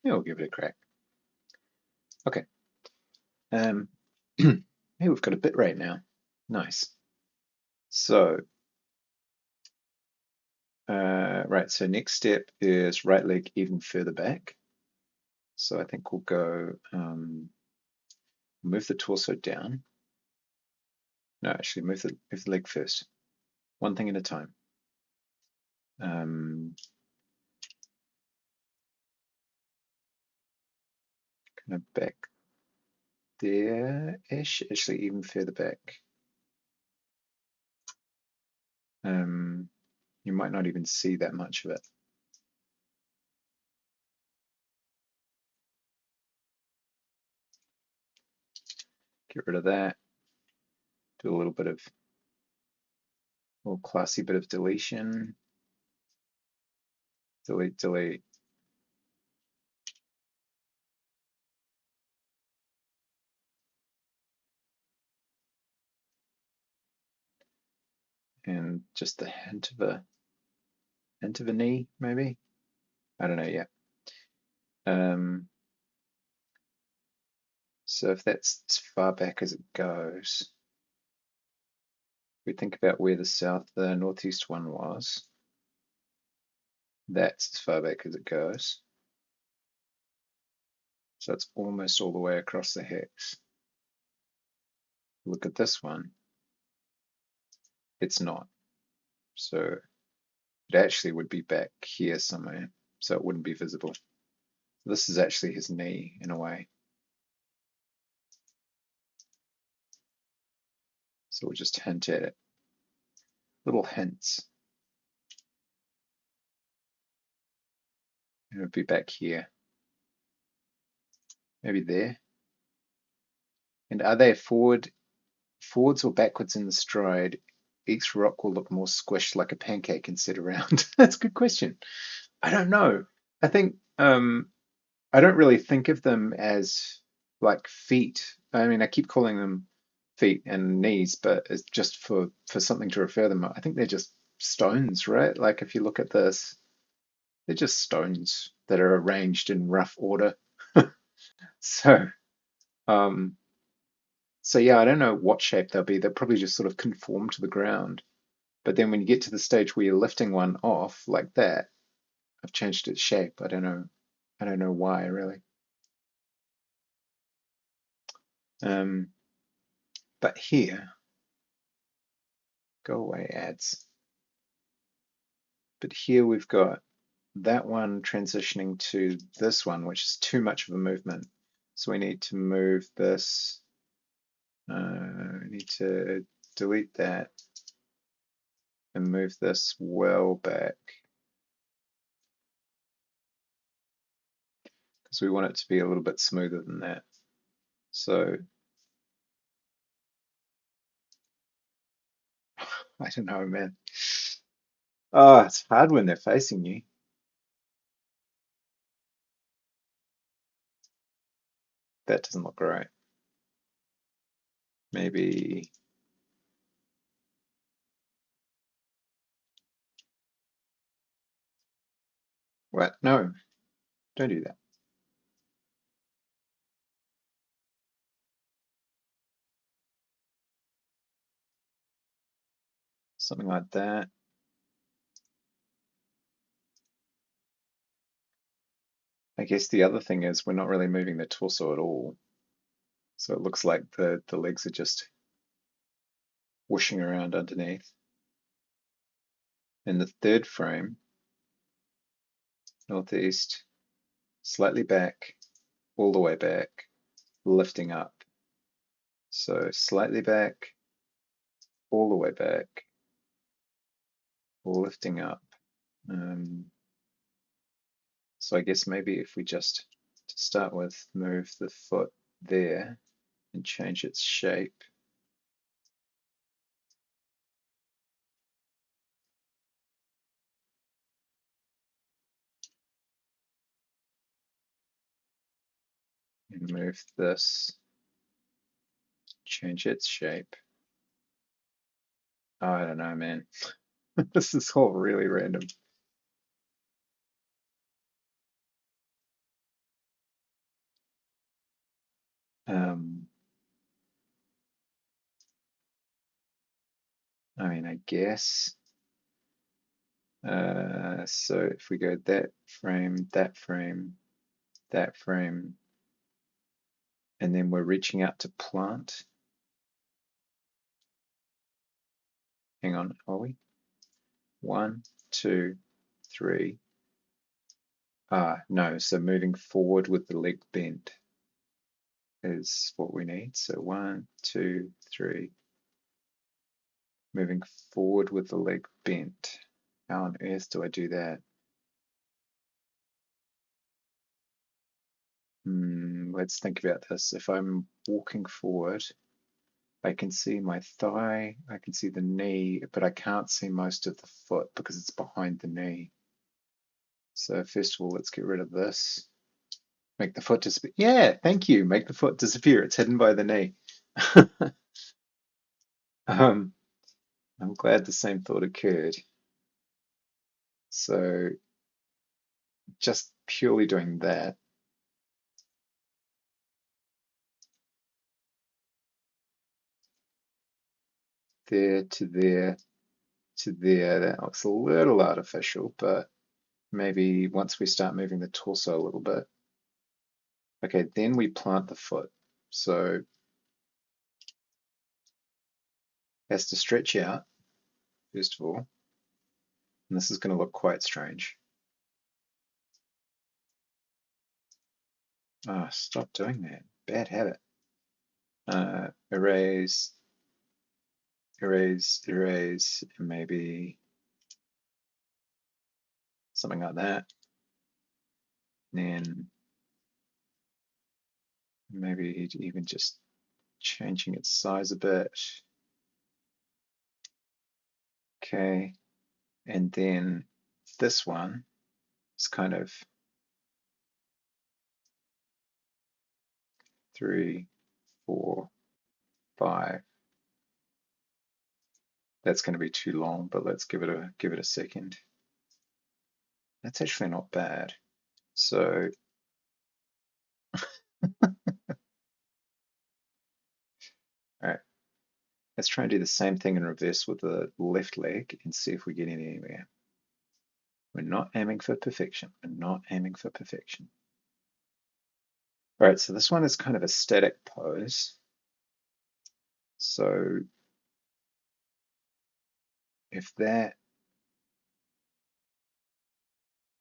Yeah, we'll give it a crack. Okay. Um, hey, we've got a bit rate now. Nice. So, right, so next step is right leg even further back. So I think we'll go move the torso down. No, actually move the leg first. One thing at a time. Kind of back there-ish, actually even further back. You might not even see that much of it. Get rid of that. Do a little bit of, little classy bit of deletion. Delete, delete. And just a hint of a knee, maybe. I don't know yet. So if that's as far back as it goes, we think about where the northeast one was. That's as far back as it goes. So it's almost all the way across the hex. Look at this one. It's not. So it actually would be back here somewhere. So it wouldn't be visible. This is actually his knee in a way. So we'll just hint at it. Little hints. It would be back here. Maybe there. And are they forwards or backwards in the stride? Each rock will look more squished like a pancake and sit around. That's a good question. I don't know. I think I don't really think of them as like feet. I mean, I keep calling them feet and knees, but it's just for something to refer them. I think they're just stones, right? Like if you look at this, they're just stones that are arranged in rough order. So, um, so yeah, I don't know what shape they'll be. They'll probably just sort of conform to the ground. But then when you get to the stage where you're lifting one off like that, I've changed its shape. I don't know. I don't know why really. Um, but here, go away ads. But here we've got that one transitioning to this one, which is too much of a movement. So we need to move this. We need to delete that and move this well back because we want it to be a little bit smoother than that. So I don't know, man. Oh, it's hard when they're facing you. That doesn't look right. Maybe, what? No, don't do that. Something like that. I guess the other thing is we're not really moving the torso at all. So it looks like the legs are just whooshing around underneath. In the third frame, northeast, slightly back, all the way back, lifting up. So slightly back, all the way back, lifting up. So I guess maybe if we just, to start with, move the foot there and change its shape. And move this, change its shape. Oh, I don't know, man. This is all really random. Um, I mean, I guess. So if we go that frame, that frame, that frame, and then we're reaching out to plant. Hang on, are we? 1, 2, 3. No, so moving forward with the leg bent is what we need. So 1, 2, 3. Moving forward with the leg bent. How on earth do I do that? Let's think about this. If I'm walking forward, I can see my thigh, I can see the knee, but I can't see most of the foot because it's behind the knee. So first of all, let's get rid of this. Make the foot disappear. Yeah, thank you. Make the foot disappear. It's hidden by the knee. um, I'm glad the same thought occurred. So just purely doing that, there to there to there, that looks a little artificial, but maybe once we start moving the torso a little bit. Okay, then we plant the foot. So it has to stretch out, first of all, and this is going to look quite strange. Ah, stop doing that. Bad habit. Erase, erase, erase, and maybe something like that. And then maybe even just changing its size a bit. Okay, and then this one is kind of 3, 4, 5. That's going to be too long, but let's give it a second. That's actually not bad. So all right, let's try and do the same thing in reverse with the left leg and see if we get anywhere. We're not aiming for perfection. We're not aiming for perfection. All right, so this one is kind of a static pose. So if that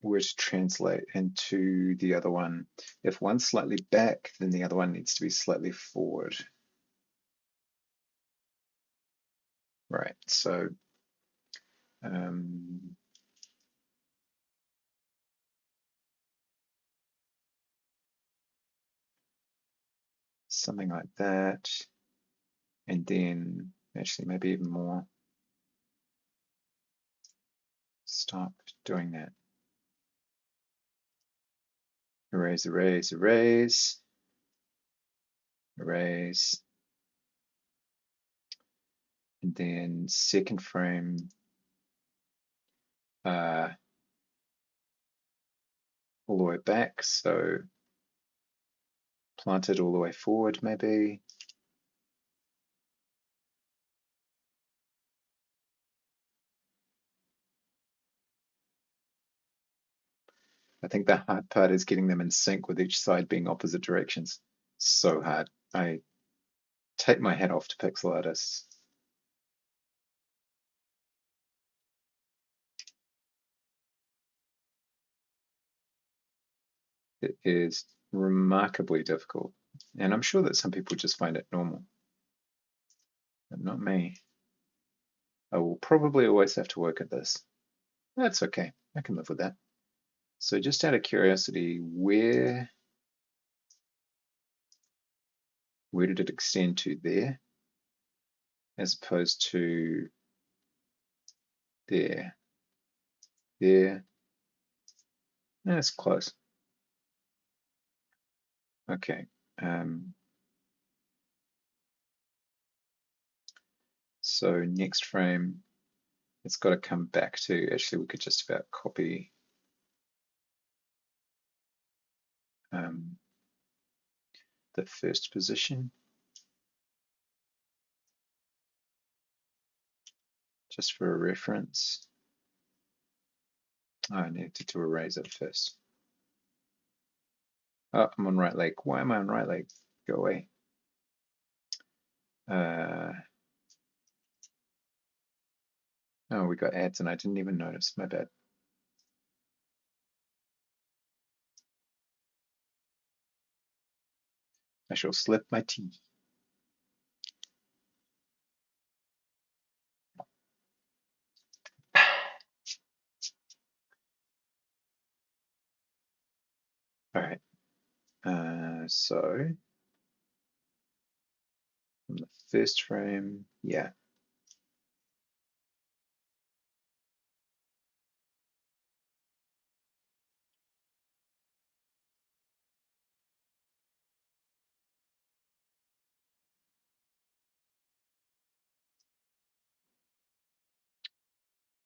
were to translate into the other one, if one's slightly back, then the other one needs to be slightly forward. Right, so um, something like that. And then actually maybe even more. Stop doing that. Erase, erase, erase, erase. And then second frame, all the way back. So plant it all the way forward, maybe. I think the hard part is getting them in sync with each side being opposite directions. So hard. I take my hat off to pixel artists. It is remarkably difficult. And I'm sure that some people just find it normal, but not me. I will probably always have to work at this. That's okay. I can live with that. So just out of curiosity, where did it extend to there as opposed to there? There. That's close. Okay. So next frame, it's got to come back to, actually we could just about copy the first position, just for a reference. Oh, I need to erase it first. Oh, I'm on right leg. Why am I on right leg? Go away. Oh, we got ads and I didn't even notice. My bad. I shall slip my tea. All right. So from the first frame, yeah.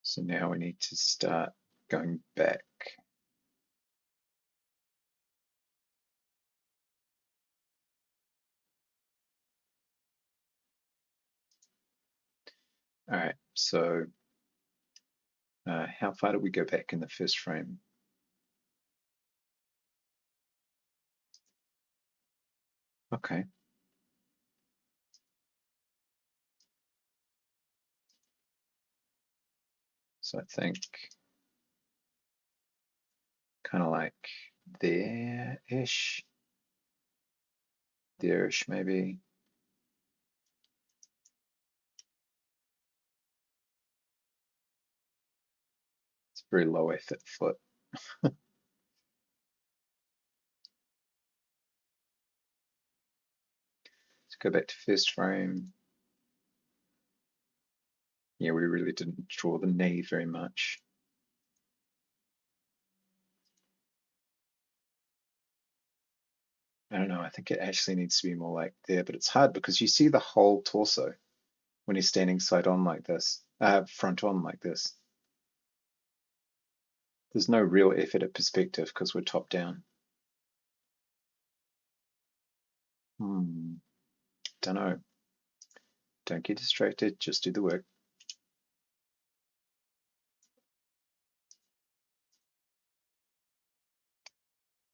So now we need to start going back. All right, so how far did we go back in the first frame? Okay. So I think kind of like there-ish, there-ish maybe. It's very low effort foot. Let's go back to first frame. Yeah, we really didn't draw the knee very much. I don't know, I think it actually needs to be more like there, but it's hard because you see the whole torso when he's standing side on like this, front on like this. There's no real effort at perspective because we're top down. Don't know. Don't get distracted, just do the work.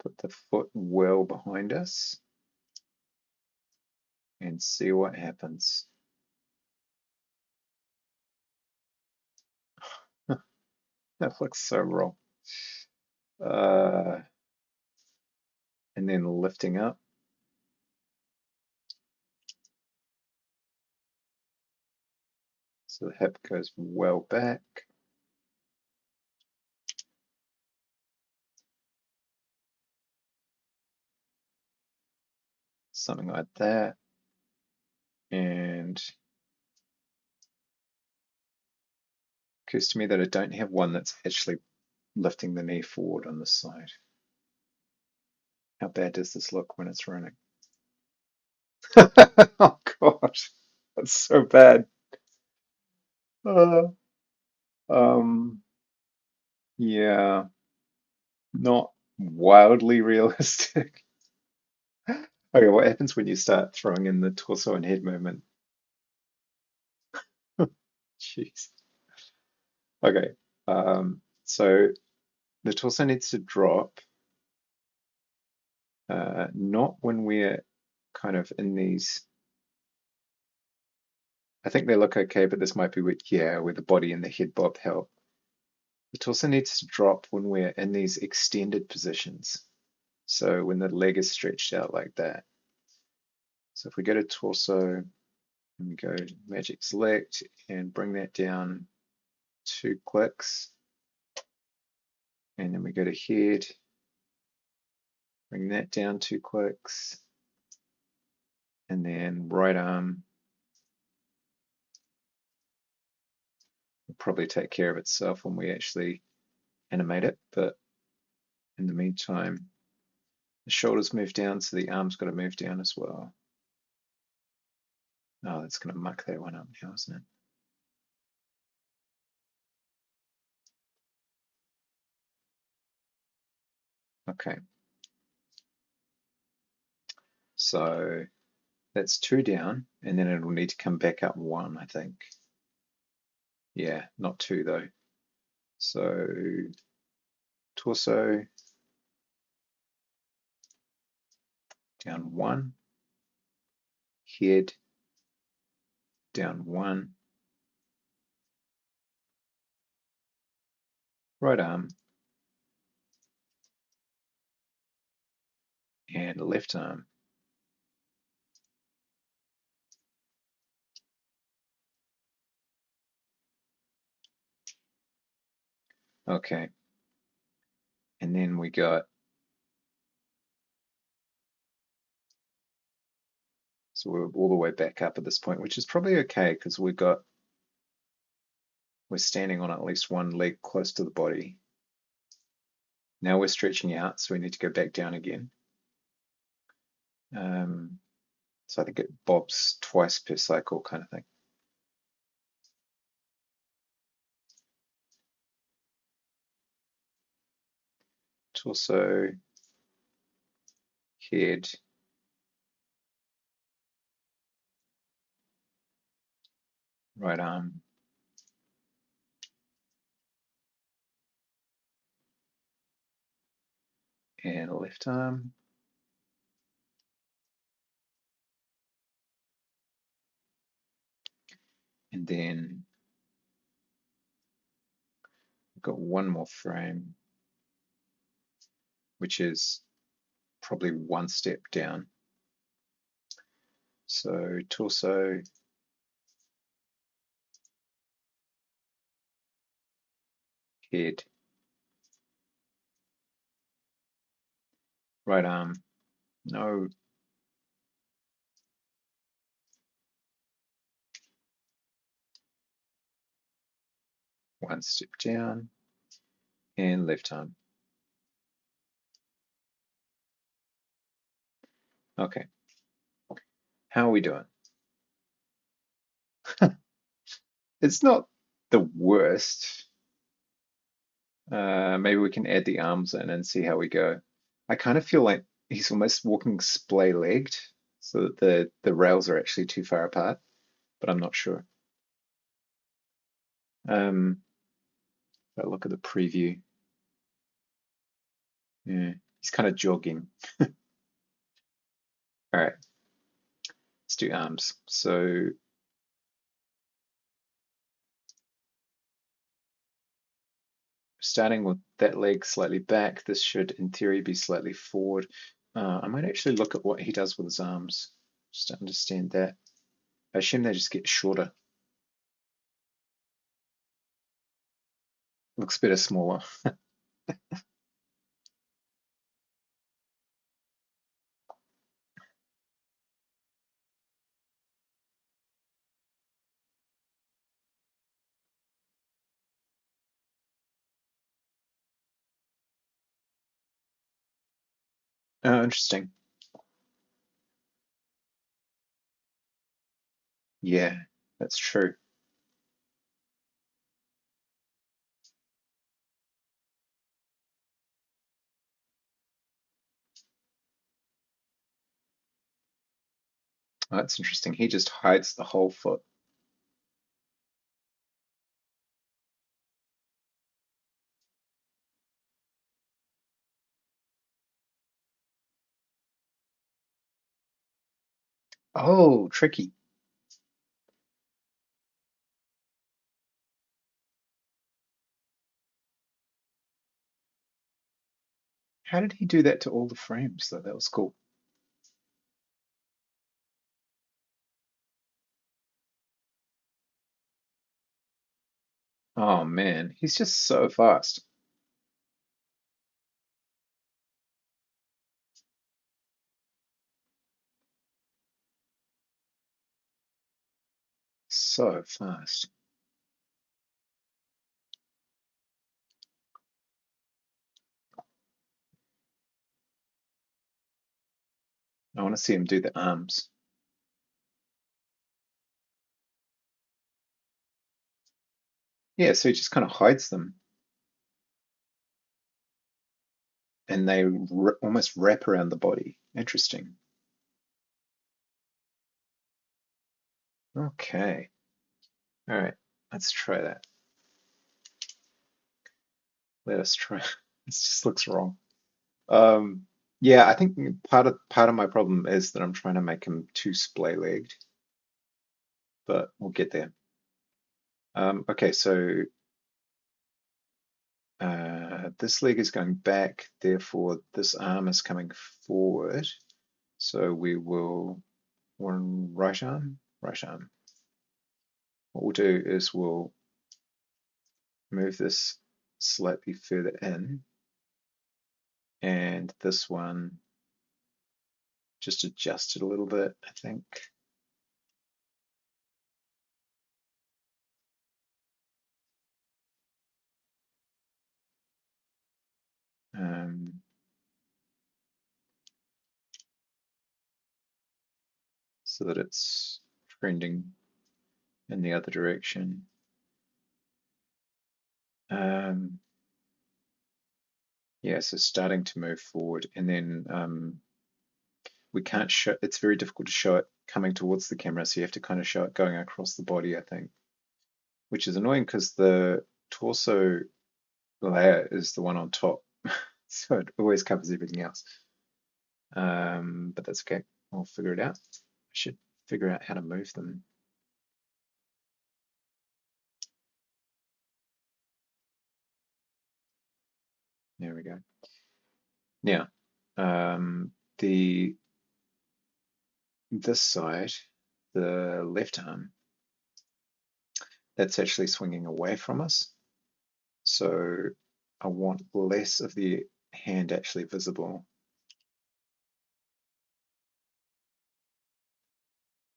Put the foot well behind us and see what happens. That looks so wrong. And then lifting up. So the hip goes well back. Something like that. And it occurs to me that I don't have one that's actually lifting the knee forward on this side. How bad does this look when it's running? Oh gosh, that's so bad. Uh, um, yeah, not wildly realistic. Okay, what happens when you start throwing in the torso and head movement? Jeez. Okay, so the torso needs to drop, not when we're kind of in these. I think they look okay, but this might be where the body and the head bob help. The torso needs to drop when we're in these extended positions. So when the leg is stretched out like that. So if we go to torso and we go magic select and bring that down 2 clicks, and then we go to head, bring that down 2 clicks, and then right arm will probably take care of itself when we actually animate it. But in the meantime, the shoulders move down, so the arm's got to move down as well. Oh, that's going to muck that one up now, isn't it? Okay. So that's two down, and then it'll need to come back up one, I think. Yeah, not two though. So torso down one, head down one, right arm and left arm. Okay, and then we got, so we're all the way back up at this point, which is probably okay because we're standing on at least one leg close to the body. Now we're stretching out, so we need to go back down again. So I think it bobs twice per cycle kind of thing. Torso, head, right arm, and left arm. And then we've got one more frame, which is probably one step down. So torso, head, right arm, no, one step down, and left arm. Okay, how are we doing? It's not the worst. Maybe we can add the arms in and see how we go. I kind of feel like he's almost walking splay-legged, so that the rails are actually too far apart, but I'm not sure. If I look at the preview, yeah, he's kind of jogging. All right, let's do arms. So starting with that leg slightly back, this should, in theory, be slightly forward. I might actually look at what he does with his arms, just to understand that. I assume they just get shorter. Looks better smaller. Oh, interesting. Yeah, that's true. Oh, that's interesting. He just hides the whole foot. Oh, tricky. How did he do that to all the frames, though? That was cool. Oh man, he's just so fast. So fast. I want to see him do the arms. Yeah, so he just kind of hides them and they almost wrap around the body. Interesting. Okay. All right. Let's try that. Let us try. This just looks wrong. Um, yeah, I think part of my problem is that I'm trying to make him too splay-legged, but we'll get there. Okay, so this leg is going back, therefore this arm is coming forward. So we will one right arm, right arm. What we'll do is we'll move this slightly further in, and this one just adjust it a little bit, I think. Um, so that it's trending in the other direction. Um, yeah, so starting to move forward, and then we can't show. It's very difficult to show it coming towards the camera, so you have to kind of show it going across the body, I think, which is annoying because the torso layer is the one on top, so it always covers everything else. But that's okay. I'll figure it out. I should figure out how to move them. There we go. Now, the this side, the left arm, that's actually swinging away from us. So I want less of the hand actually visible.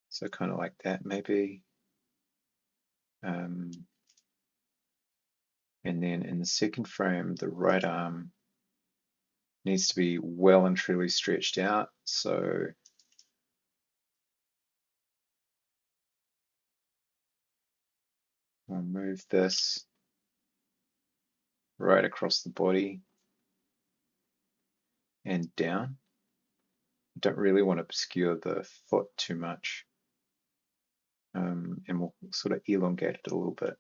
So kind of like that maybe. Um, and then in the second frame, the right arm needs to be well and truly stretched out. So I'll move this right across the body and down. I don't really want to obscure the foot too much. And we'll sort of elongate it a little bit.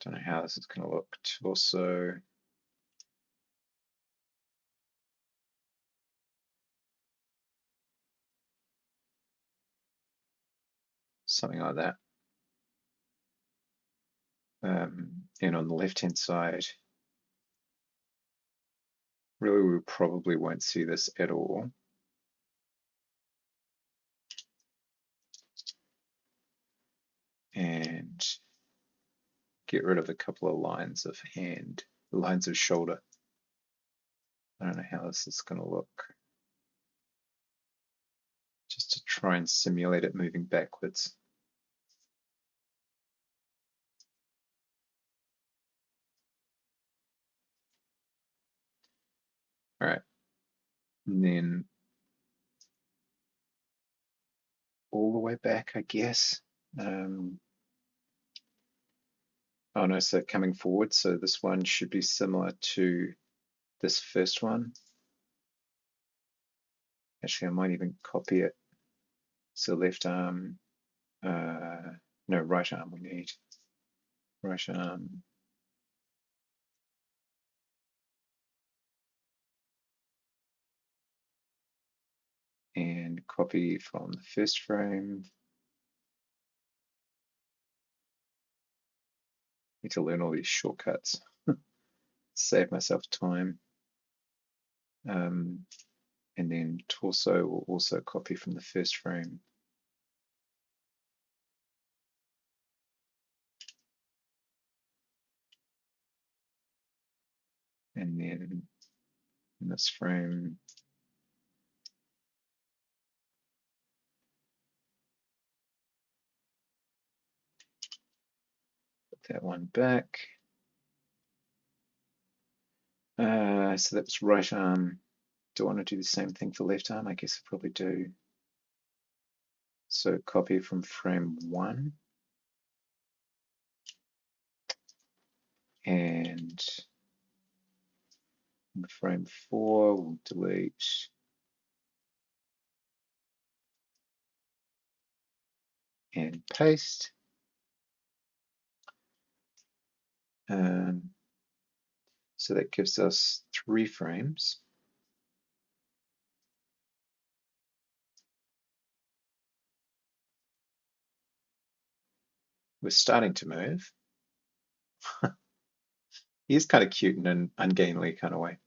Don't know how this is going to look. Torso. Something like that. And on the left-hand side, really we probably won't see this at all. And get rid of a couple of lines of hand, lines of shoulder. I don't know how this is going to look. Just to try and simulate it moving backwards. All right. And then all the way back, I guess. Oh no, so coming forward. So this one should be similar to this first one. Actually, I might even copy it. So left arm, no, right arm we need. Right arm. And copy from the first frame. Need to learn all these shortcuts. Save myself time. And then torso will also copy from the first frame. And then in this frame, put that one back. So that's right arm. Do I want to do the same thing for left arm? I guess I probably do. So copy from frame one. And in frame 4, we'll delete and paste. So that gives us 3 frames. We're starting to move. He is kind of cute in an ungainly kind of way.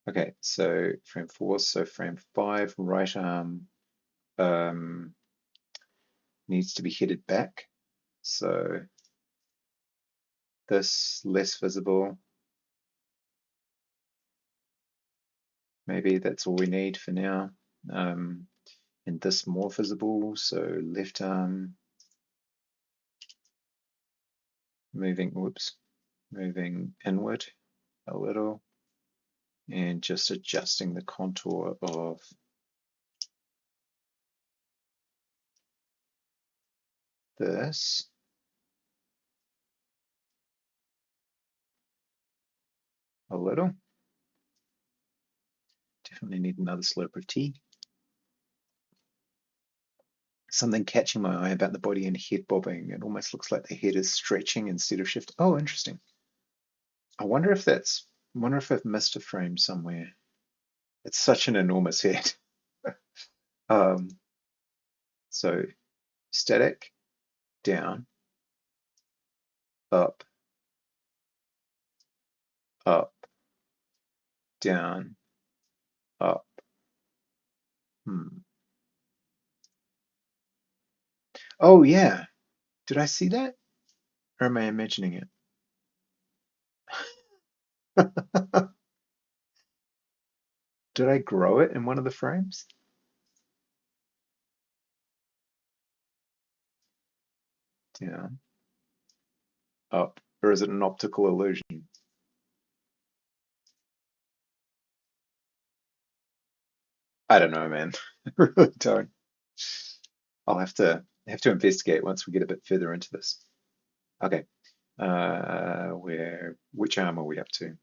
Okay, so frame 4, so frame 5, right arm um, needs to be headed back. So this less visible. Maybe that's all we need for now. And this more visible, so left arm moving inward a little, and just adjusting the contour of this. A little. Definitely need another slurp of tea. Something catching my eye about the body and head bobbing. It almost looks like the head is stretching instead of shifting. Oh, interesting. I wonder if I've missed a frame somewhere. It's such an enormous head. Um, so static, down, up, up, down, up. Hmm. Oh yeah. Did I see that? Or am I imagining it? Did I grow it in one of the frames? Down, up. Or is it an optical illusion? I don't know, man. I really don't. I'll have to investigate once we get a bit further into this. Okay. Which arm are we up to?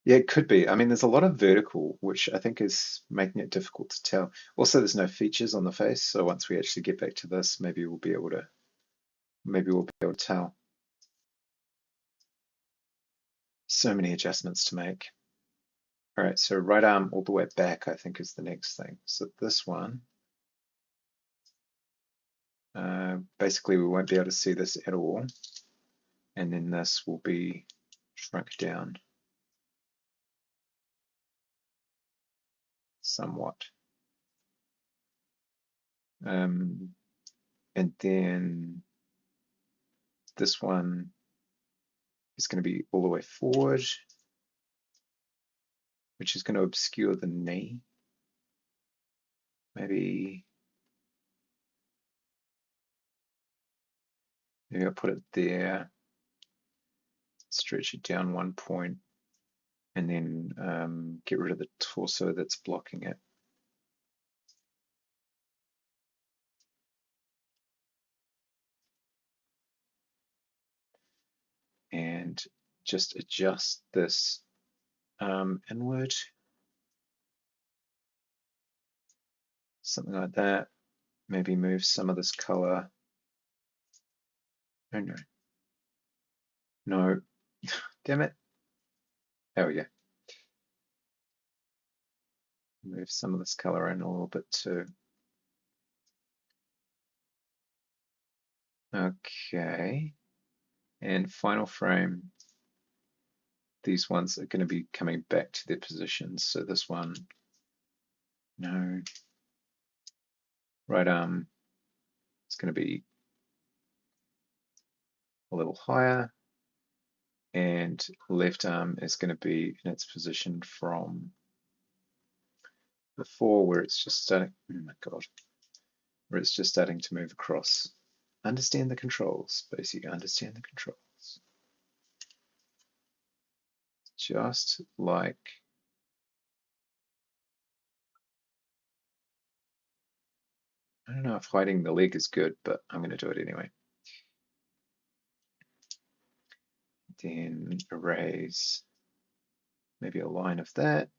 Yeah, it could be. I mean, there's a lot of vertical, which I think is making it difficult to tell. Also, there's no features on the face, so once we actually get back to this, maybe we'll be able to tell. So many adjustments to make. All right, so right arm all the way back, I think is the next thing. So this one, basically we won't be able to see this at all. And then this will be shrunk down somewhat. Um, and then this one is going to be all the way forward, which is going to obscure the knee. Maybe I'll put it there, stretch it down 1 point, and then get rid of the torso that's blocking it. And just adjust this inward, something like that. Maybe move some of this color. Oh no, no, damn it. There we go. Move some of this color in a little bit too. Okay, and final frame. These ones are going to be coming back to their positions. So this one, no, right arm is going to be a little higher, and left arm is going to be in its position from before, where it's just starting. Oh my god, where it's just starting to move across. Understand the controls, basically. Understand the controls. Just like I don't know if hiding the leg is good, but I'm going to do it anyway. then erase maybe a line of that, do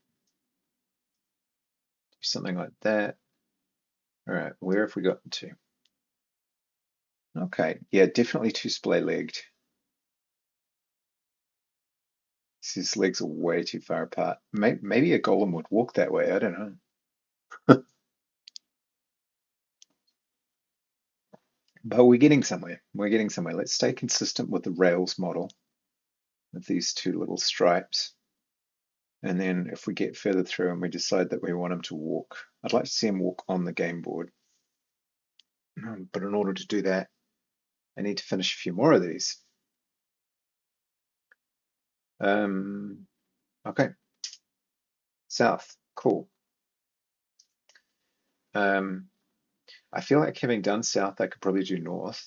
something like that. All right, where have we gotten to? Okay, yeah, definitely too splay-legged. His legs are way too far apart. Maybe a golem would walk that way, I don't know. But we're getting somewhere. We're getting somewhere. Let's stay consistent with the Rails model with these two little stripes. And then if we get further through and we decide that we want him to walk, I'd like to see him walk on the game board. But in order to do that, I need to finish a few more of these. Okay, south, cool. I feel like having done south, I could probably do north.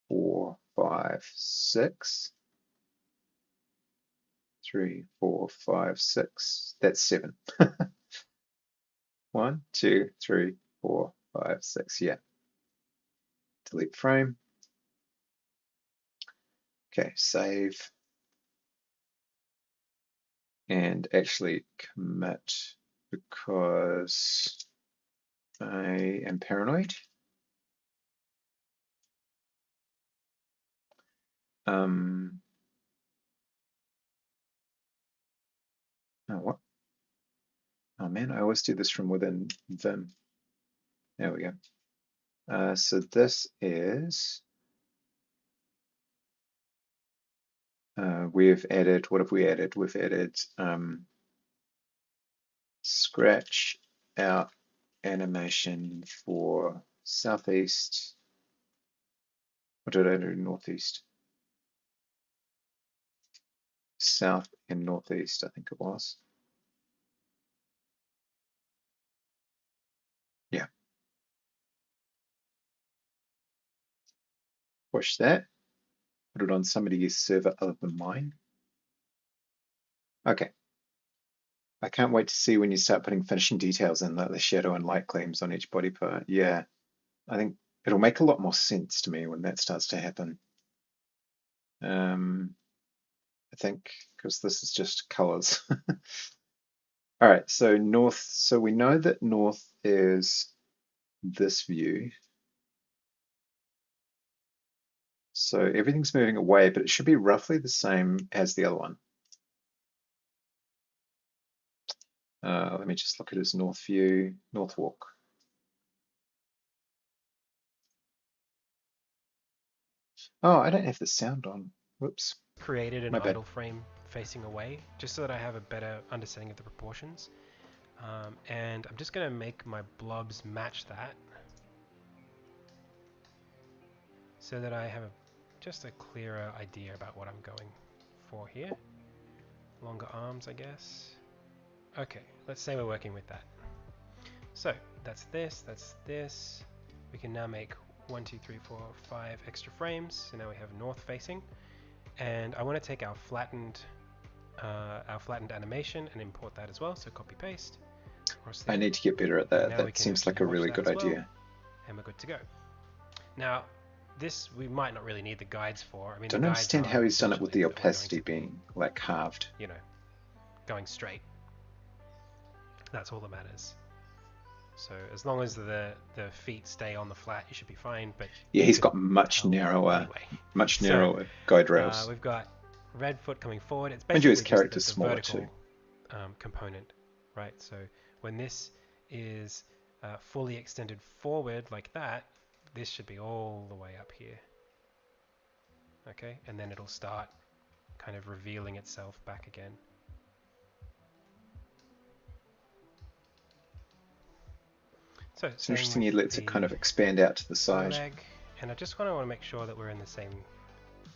Four, five, six. 3, 4, 5, 6. That's 7. 1, 2, 3, 4, 5, 6. Yeah. Delete frame. Okay, save. And actually commit because I am paranoid. Oh, what? Oh man, I always do this from within Vim. There we go. So this is, we've added, what have we added? We've added scratch out animation for southeast. What did I do? Northeast. South and northeast, I think it was. Yeah. Push that. Put it on somebody's server other than mine. Okay. I can't wait to see when you start putting finishing details in, like the shadow and light claims on each body part. Yeah. I think it'll make a lot more sense to me when that starts to happen. I think because this is just colors. All right, so north. So we know that north is this view. So everything's moving away, but it should be roughly the same as the other one. Let me just look at his north view, north walk. Oh, I don't have the sound on. Whoops. Created an My bad. idle frame facing away, just so that I have a better understanding of the proportions. And I'm just going to make my blobs match that, so that I have just a clearer idea about what I'm going for here. Longer arms, I guess. Okay, let's say we're working with that. So that's this, that's this. We can now make 1, 2, 3, 4, 5 extra frames. So now we have north facing. And I want to take our flattened animation and import that as well. So copy paste. I need to get better at that. Now we That can seems actually like a watch really that good as well, idea. and we're good to go. Now, this we might not really need the guides for. I mean, Don't the guides understand are how he's done it with the essentially that we're going opacity to be, being like halved. you know, going straight. That's all that matters. So as long as the feet stay on the flat, you should be fine. But yeah, he's got much narrower, anyway. guide rails. We've got red foot coming forward. It's Mind you, his basically just character's the smaller vertical too. component, right? So when this is fully extended forward like that, this should be all the way up here. Okay, and then it'll start kind of revealing itself back again. So It's same interesting with he lets it kind the of expand out to the side. leg, and I just want to make sure that we're in the same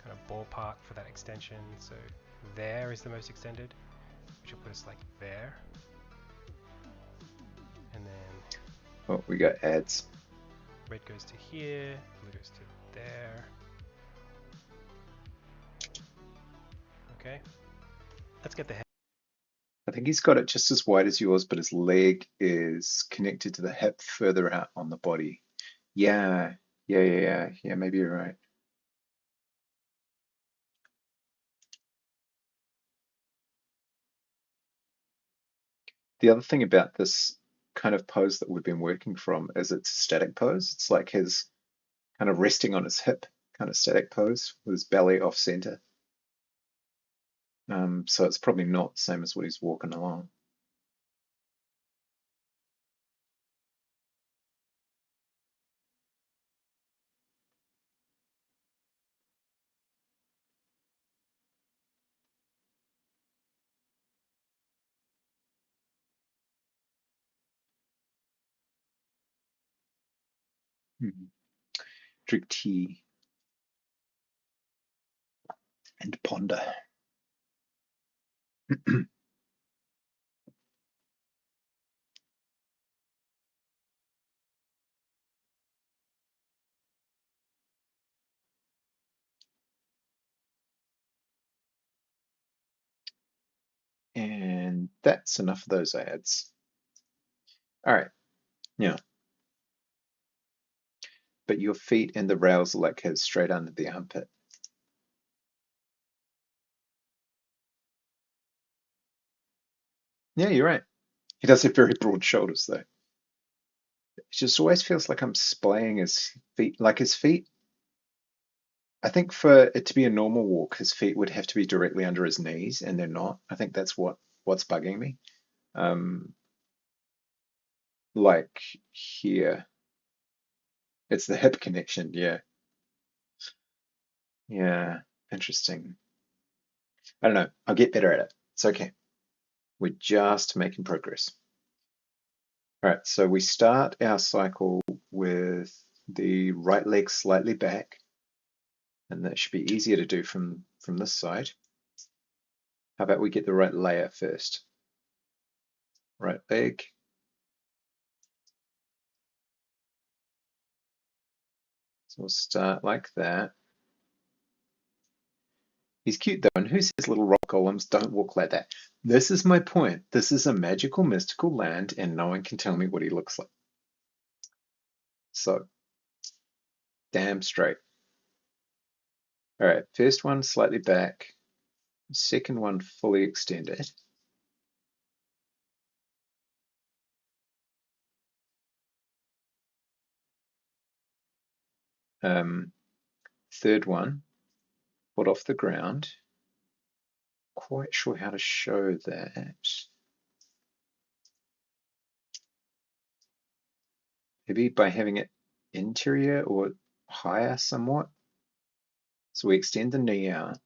kind of ballpark for that extension. So there is the most extended, which will put us like there, and then Oh, we got ads. red goes to here, blue goes to there. Okay, let's get the head. I think he's got it just as wide as yours, but his leg is connected to the hip further out on the body. Yeah, yeah. Maybe you're right. The other thing about this kind of pose that we've been working from is it's a static pose. It's like his kind of resting on his hip kind of static pose with his belly off center. So it's probably not the same as what he's walking along. Mhm. Drink tea and ponder. And that's enough of those ads. All right, yeah. But your feet and the rails are like his straight under the armpit. Yeah, you're right. He does have very broad shoulders though. It just always feels like I'm splaying his feet. Like his feet, I think for it to be a normal walk, his feet would have to be directly under his knees, and they're not. I think that's what's bugging me. Um, like here, it's the hip connection. Yeah, yeah. Interesting. I don't know. I'll get better at it. It's okay. We're just making progress. All right, so we start our cycle with the right leg slightly back, and that should be easier to do from this side. How about we get the right layer first? Right leg. So we'll start like that. He's cute though, and who says little rock golems don't walk like that? This is my point. This is a magical, mystical land, and no one can tell me what he looks like. So, damn straight. All right, first one slightly back, second one fully extended. Um, third one, foot off the ground. Quite sure how to show that. Maybe by having it interior or higher somewhat. So we extend the knee out,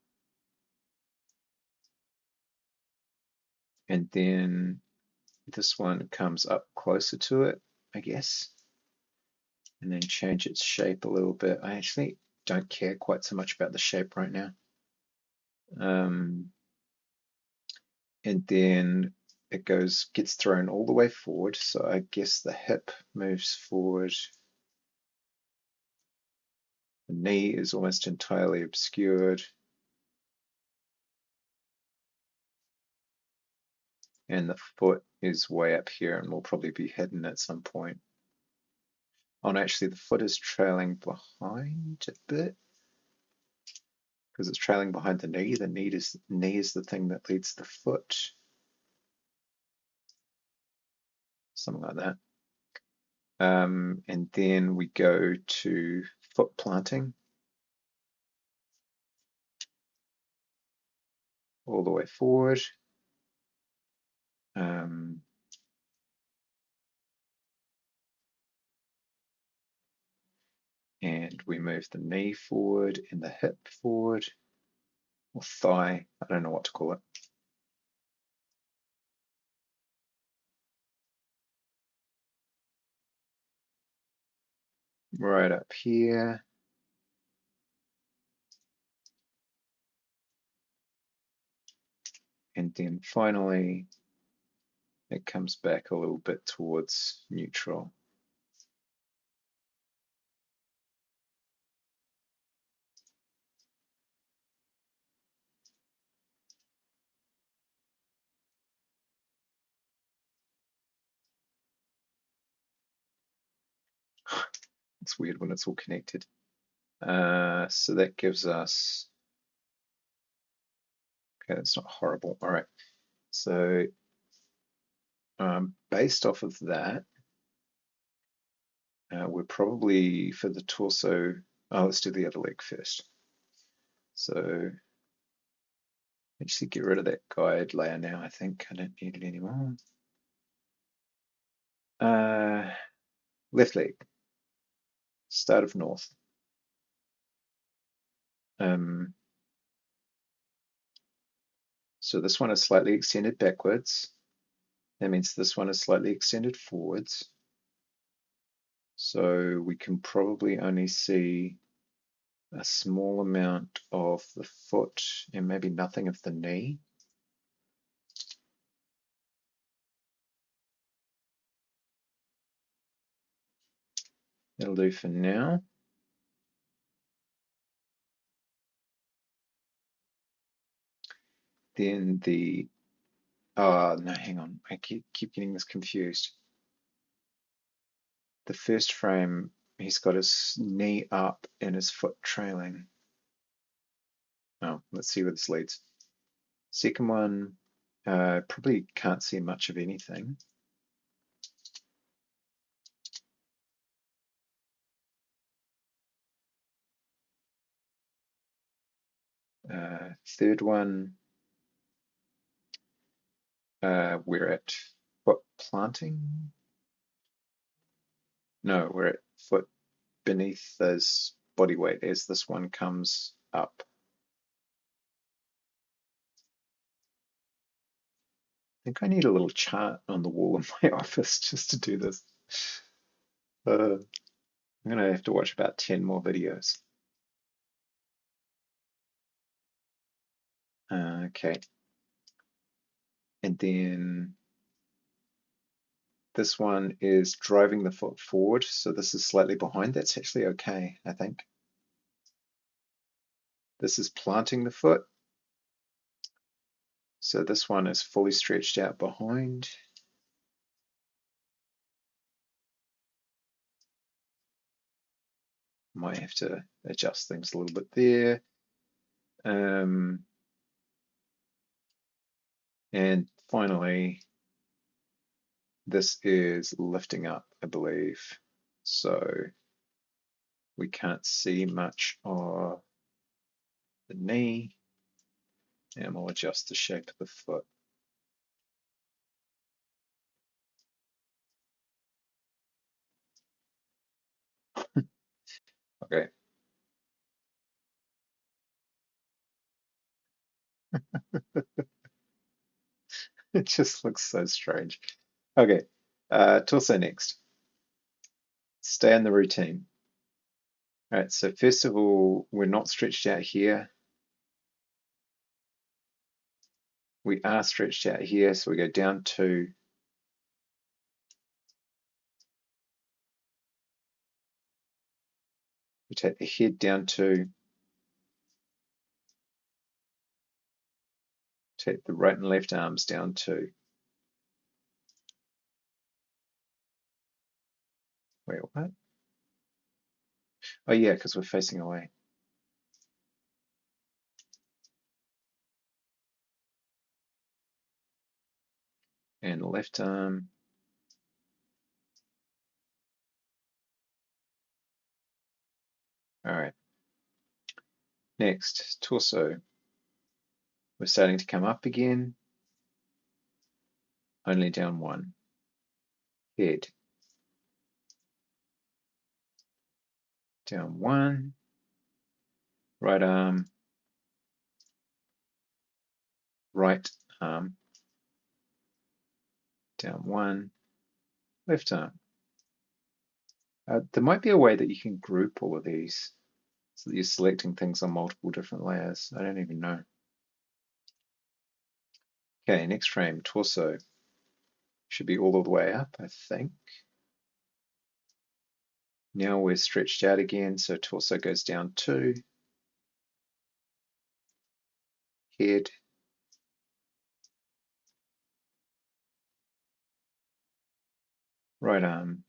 and then this one comes up closer to it, I guess, and then change its shape a little bit. I actually don't care quite so much about the shape right now. Um, and then it gets thrown all the way forward. So I guess the hip moves forward. The knee is almost entirely obscured. And the foot is way up here and will probably be hidden at some point. Oh, no, actually, the foot is trailing behind a bit because it's trailing behind the knee. The knee is the thing that leads the foot, something like that. And then we go to foot planting all the way forward. Um, and we move the knee forward and the hip forward, or thigh. I don't know what to call it. Right up here. And then finally, it comes back a little bit towards neutral. looks weird when it's all connected. So that gives us, okay, that's not horrible. All right. So based off of that, we're probably for the torso. Oh, let's do the other leg first. So actually get rid of that guide layer now. I think I don't need it anymore. Left leg, start of north. Um, so this one is slightly extended backwards. That means this one is slightly extended forwards. So we can probably only see a small amount of the foot and maybe nothing of the knee. That'll do for now. Then the, oh no, hang on, I keep getting this confused. The first frame, he's got his knee up and his foot trailing. Oh, let's see where this leads. Second one, probably can't see much of anything. Third one, we're at foot planting. No, we're at foot beneath his body weight as this one comes up. I think I need a little chart on the wall in my office just to do this. I'm gonna have to watch about 10 more videos. Okay. And then this one is driving the foot forward, so this is slightly behind. That's actually okay, I think. This is planting the foot. So this one is fully stretched out behind. Might have to adjust things a little bit there. And finally, this is lifting up, I believe. So we can't see much of the knee. And we'll adjust the shape of the foot. Okay. It just looks so strange. Okay. Torso next. Stay in the routine. All right, so first of all, we're not stretched out here. We are stretched out here, so we go down 2. We take the head down 2. Take the right and left arms down 2. Wait, what? Oh yeah, because we're facing away. And left arm. All right. Next, torso. We're starting to come up again. Only down 1. Head. Down 1. Right arm. Right arm. Down 1. Left arm. There might be a way that you can group all of these so that you're selecting things on multiple different layers. I don't even know. Okay, next frame, torso. Should be all the way up, I think. Now we're stretched out again, so torso goes down 2. Head. Right arm.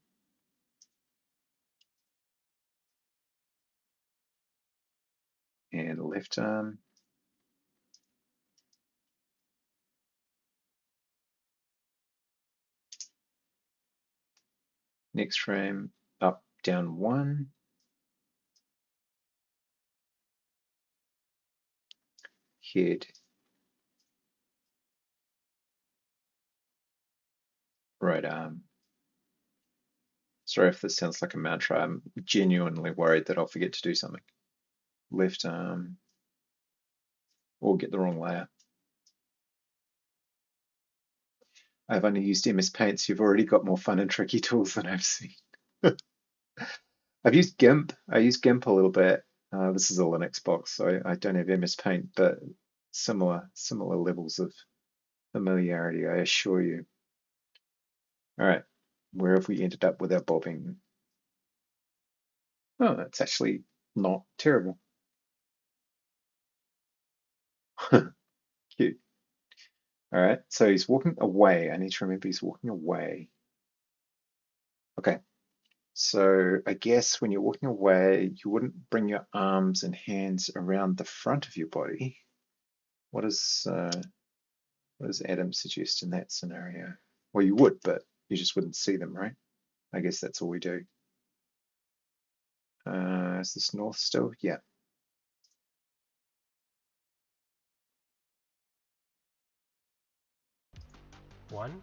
And left arm. Next frame, up, down 1. Head, right arm. Sorry if this sounds like a mantra. I'm genuinely worried that I'll forget to do something. Left arm, or get the wrong layer. I've only used MS Paint, so you've already got more fun and tricky tools than I've seen. I've used GIMP. I use GIMP a little bit. This is a Linux box, so I don't have MS Paint, but similar levels of familiarity, I assure you. All right, where have we ended up with our bobbing? Oh, that's actually not terrible. Cute. All right, so he's walking away. I need to remember he's walking away. Okay, so I guess when you're walking away, you wouldn't bring your arms and hands around the front of your body. What does Adam suggest in that scenario? Well, you would, but you just wouldn't see them, right? I guess that's all we do. Is this north still? Yeah. One,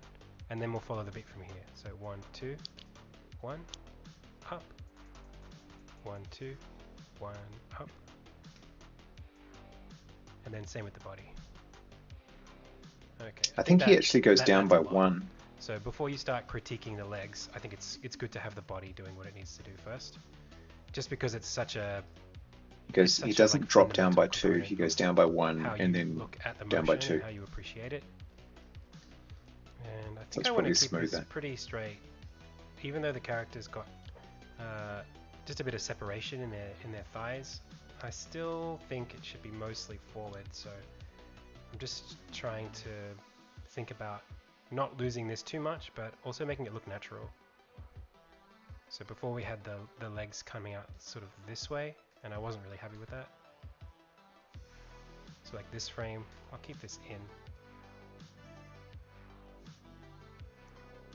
and then we'll follow the beat from here. So 1, 2, 1, up. 1, 2, 1, up. And then same with the body. Okay, I I think think he that actually goes that down adds a by lot. 1. So before you start critiquing the legs, I think it's good to have the body doing what it needs to do first. Just because it's such a He doesn't drop down fundamental by 2. component He of goes down by 1 how and you then look at the down by motion and 2. how you appreciate it. And I So think it's I want to probably keep this smoother. pretty straight, even though the character's got uh, just a bit of separation in their thighs. I still think it should be mostly forward. So I'm just trying to think about not losing this too much, but also making it look natural. So before we had the legs coming out sort of this way, and I wasn't really happy with that. So like this frame, I'll keep this in.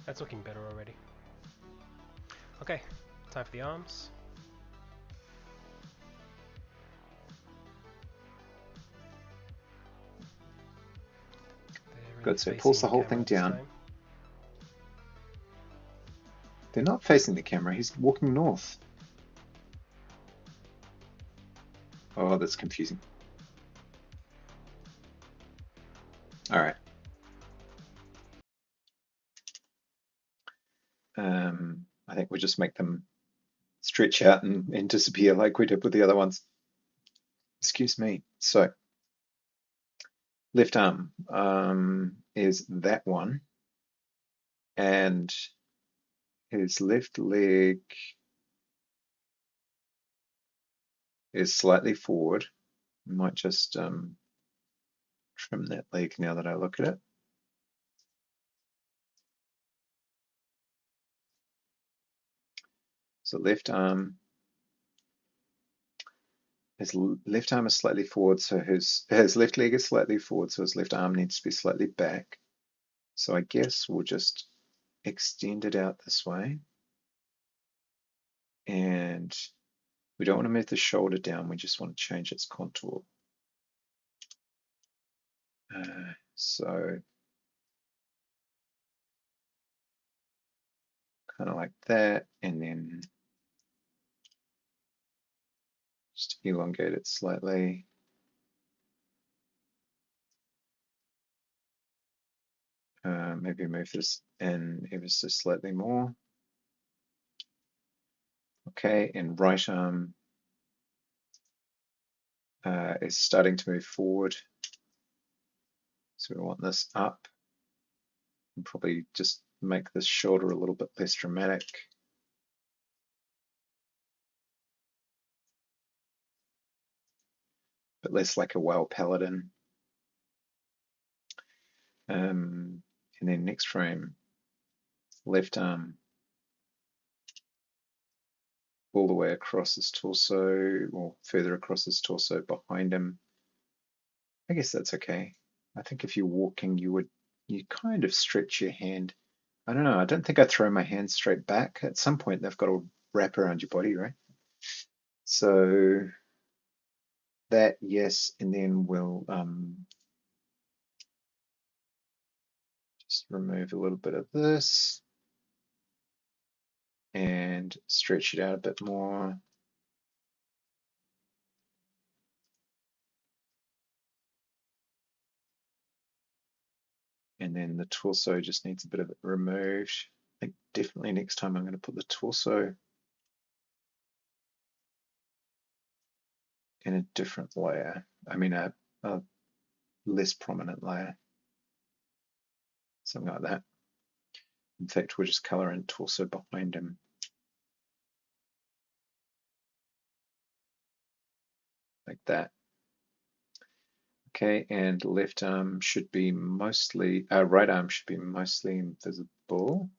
That's looking better already. Okay, time for the arms. They're really Good, so he pulls facing the the whole thing camera this down. time. They're not facing the camera. He's walking north. Oh, that's confusing. All right. I think we just make them stretch out and disappear like we did with the other ones. Excuse me. So left arm is that one, and his left leg is slightly forward. I might just trim that leg now that I look at it. So left arm, his left arm is slightly forward, so his left leg is slightly forward, so his left arm needs to be slightly back. So I guess we'll just extend it out this way. And we don't want to move the shoulder down, we just want to change its contour. So kind of like that, and then just elongate it slightly. Maybe move this in ever so slightly more. Okay, and right arm is starting to move forward. So we want this up, and probably just make this shoulder a little bit less dramatic. But less like a whale paladin. And then next frame, left arm all the way across his torso, or further across his torso behind him. I guess that's okay. I think if you're walking, you kind of stretch your hand. I don't know. I don't think I throw my hand straight back. At some point, they've got to wrap around your body, right? So that, yes, and then we'll just remove a little bit of this and stretch it out a bit more. And then the torso just needs a bit of it removed. I think definitely next time I'm going to put the torso in a different layer. I mean, a less prominent layer, something like that. In fact, we'll just color in torso behind him, like that. Okay, and left arm should be mostly, right arm should be mostly invisible.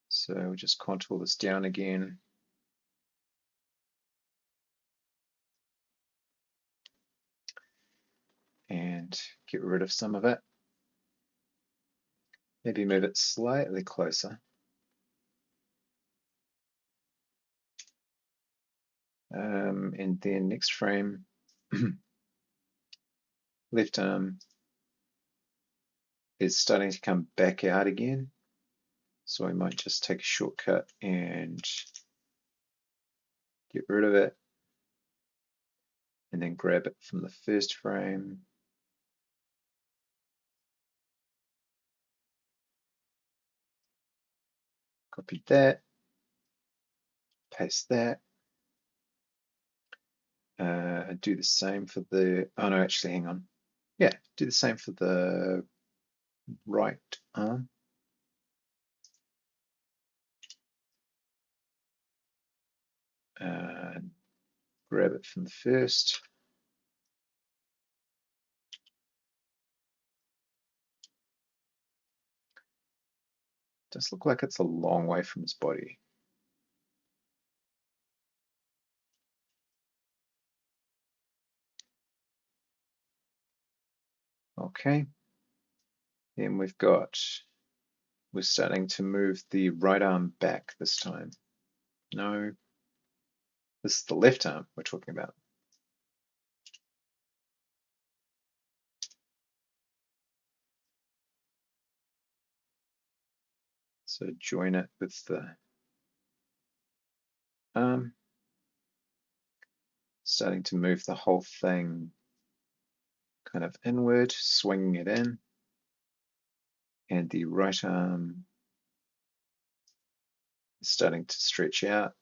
So we'll just contour this down again. And get rid of some of it. Maybe move it slightly closer. And then next frame, left arm is starting to come back out again. So I might just take a shortcut and get rid of it. And then grab it from the first frame. Copy that. Paste that. Do the same for the, oh no, actually, hang on. Yeah, do the same for the right arm. Grab it from the first. Does look like it's a long way from his body. Okay. Then we're starting to move the right arm back this time. No, this is the left arm we're talking about. So join it with the arm. Starting to move the whole thing kind of inward, swinging it in. And the right arm is starting to stretch out.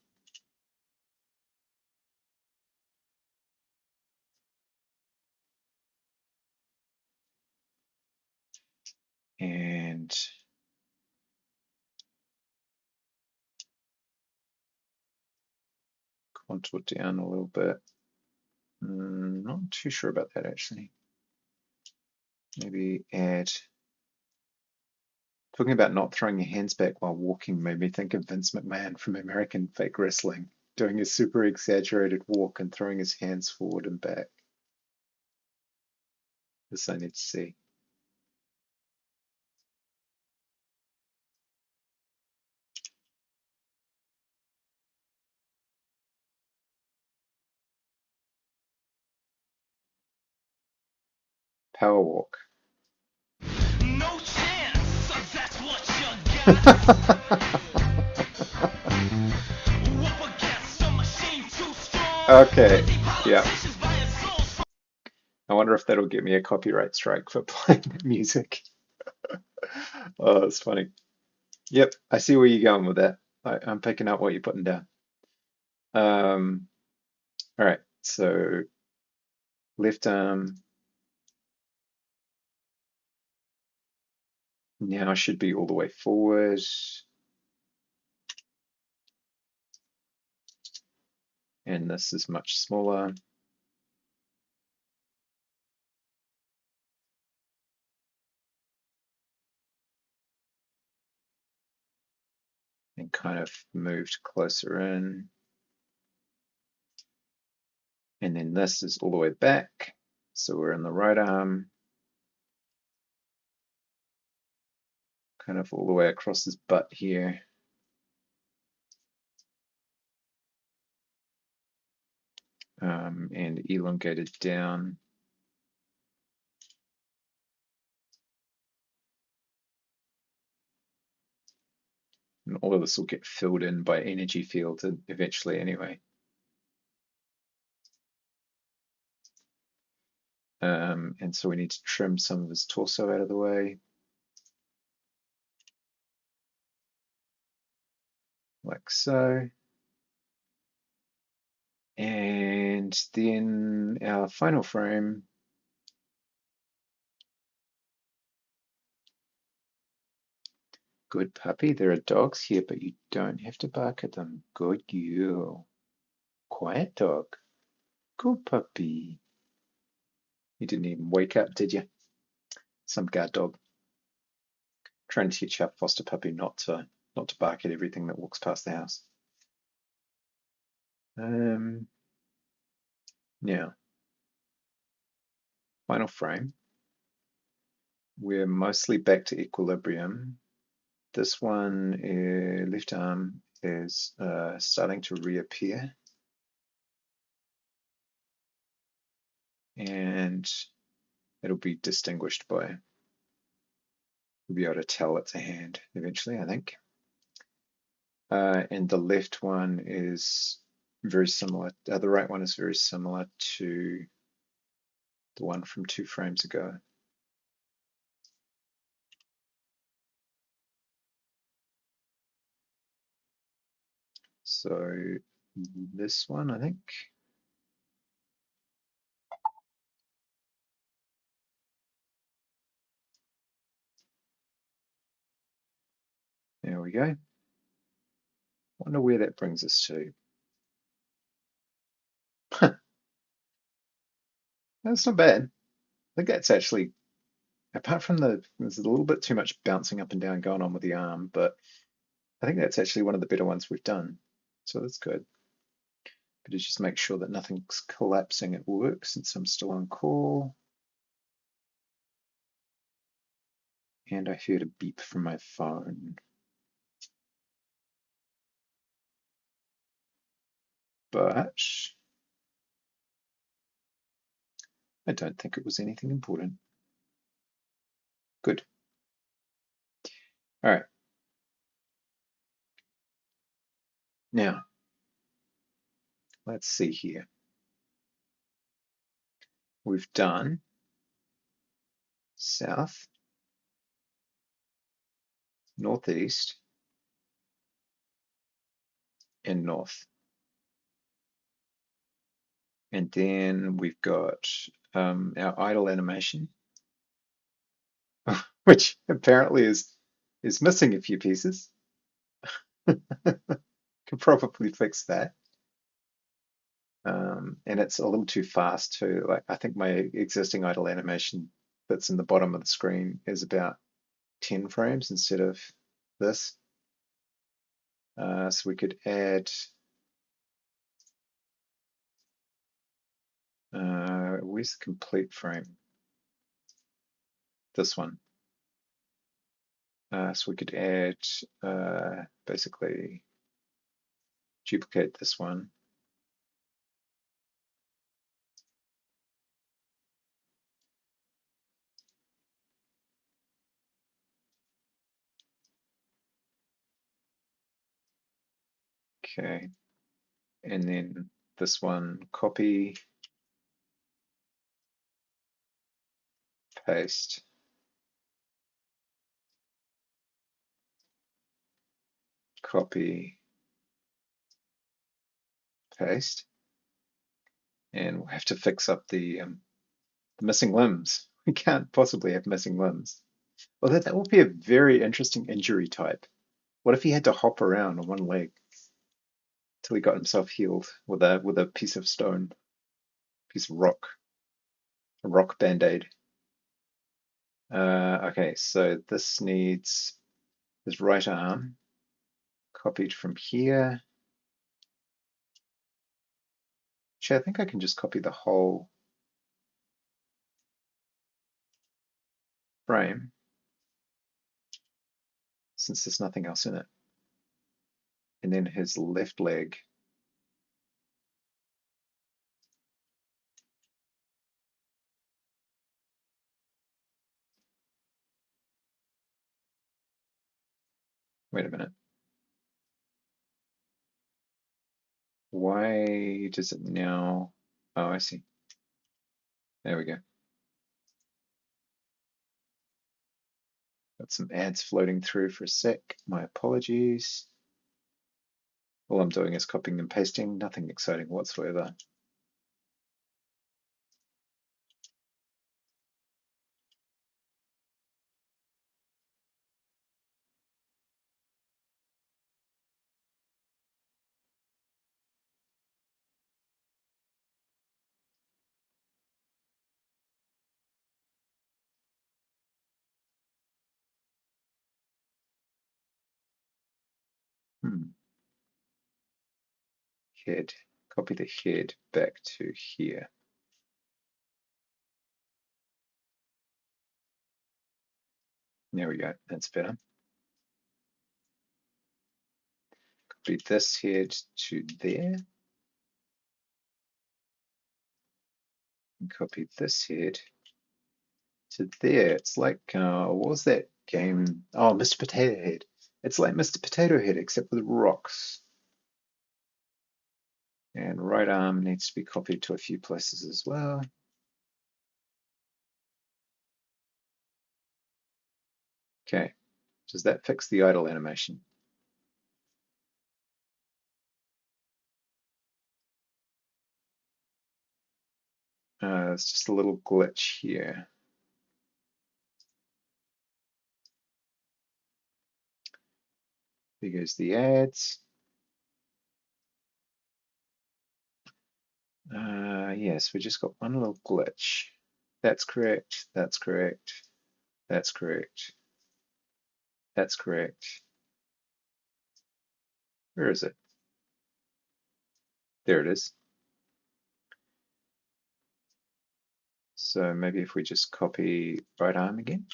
And contour down a little bit. Not too sure about that actually. Maybe add. Talking about not throwing your hands back while walking made me think of Vince McMahon from American Fake Wrestling, doing a super exaggerated walk and throwing his hands forward and back. This I need to see. Power walk. No chance, that's what you got. Okay, yeah. I wonder if that'll get me a copyright strike for playing that music. Oh, it's funny. Yep, I see where you're going with that. I'm picking up what you're putting down. All right, so left arm now should be all the way forward. And this is much smaller. and kind of moved closer in. And then this is all the way back. So we're in the right arm, kind of all the way across his butt here. And elongated down. And all of this will get filled in by energy field eventually anyway. And so we need to trim some of his torso out of the way. Like so. And then our final frame. Good puppy. There are dogs here, but you don't have to bark at them. Good girl. Quiet dog. Good puppy. You didn't even wake up, did you? Some guard dog. Trying to teach our foster puppy not to bark at everything that walks past the house. Now, final frame. We're mostly back to equilibrium. This one, left arm, is starting to reappear. And it'll be distinguished by, we'll be able to tell it's a hand eventually, I think. And the left one is very similar. The right one is very similar to the one from 2 frames ago. So this one, I think. There we go. Wonder where that brings us to. That's not bad. I think that's actually, apart from there's a little bit too much bouncing up and down going on with the arm, but I think that's actually one of the better ones we've done. So that's good. But just make sure that nothing's collapsing at work since I'm still on call. And I heard a beep from my phone. But I don't think it was anything important. Good. All right. Now, let's see here. We've done south, northeast, and north. And then we've got our idle animation, which apparently is missing a few pieces. Could probably fix that. And it's a little too fast too. Like I think my existing idle animation that's in the bottom of the screen is about 10 frames instead of this. So we could add, where's the complete frame? This one. So we could add, basically duplicate this one. Okay. And then this one, copy, paste, copy, paste. And we'll have to fix up the missing limbs. We can't possibly have missing limbs. Well, that would be a very interesting injury type. What if he had to hop around on one leg till he got himself healed with a piece of stone, piece of rock, a rock band-aid? Okay, so this needs his right arm copied from here. Actually, I think I can just copy the whole frame since there's nothing else in it. And then his left leg. Wait a minute. Why does it now? Oh, I see. There we go. Got some ads floating through for a sec. My apologies. All I'm doing is copying and pasting, nothing exciting whatsoever. Hmm. Head. Copy the head back to here. There we go. That's better. Copy this head to there. And copy this head to there. It's like, what was that game? Oh, Mr. Potato Head. It's like Mr. Potato Head, except with rocks. And right arm needs to be copied to a few places as well. Okay. Does that fix the idle animation? It's just a little glitch here. There goes the ads. Yes, we just got one little glitch. That's correct. That's correct. That's correct. That's correct. Where is it? There it is. So maybe if we just copy right arm again.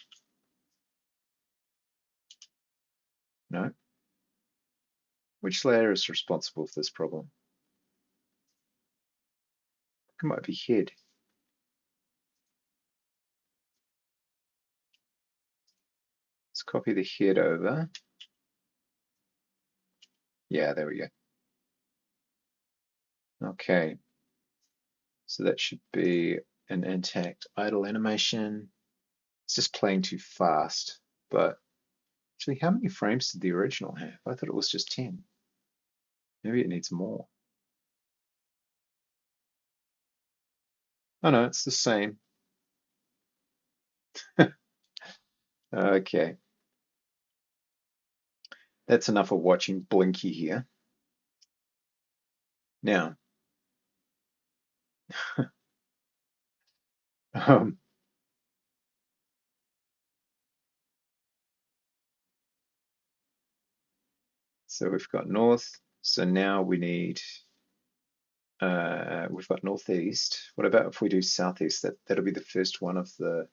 No. Which layer is responsible for this problem? It might be head. Let's copy the head over. Yeah, there we go. Okay. So that should be an intact idle animation. It's just playing too fast. But actually, how many frames did the original have? I thought it was just 10. Maybe it needs more. Oh no, it's the same. Okay. That's enough of watching Blinky here. Now, um, so we've got north. So now we need, we've got northeast. What about if we do southeast? That'll be the first one of the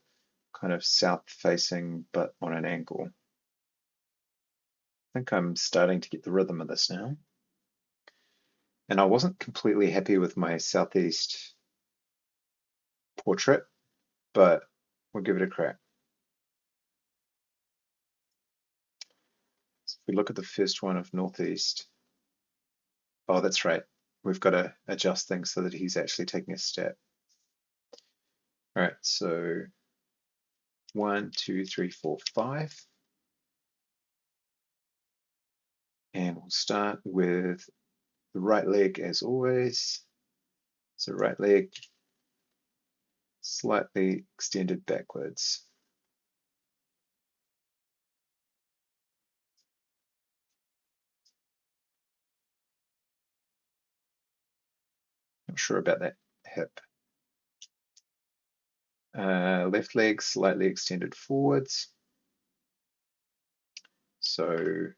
kind of south facing, but on an angle. I think I'm starting to get the rhythm of this now. And I wasn't completely happy with my southeast portrait, but we'll give it a crack. So if we look at the first one of northeast, oh, that's right. We've got to adjust things so that he's actually taking a step. All right, so 1, 2, 3, 4, 5. And we'll start with the right leg as always. So right leg slightly extended backwards. Not sure about that hip. Left leg slightly extended forwards. So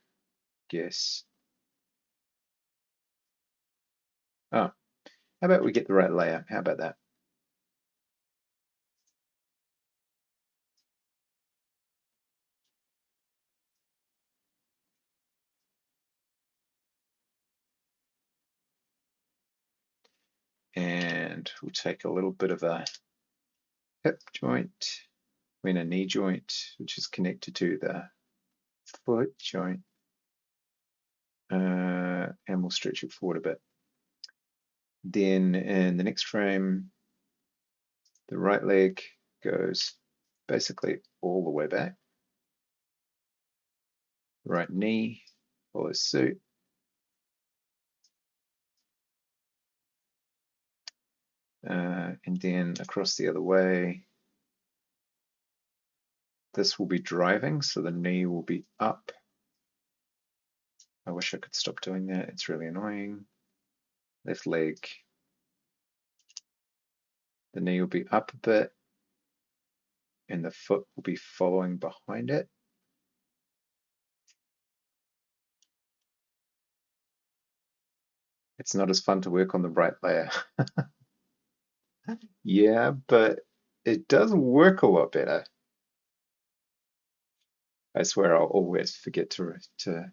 guess How about we get the right layer? How about that? And we'll take a little bit of a hip joint, I mean a knee joint, which is connected to the foot joint, and we'll stretch it forward a bit. Then in the next frame, the right leg goes basically all the way back. Right knee follows suit. And then across the other way, this will be driving, so the knee will be up. I wish I could stop doing that, it's really annoying. Left leg, the knee will be up a bit, and the foot will be following behind it. It's not as fun to work on the right layer. Yeah, but it does work a lot better. I swear I'll always forget I'll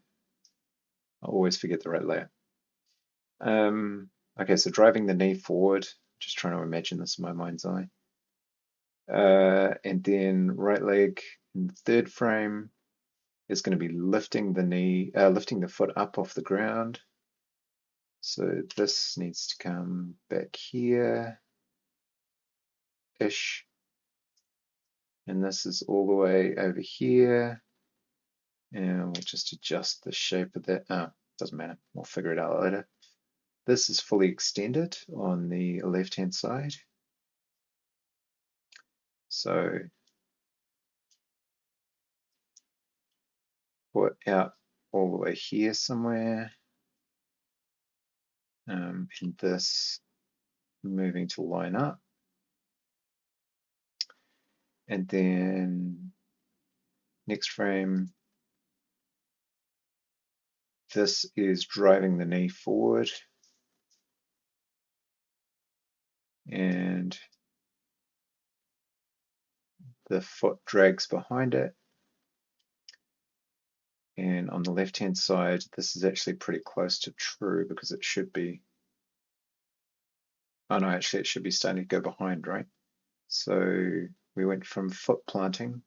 always forget the right layer. Okay, so driving the knee forward, just trying to imagine this in my mind's eye. And then right leg in the third frame is going to be lifting the knee, lifting the foot up off the ground. So this needs to come back here-ish. And this is all the way over here. And we'll just adjust the shape of that. Oh, doesn't matter. We'll figure it out later. This is fully extended on the left-hand side. So put out all the way here somewhere. And this moving to line up. And then next frame, this is driving the knee forward. And the foot drags behind it. And on the left-hand side, this is actually pretty close to true because it should be, oh no, actually it should be starting to go behind, right? So we went from foot planting.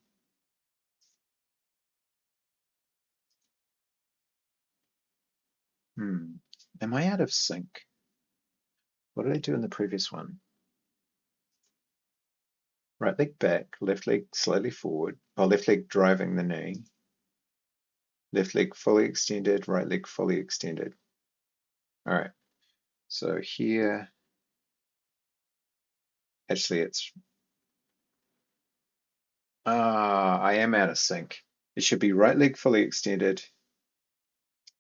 Am I out of sync? What did I do in the previous one? Right leg back, left leg slightly forward, or left leg driving the knee. Left leg fully extended, right leg fully extended. All right, so here, actually it's, I am out of sync. It should be right leg fully extended,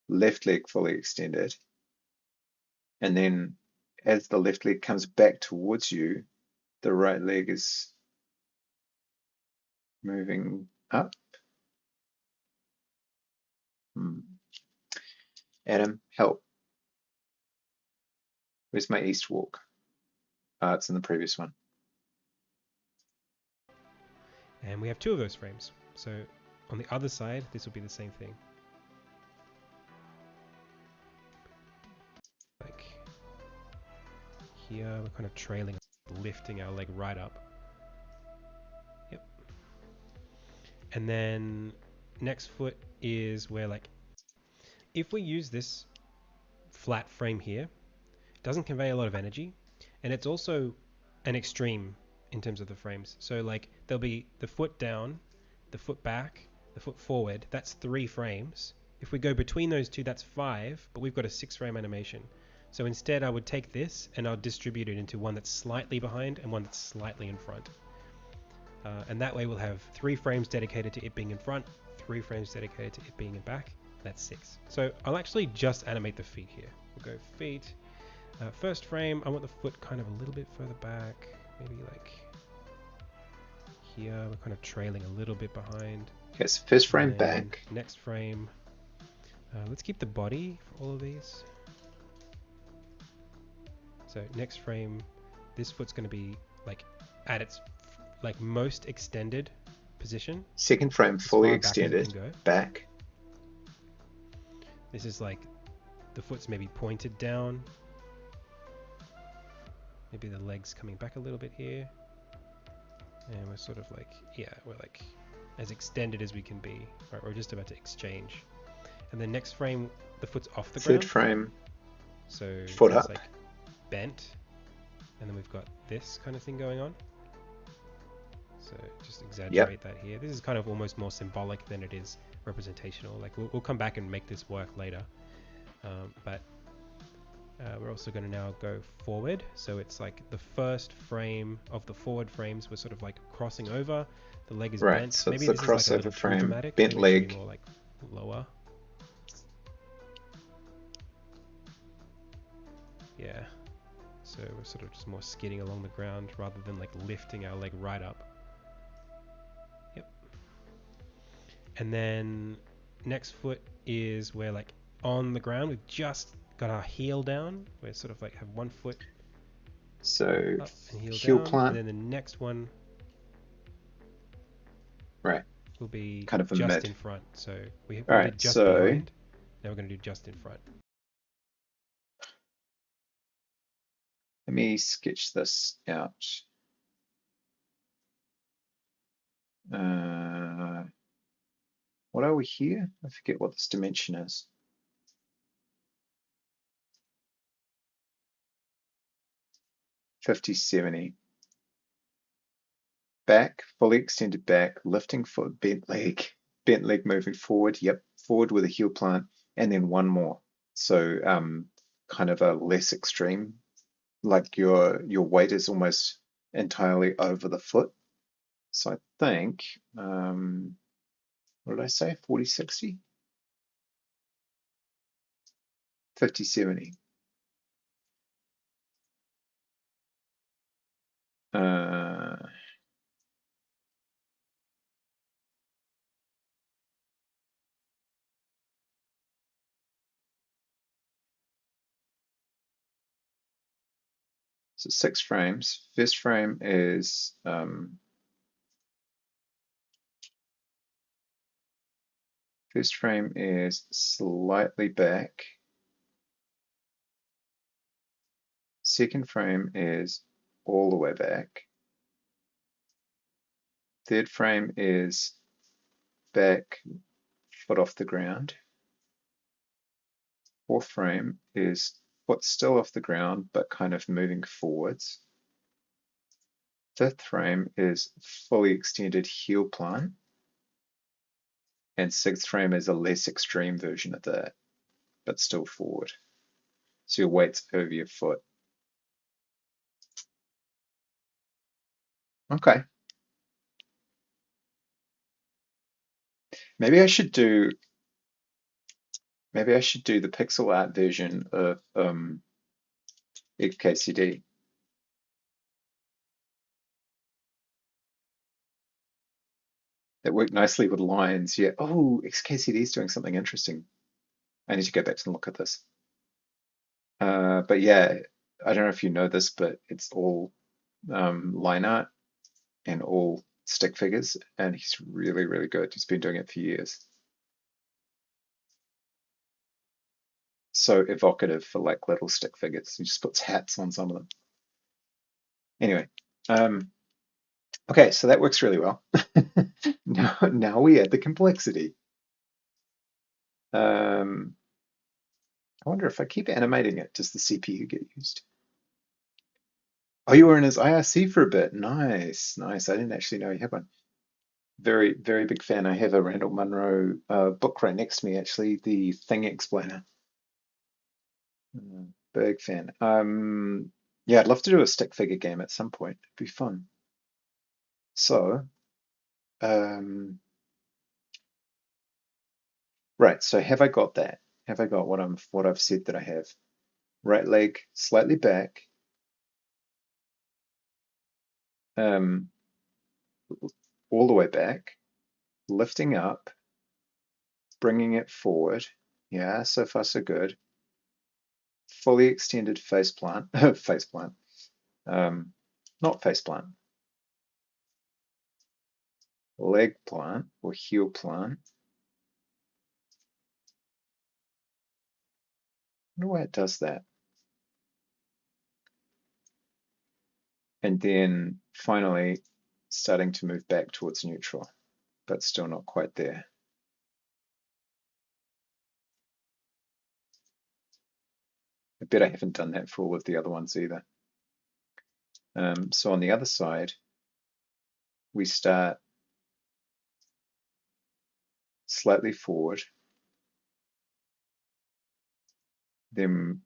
left leg fully extended, and then as the left leg comes back towards you, the right leg is moving up. Adam, help. Where's my east walk? It's in the previous one. And we have two of those frames. So on the other side, this will be the same thing. Like here, we're kind of trailing, lifting our leg right up. Yep. And then next foot is where, like, if we use this flat frame here, it doesn't convey a lot of energy, and it's also an extreme in terms of the frames. So like there'll be the foot down, the foot back, the foot forward. That's 3 frames. If we go between those two, that's 5, but we've got a 6-frame animation. So instead I would take this and I'll distribute it into one that's slightly behind and one that's slightly in front. And that way we'll have 3 frames dedicated to it being in front, 3 frames dedicated to it being in back. That's 6. So I'll actually just animate the feet here. We'll go feet. First frame, I want the foot kind of a little bit further back, maybe like here. We're kind of trailing a little bit behind. Okay, so first frame back. Next frame, let's keep the body for all of these. So next frame, this foot's going to be like at its like most extended position, Second frame as fully far back as it can extended, go. back. This is like the foot's maybe pointed down. Maybe the leg's coming back a little bit here. And we're sort of like, yeah, we're like as extended as we can be. Right, we're just about to exchange. And then next frame, the foot's off the Third ground. frame, So foot it's up. like bent. And then we've got this kind of thing going on. So just exaggerate that here. This is kind of almost more symbolic than it is representational. Like we'll come back and make this work later. But we're also going to now go forward. So it's like the first frame of the forward frames we're sort of like crossing over. The leg is Right, bent. so Maybe it's the this is like a crossover little too frame, dramatic. bent Maybe it should leg. be more like lower. Yeah. So we're sort of just more skidding along the ground rather than like lifting our leg right up. Yep. And then next foot is we're like on the ground. We've just got our heel down. We're sort of like have one foot So up and heel heel down. plant. And then the next one Right, will be kind of a just mid. in front. So we All right, did just so behind. Now we're going to do just in front. let me sketch this out. What are we here? I forget what this dimension is. 50, 70. Back, fully extended back, lifting foot, bent leg moving forward. Yep, forward with a heel plant, and then one more. So kind of a less extreme, like your weight is almost entirely over the foot. So I think, what did I say? 40, 60? 50, 70. So 6 frames. First frame is slightly back. Second frame is all the way back. Third frame is back, foot off the ground. Fourth frame is foot still off the ground, but kind of moving forwards. Fifth frame is fully extended heel plant. And sixth frame is a less extreme version of that, but still forward. So your weight's over your foot. Okay. Maybe I should do the pixel art version of XKCD. That worked nicely with lines. Yeah. Oh, XKCD is doing something interesting. I need to go back and look at this. But yeah, I don't know if you know this, but it's all line art and all stick figures, and he's really, really good. He's been doing it for years. So evocative for like little stick figures. He just puts hats on some of them. Anyway, okay, so that works really well. Now we add the complexity. I wonder if I keep animating it, does the CPU get used? Oh, you were in his IRC for a bit. Nice, nice. I didn't actually know you had one. Very, very big fan. I have a Randall Munro book right next to me, actually, the Thing Explainer. Big fan. Yeah, I'd love to do a stick figure game at some point. It'd be fun. So, um, right. So have I got that? Have I got what I've said that I have? Right leg slightly back, um, all the way back, lifting up, bringing it forward. Yeah, so far so good. fully extended face plant, face plant, um, not face plant, leg plant or heel plant. I wonder why it does that. And then finally starting to move back towards neutral, but still not quite there. I bet I haven't done that for all of the other ones either. So on the other side, we start slightly forward, then,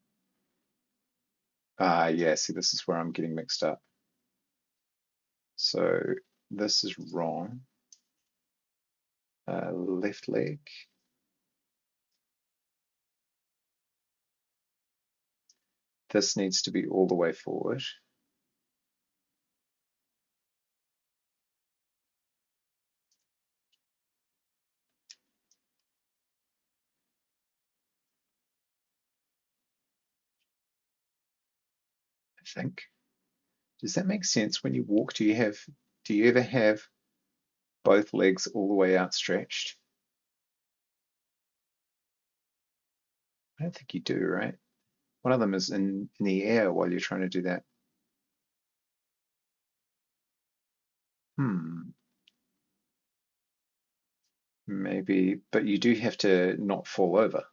yeah, see, this is where I'm getting mixed up. So this is wrong. Left leg. This needs to be all the way forward. I think. Does that make sense? When you walk, do you ever have both legs all the way outstretched? I don't think you do, right? One of them is in the air while you're trying to do that. Hmm, maybe, but you do have to not fall over.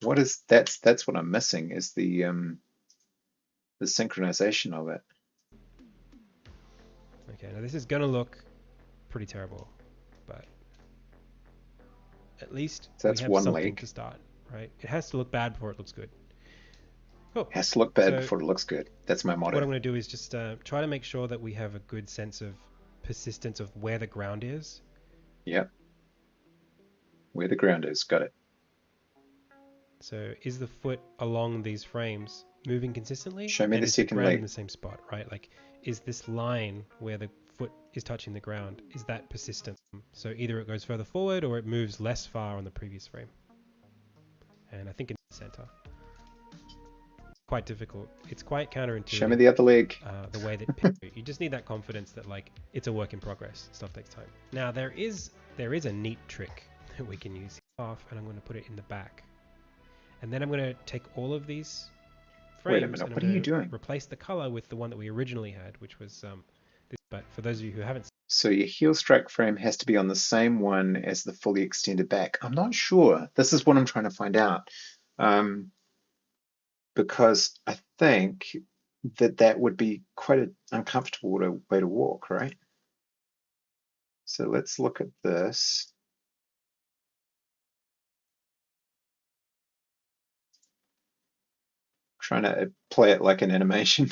What is that's what I'm missing is the synchronization of it. Okay, now this is gonna look pretty terrible, but at least So we that's have one something leg. to start, right? It has to look bad before it looks good. Cool. Has to look bad So before it looks good. That's my what motto. I'm going to do is just try to make sure that we have a good sense of persistence of where the ground is. Yep, where the ground is. Got it. So is the foot along these frames moving consistently? Show me And the is the second ground in leg. the same spot, right? Like, is this line where the foot is touching the ground, is that persistent? So either it goes further forward or it moves less far on the previous frame. And I think in the center. Quite difficult. It's quite Show me counterintuitive, the other leg. the way that you just need that confidence that like it's a work in progress. Stuff takes time. Now there is a neat trick that we can use off, and I'm going to put it in the back, and then I'm going to take all of these Wait a frames minute. and I'm What are you going to doing? replace the color with the one that we originally had, which was this. But for those of you who haven't, So your heel strike frame has to be on the same one as the fully extended back. I'm not sure. This is what I'm trying to find out. Um, because I think that would be quite an uncomfortable way to walk, right? So let's look at this. Trying to play it like an animation.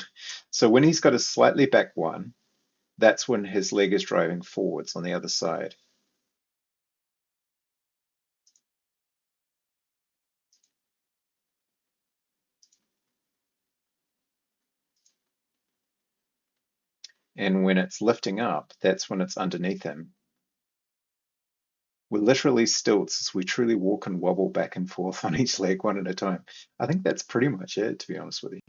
So when he's got a slightly back one, that's when his leg is driving forwards on the other side. And when it's lifting up, that's when it's underneath him. We're literally stilts as we truly walk and wobble back and forth on each leg one at a time. I think that's pretty much it, to be honest with you.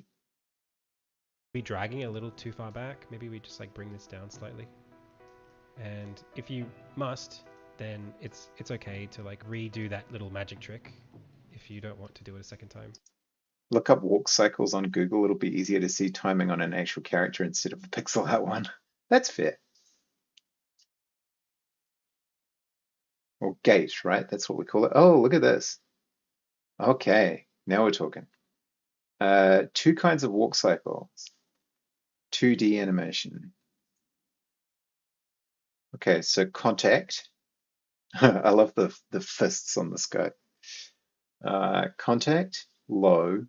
be dragging it a little too far back. Maybe we just like bring this down slightly. And if you must, then it's okay to like redo that little magic trick if you don't want to do it a second time. Look up walk cycles on Google. It'll be easier to see timing on an actual character instead of a pixel art one. That's fair. Or gait, right? That's what we call it. Oh, look at this. Okay, now we're talking. Two kinds of walk cycles. 2D animation. Okay, so contact. I love the fists on this guy. Contact, low,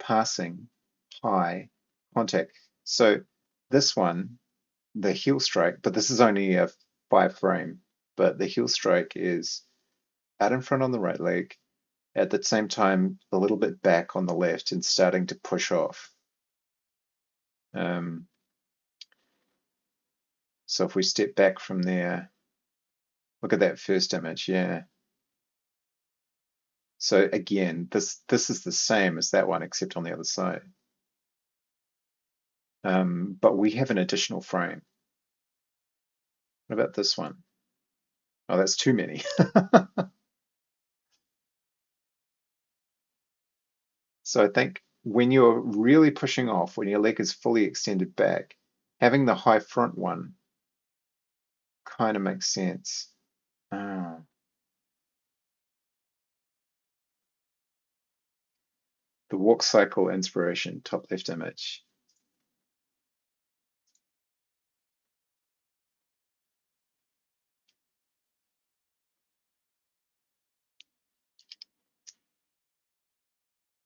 passing, high, contact. So this one, the heel strike, but this is only a 5 frame, but the heel strike is out in front on the right leg, at the same time a little bit back on the left and starting to push off. Um, so if we step back from there, look at that first image, yeah. So again, this is the same as that one, except on the other side. But we have an additional frame. What about this one? Oh, that's too many. So I think when you're really pushing off, when your leg is fully extended back, having the high front one kind of makes sense. Ah, the walk cycle inspiration, top left image.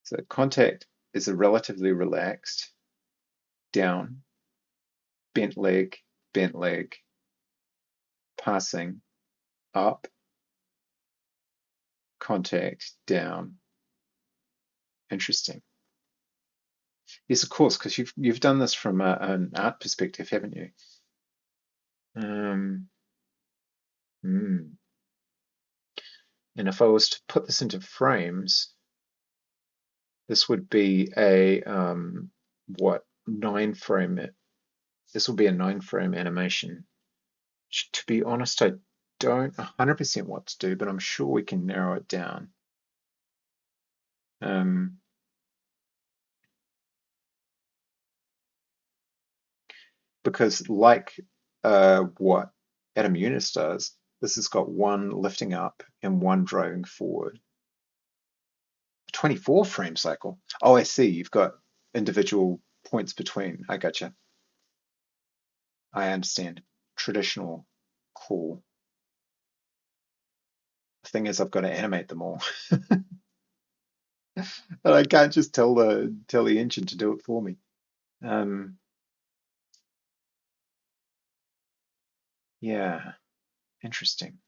So contact is a relatively relaxed down, bent leg, passing up, contact down. Interesting. Yes, of course, because you've done this from an art perspective, haven't you? Um, hmm. And if I was to put this into frames, this would be a what 9 frame? This will be a 9 frame animation. To be honest, I don't 100% what to do, but I'm sure we can narrow it down. Um, because like what Adam Eunice does, this has got one lifting up and one driving forward. 24 frame cycle. Oh, I see. You've got individual points between. I gotcha. I understand. Traditional. Cool. The thing is, I've got to animate them all, and I can't just tell the engine to do it for me. Um, yeah, interesting.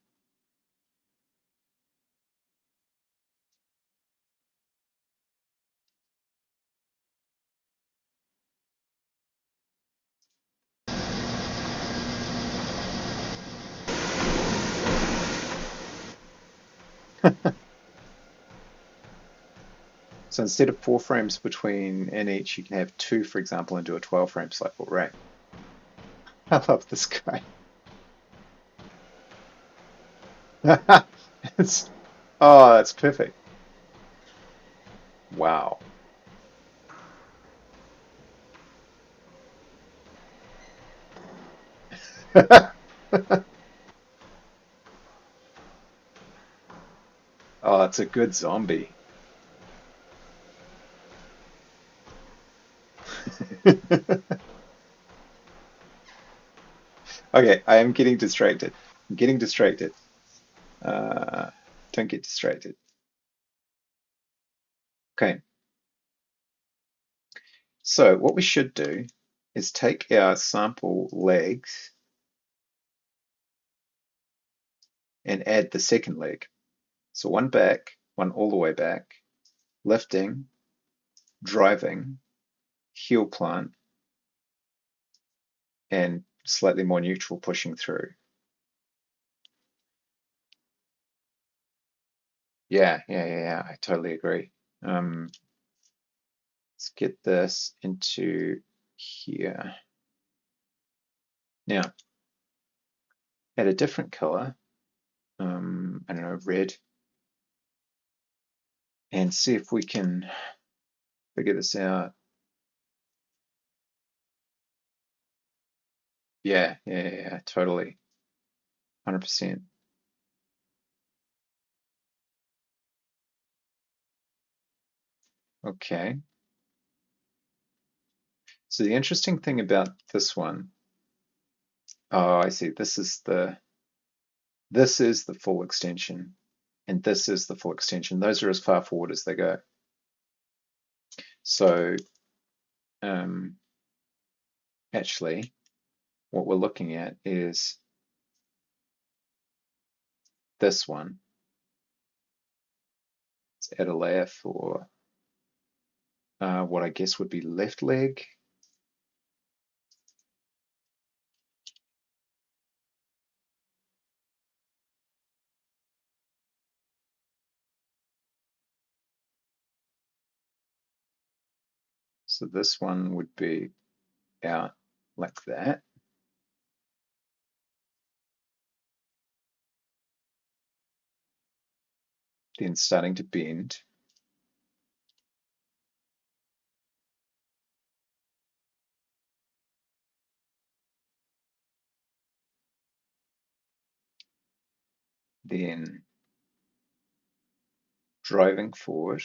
So instead of 4 frames between in each, you can have two, for example, and do a 12 frame cycle, right? I love this guy. It's oh, it's perfect. Wow. Oh, it's a good zombie. Okay, I am getting distracted. I'm getting distracted. Uh, don't get distracted. Okay, so what we should do is take our sample legs and add the second leg. So one back, one all the way back, lifting, driving, heel plant, and slightly more neutral pushing through. Yeah, I totally agree. Let's get this into here. Now, add a different color, I don't know, red, and see if we can figure this out. Yeah, totally. 100%. Okay. So the interesting thing about this one, oh, I see. This is the full extension, and this is the full extension. Those are as far forward as they go. So um, actually, what we're looking at is this one. Let's add a layer for what I guess would be left leg. So this one would be out like that. Then starting to bend. Then driving forward.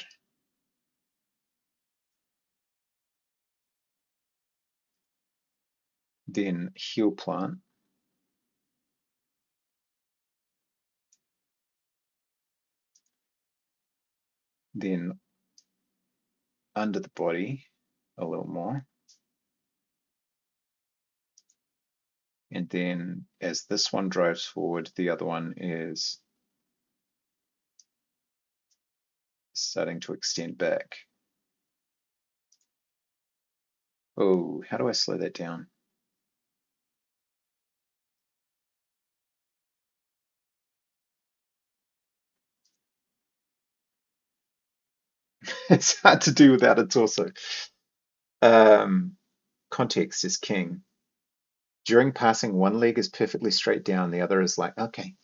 Then heel plant. Then under the body a little more. And then as this one drives forward, the other one is starting to extend back. Oh, how do I slow that down? It's hard to do without a torso. Um, Context is king. During passing, one leg is perfectly straight down, the other is like, okay,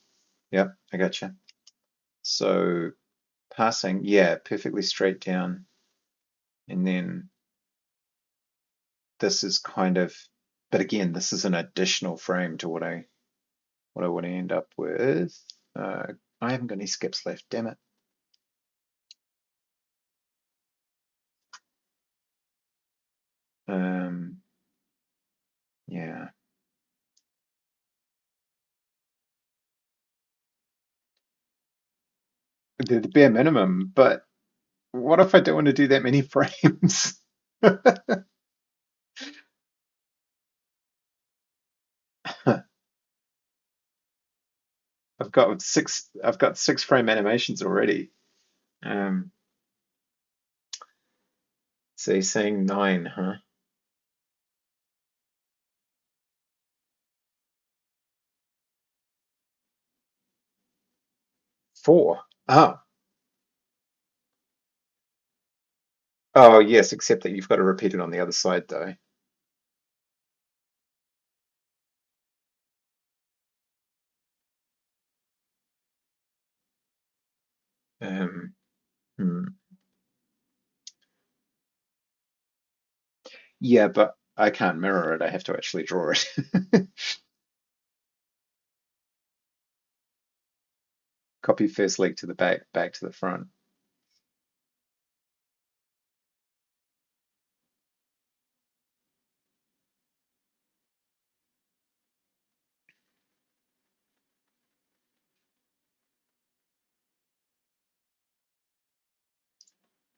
yep, I gotcha. So passing, yeah, perfectly straight down. And then this is kind of, but again, this is an additional frame to what I want to end up with. I haven't got any skips left, damn it. Um, yeah, they're the bare minimum, but what if I don't want to do that many frames? I've got 6 frame animations already. Um, so you're saying 9, huh? 4. Oh, oh yes, except that you've got to repeat it on the other side though. Um, hmm. Yeah, but I can't mirror it. I have to actually draw it. Copy first leg to the back, back to the front.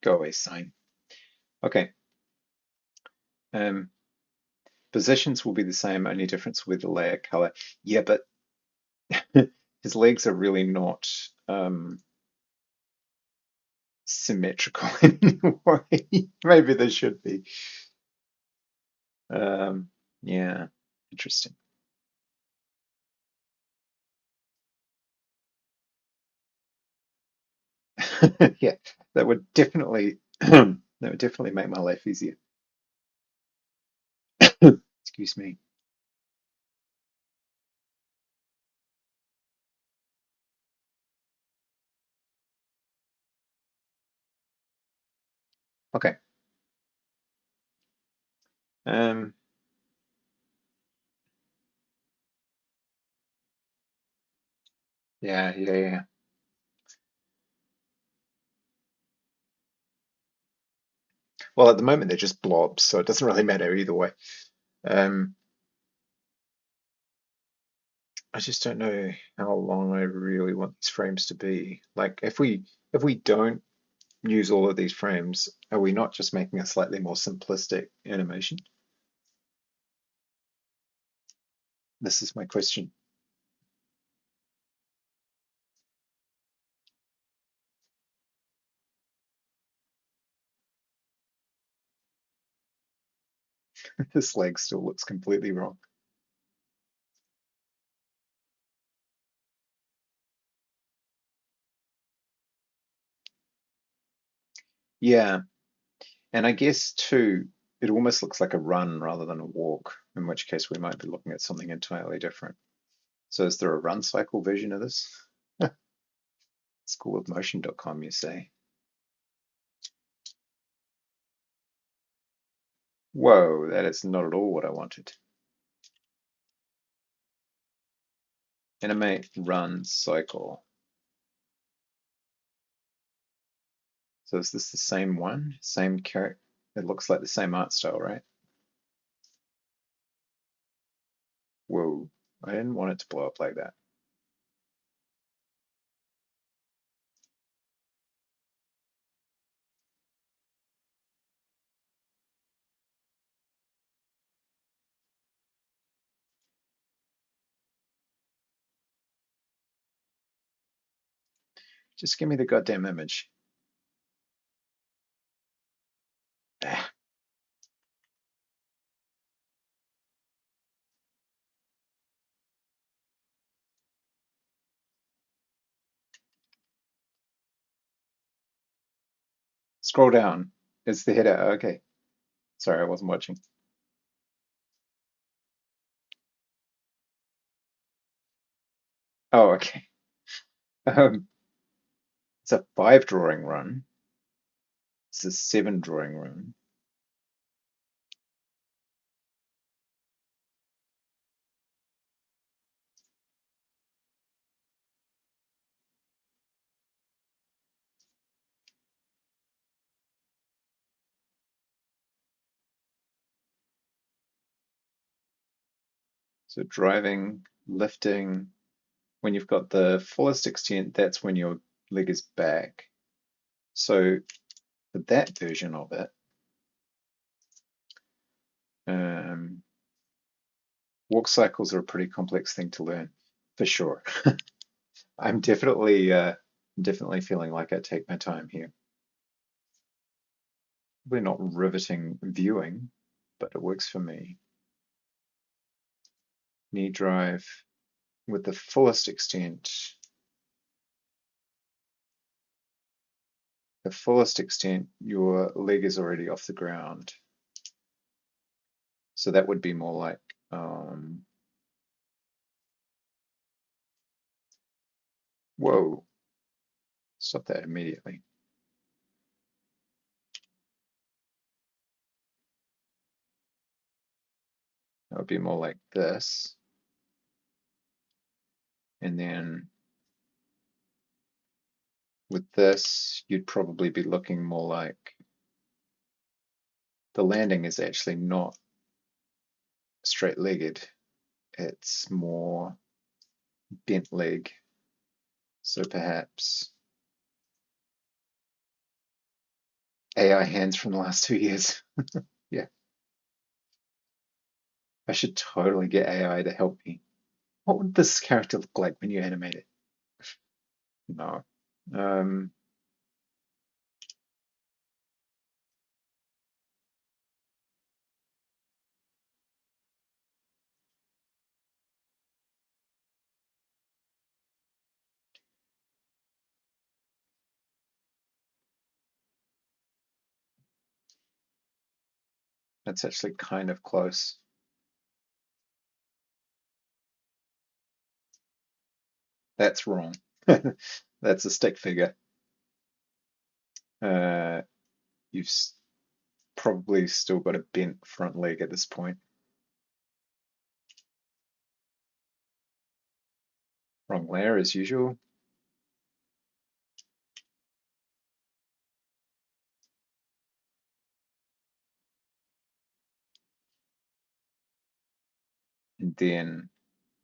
Go away, sign. Okay. Um, Positions will be the same, only difference with the layer color. Yeah, but his legs are really not symmetrical anymore. Maybe they should be. Um, yeah, interesting. Yeah, that would definitely that would definitely make my life easier. Excuse me. Okay. Um, yeah. Well, at the moment they're just blobs, so it doesn't really matter either way. Um, I just don't know how long I really want these frames to be. Like, if we don't use all of these frames, are we not just making a slightly more simplistic animation? This is my question. This leg still looks completely wrong. Yeah, and I guess too. it almost looks like a run rather than a walk, in which case we might be looking at something entirely different. So is there a run cycle version of this? Schoolofmotion.com, you say? Whoa, that is not at all what I wanted. Animate run cycle. So is this the same one? Same character? It looks like the same art style, right? Whoa, I didn't want it to blow up like that. Just give me the goddamn image. Ah, scroll down. It's the header. Okay. Sorry, I wasn't watching. Oh, okay. Um, it's a 5 drawing run. It's a 7 drawing run. So driving, lifting. When you've got the fullest extent, that's when your leg is back. So for that version of it, um, walk cycles are a pretty complex thing to learn, for sure. I'm definitely feeling like I take my time here. We're not riveting viewing, but it works for me. Knee drive with the fullest extent. The fullest extent, your leg is already off the ground. So that would be more like, whoa, stop that immediately. That would be more like this. And then with this, you'd probably be looking more like the landing is actually not straight-legged. It's more bent leg. So perhaps AI hands from the last 2 years. Yeah, I should totally get AI to help me. What would this character look like when you animate it? No. Um, that's actually kind of close. That's wrong. That's a stick figure. Uh, you've probably still got a bent front leg at this point. Wrong layer as usual. And then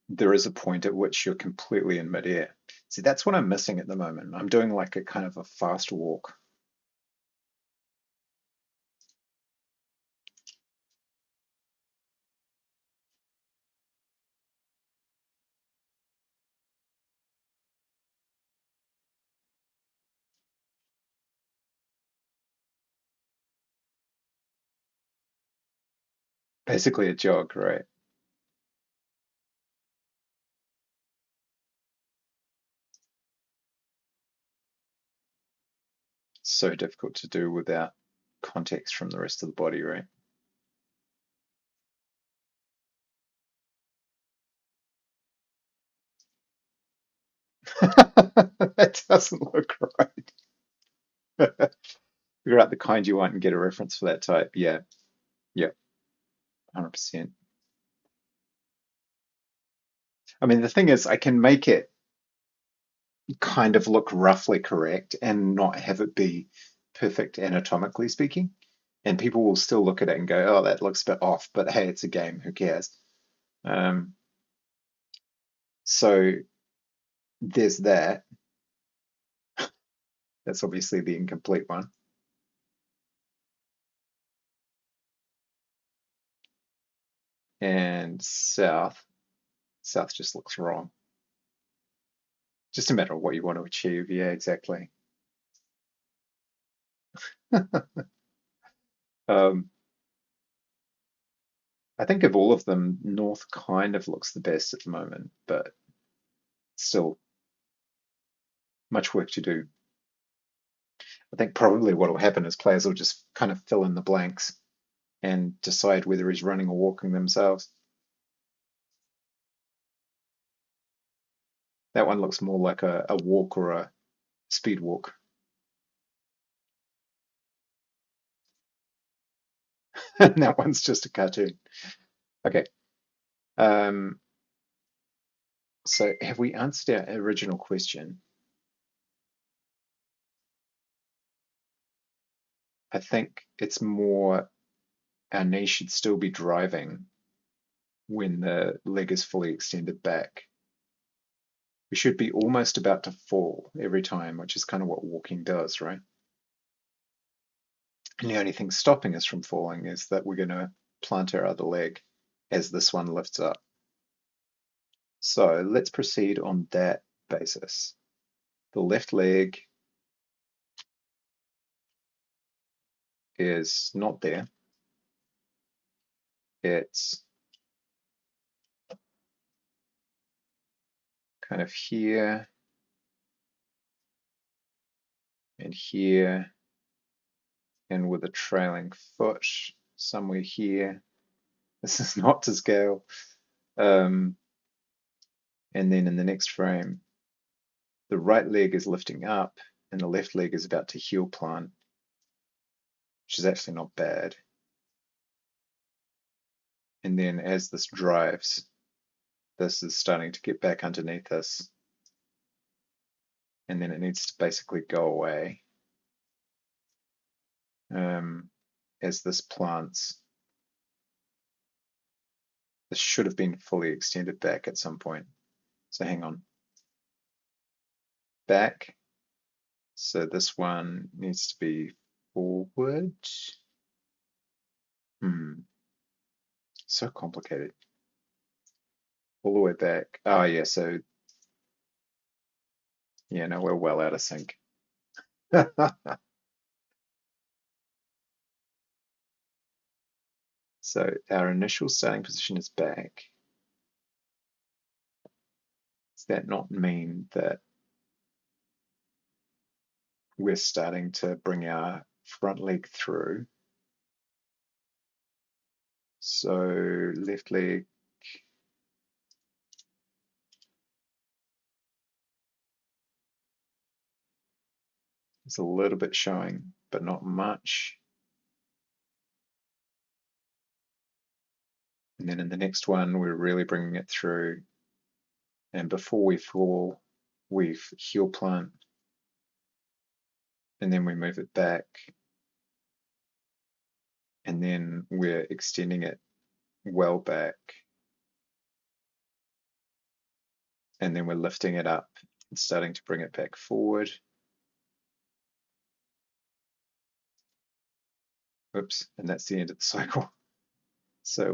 there is a point at which you're completely in midair. See, that's what I'm missing at the moment. I'm doing like a kind of a fast walk. Basically a jog, right? So difficult to do without context from the rest of the body, right? That doesn't look right. Figure out the kind you want and get a reference for that type. Yeah, yeah, 100%. I mean, the thing is, I can make it kind of look roughly correct and not have it be perfect anatomically speaking. And people will still look at it and go, oh, that looks a bit off, but hey, it's a game, who cares? Um, so there's that. That's obviously the incomplete one. And south, south just looks wrong. Just a matter of what you want to achieve. Yeah, exactly. Um, I think of all of them, north kind of looks the best at the moment, but still much work to do. I think probably what will happen is players will just kind of fill in the blanks and decide whether he's running or walking themselves. That one looks more like a walk or a speed walk. And that one's just a cartoon. Okay. Um, so have we answered our original question? I think it's more our knee should still be driving when the leg is fully extended back. We should be almost about to fall every time, which is kind of what walking does, right? And the only thing stopping us from falling is that we're going to plant our other leg as this one lifts up. So let's proceed on that basis. The left leg is not there. It's kind of here and here, and with a trailing foot somewhere here. This is not to scale. Um, and then in the next frame, the right leg is lifting up and the left leg is about to heel plant, which is actually not bad. And then as this drives, this is starting to get back underneath us. And then it needs to basically go away as this plants. This should have been fully extended back at some point. So hang on. Back. So this one needs to be forward. So complicated. All the way back. Oh yeah, so yeah, no, we're well out of sync. So our initial starting position is back. Does that not mean that we're starting to bring our front leg through? So left leg is a little bit showing, but not much. And then in the next one, we're really bringing it through. And before we fall, we've heel plant, and then we move it back, and then we're extending it well back, and then we're lifting it up and starting to bring it back forward. Oops, and that's the end of the cycle. So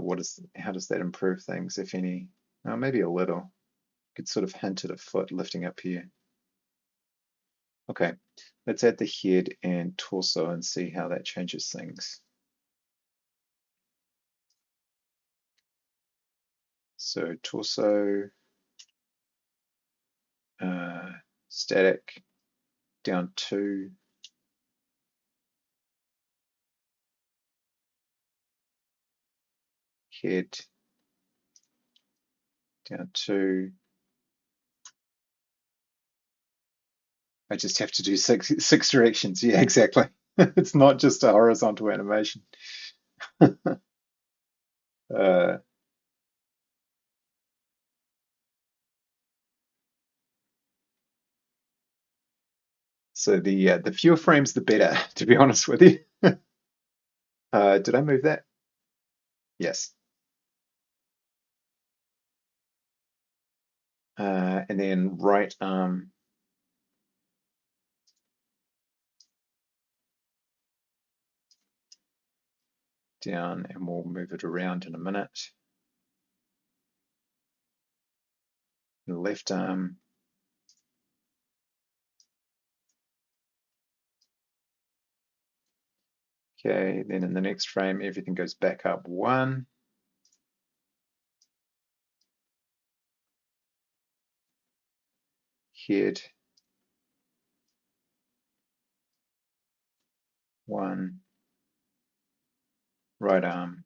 how does that improve things, if any? Maybe a little. You could sort of hint at a foot lifting up here. Okay, let's add the head and torso and see how that changes things. So torso, static, down 2. Head, down 2. I just have to do six directions. Yeah, exactly. It's not just a horizontal animation. Uh, so the fewer frames, the better, to be honest with you. Did I move that? Yes. And then right arm down, and we'll move it around in a minute. Left arm. Okay, then in the next frame, everything goes back up one. Head, one. Right arm,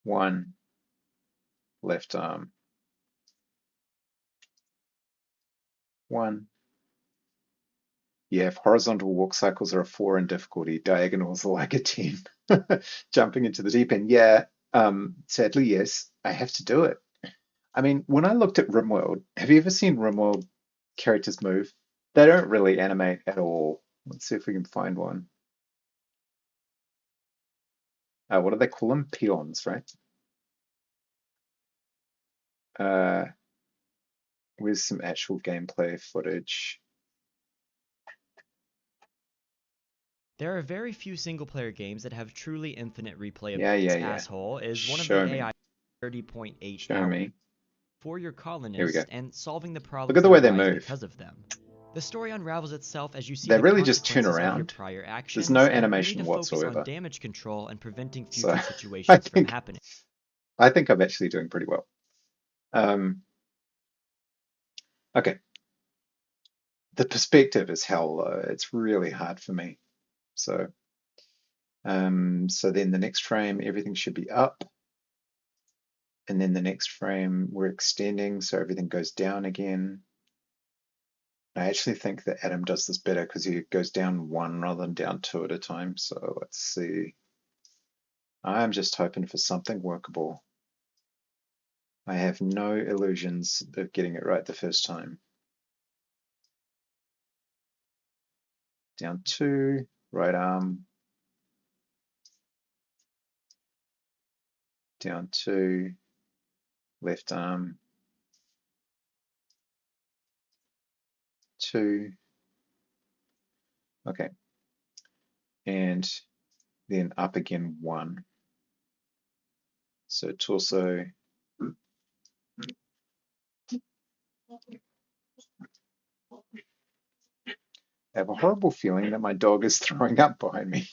one. Left arm, one. Yeah, if horizontal walk cycles are a 4 in difficulty, diagonals are like a 10. Jumping into the deep end. Yeah, sadly, yes, I have to do it. I mean, when I looked at RimWorld, have you ever seen RimWorld characters move? They don't really animate at all. Let's see if we can find one. What do they call them? Peons, right? Uh, where's some actual gameplay footage? There are very few single-player games that have truly infinite Yeah, replayability. yeah, yeah. Asshole is one of Show the me. AI 30.8 Show hours me. for your Here we go. colonists and solving the Look at problems the that way they arise move. because of them. The story unravels itself as you see They the really just turn consequences of your around. prior There's no actions, and you need to animation focus on whatsoever. damage control and preventing So future I situations from think happening. I think I'm actually doing pretty well. Um, okay. The perspective is hell low. It's really hard for me. So so then the next frame, everything should be up. And then the next frame, we're extending, so everything goes down again. I actually think that Adam does this better because he goes down one rather than down two at a time. So let's see. I'm just hoping for something workable. I have no illusions of getting it right the first time. Down two, right arm, down two, left arm, two. Okay. And then up again one. So torso. I have a horrible feeling that my dog is throwing up behind me.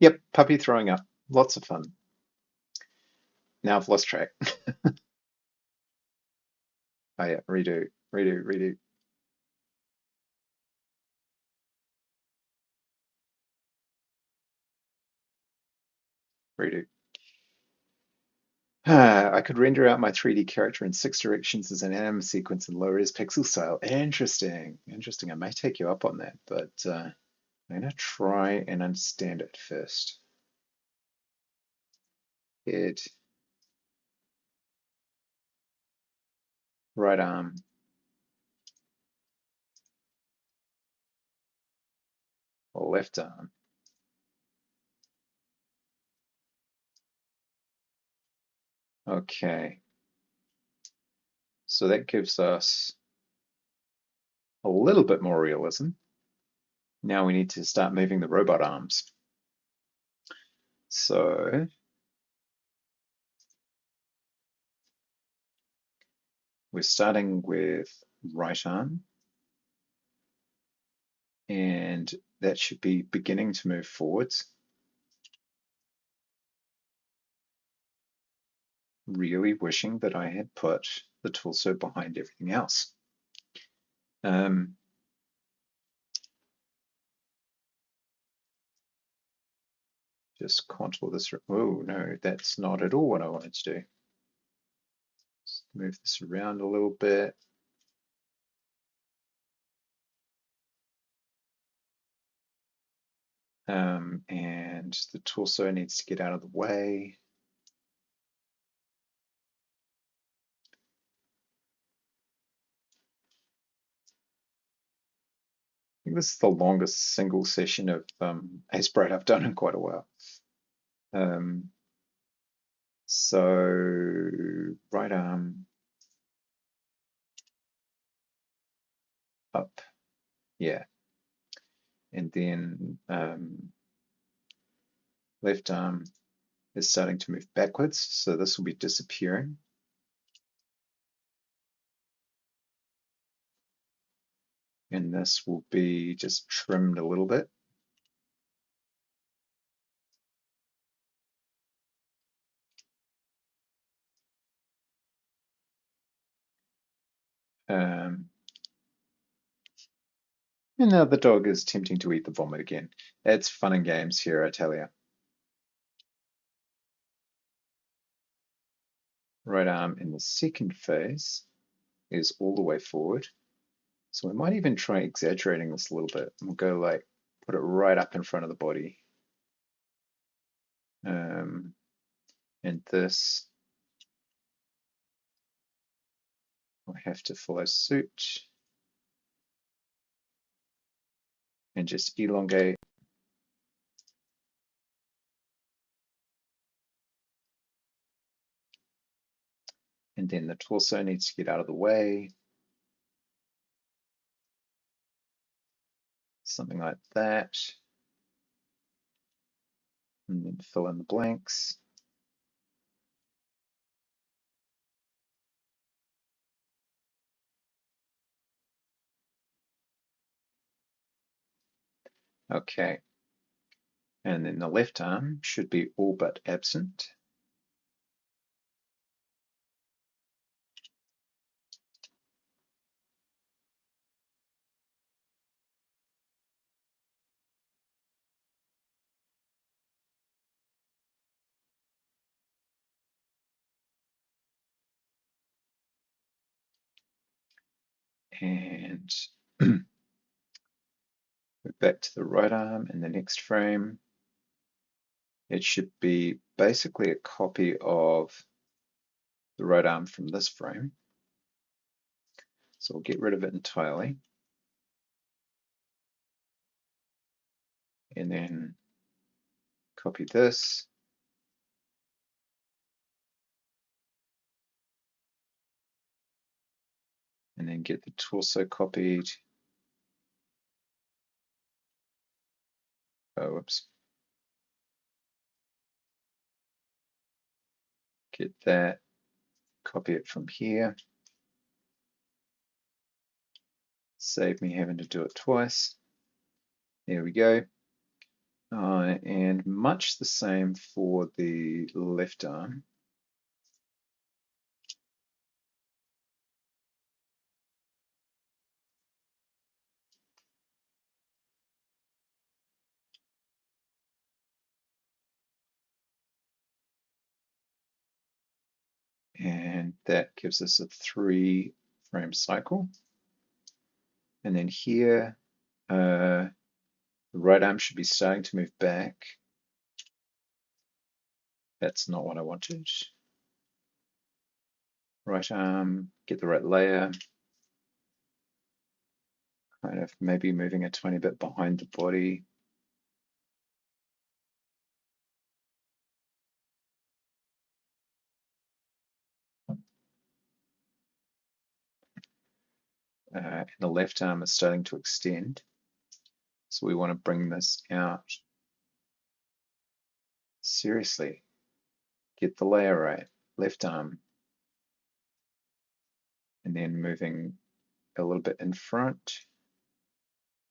Yep, puppy throwing up. Lots of fun. Now I've lost track. Oh yeah, redo, redo, redo, redo. I could render out my 3D character in six directions as an anime sequence in low-res pixel style. Interesting, interesting. I may take you up on that, but I'm gonna try and understand it first. Head, right arm, left arm. Okay, so that gives us a little bit more realism. Now we need to start moving the robot arms. So we're starting with right arm, and that should be beginning to move forwards. Really wishing that I had put the torso behind everything else. Just contour this. Oh no, that's not at all what I wanted to do. Just move this around a little bit. And the torso needs to get out of the way. I think this is the longest single session of Aseprite I've done in quite a while. So right arm up, yeah, and then left arm is starting to move backwards, so this will be disappearing. And this will be just trimmed a little bit. And now the dog is attempting to eat the vomit again. It's fun and games here, I tell you. Right arm in the second phase is all the way forward. So we might even try exaggerating this a little bit. We'll go like, put it right up in front of the body. And this will have to follow suit and just elongate. And then the torso needs to get out of the way. Something like that. And then fill in the blanks. Okay. And then the left arm should be all but absent. And back to the right arm in the next frame. It should be basically a copy of the right arm from this frame. So we'll get rid of it entirely. And then copy this. And then get the torso copied. Oh, whoops. Get that, copy it from here. Save me having to do it twice. There we go. And much the same for the left arm. And that gives us a 3-frame cycle. And then here, the right arm should be starting to move back. That's not what I wanted. Right arm, get the right layer. Kind of maybe moving a tiny bit behind the body. And the left arm is starting to extend. So we want to bring this out Seriously, get the layer right. Left arm, and then moving a little bit in front,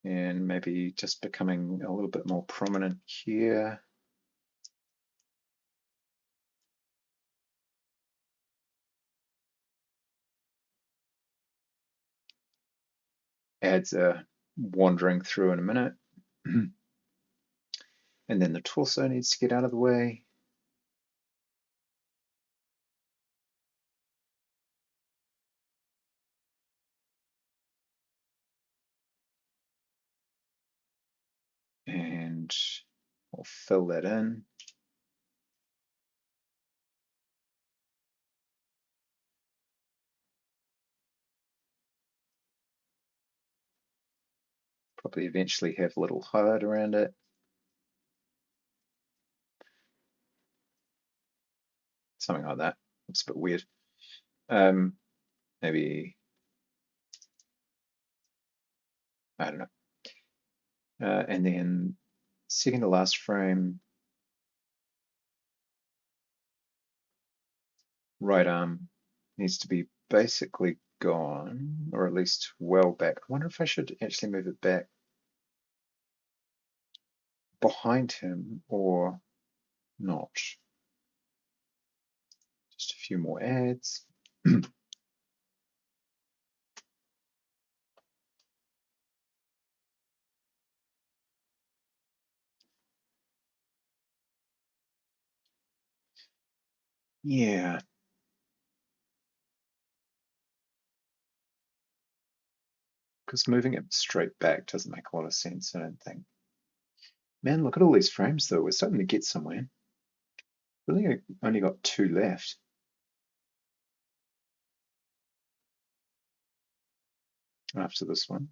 and maybe just becoming a little bit more prominent here. Adds a wandering through in a minute. And then the torso needs to get out of the way. And we'll fill that in. Probably eventually have a little highlight around it. Something like that. Looks a bit weird. Maybe, I don't know. And then second to last frame, right arm needs to be basically gone, or at least well back. I wonder if I should actually move it back behind him or not. Just a few more ads. Yeah, because moving it straight back doesn't make a lot of sense, I don't think. Man, look at all these frames though. We're starting to get somewhere. Really only got 2 left. After this one.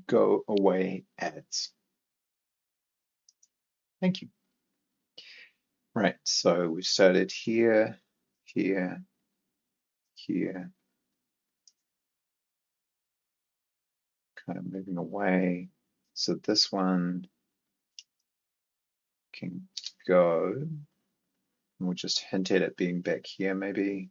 Go away ads. Thank you. Right, so we started here, here, here, kind of moving away. So this one can go. And we'll just hint at it being back here maybe.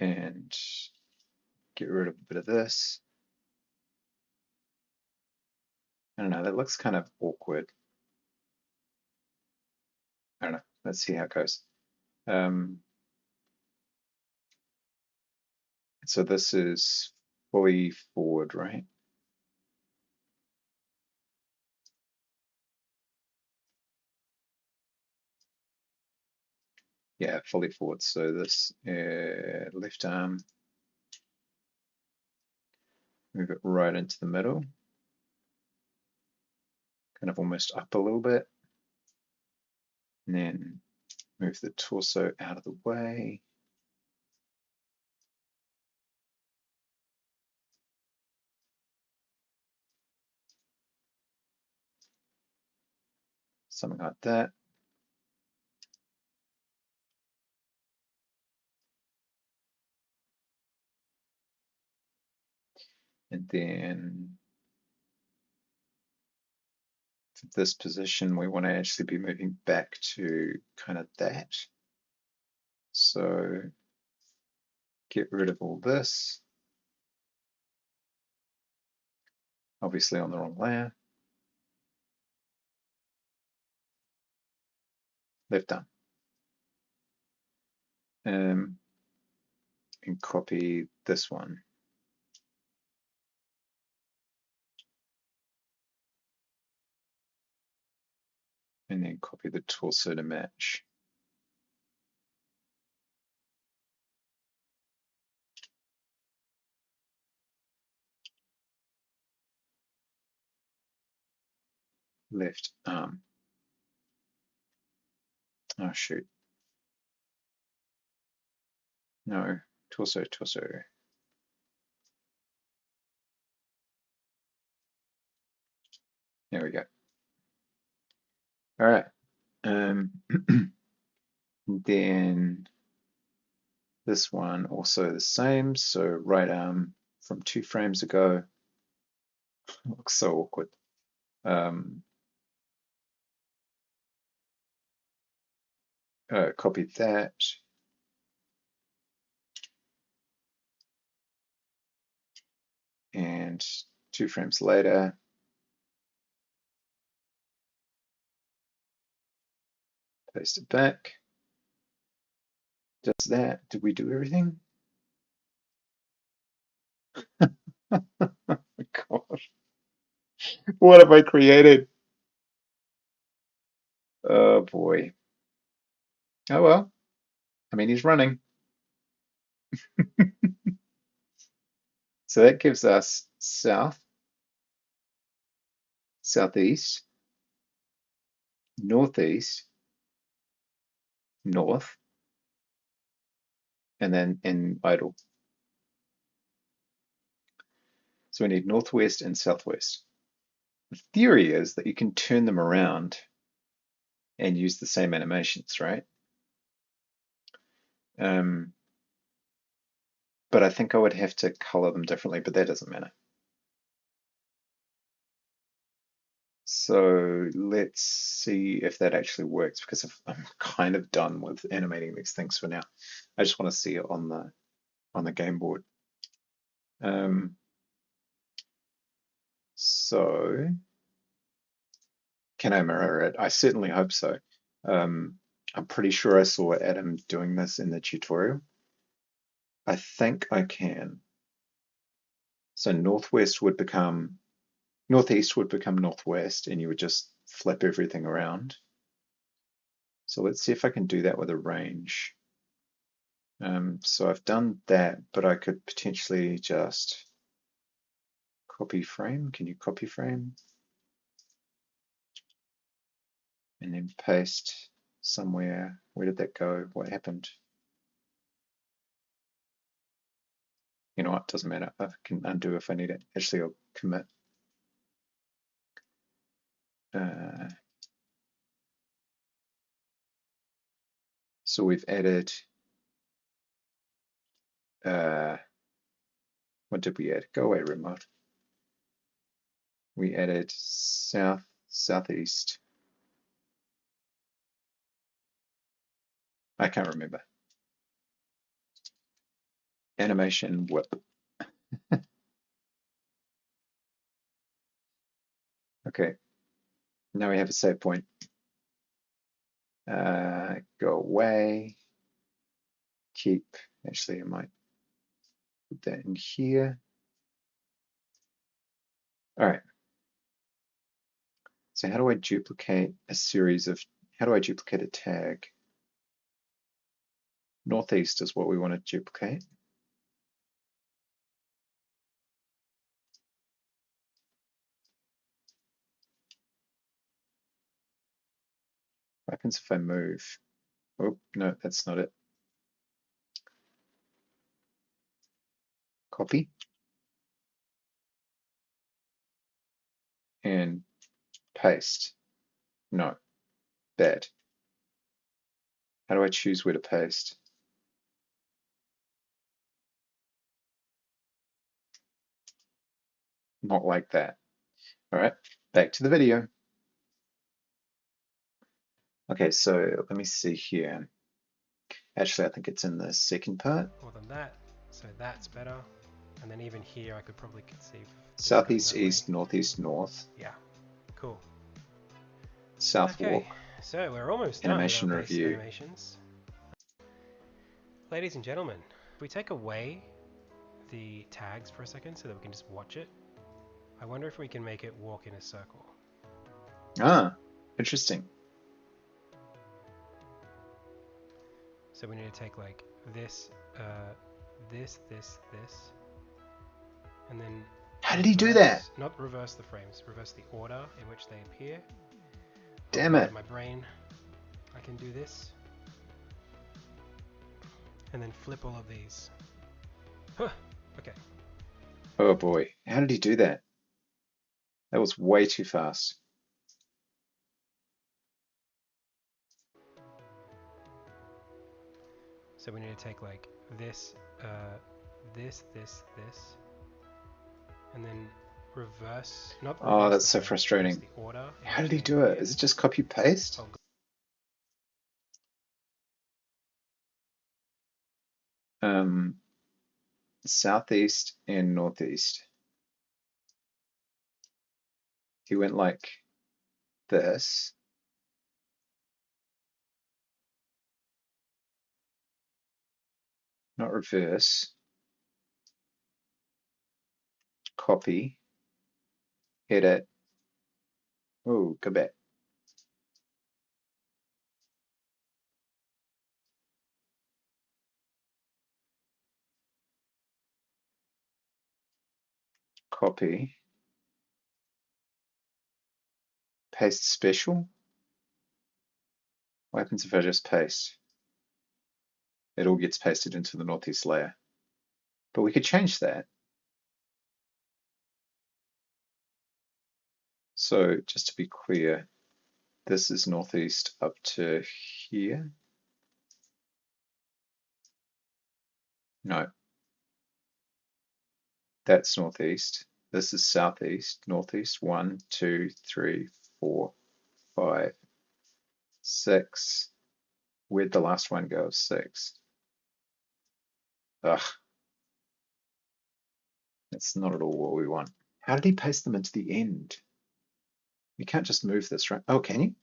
And get rid of a bit of this. I don't know, that looks kind of awkward. I don't know, let's see how it goes. So this is fully forward, right? Yeah, fully forward. So this left arm, move it right into the middle, kind of almost up a little bit, and then move the torso out of the way. Something like that. And then for this position, we want to actually be moving back to kind of that. So get rid of all this. Obviously on the wrong layer. Left arm. and copy this one. And then copy the torso to match. Left arm. Oh shoot. No, torso. There we go. All right. Then this one also the same. So right arm from 2 frames ago. Looks so awkward. Copy that. And 2 frames later, paste it back. Does that? Did we do everything? Oh gosh, what have I created? Oh boy. Oh well. I mean, he's running. So that gives us south, southeast, northeast, north, and then in idle. So we need northwest and southwest. The theory is that you can turn them around and use the same animations, right? But I think I would have to color them differently, but that doesn't matter. So let's see if that actually works, because I'm kind of done with animating these things for now. I just want to see it on the game board. So can I mirror it? I certainly hope so. I'm pretty sure I saw Adam doing this in the tutorial. I think I can. So northwest would become northeast would become northwest, and you would just flip everything around. So let's see if I can do that with a range. So I've done that, but I could potentially just copy frame. Can you copy frame? And then paste somewhere. Where did that go? What happened? You know what? Doesn't matter. I can undo if I need it. Actually, I'll commit. So we've added. What did we add? Go away, remote. We added south, southeast. I can't remember. Animation whip. Okay. Now we have a save point. Go away. Keep. Actually, I might put that in here. All right. So how do I duplicate a series of, how do I duplicate a tag? Northeast is what we want to duplicate. What happens if I move? Oh, no, that's not it. Copy. And paste. No, bad. How do I choose where to paste? Not like that. All right, back to the video. Okay, so let me see here. Actually, I think it's in the second part. More than that, so that's better. And then even here, I could probably conceive Southeast, east, northeast, north. Yeah, cool. South Okay, walk. so we're almost Animation done with our base review. animations. Ladies and gentlemen, If we take away the tags for a second so that we can just watch it, I wonder if we can make it walk in a circle. Ah, interesting. So we need to take like this, this, and then How did he do that? Not reverse the frames, reverse the order in which they appear. Damn it. My brain. I can do this. And then flip all of these. Huh. Okay. Oh boy, how did he do that? That was way too fast. So we need to take like this, this, and then reverse. Not reverse. Oh, that's the so frames, frustrating. reverse the order in How which did he they do it? appear. Is it just copy paste? Southeast and northeast. He went like this. Not reverse. Copy. Edit. Oh, go back. Copy. Paste special. What happens if I just paste? It all gets pasted into the northeast layer. But we could change that. So just to be clear, this is northeast up to here. No, that's northeast. This is southeast, northeast. 1, 2, 3, 4, 5, 6. Where'd the last one go? 6. Ugh, that's not at all what we want. How did he paste them into the end? You can't just move this, right? Oh, can you?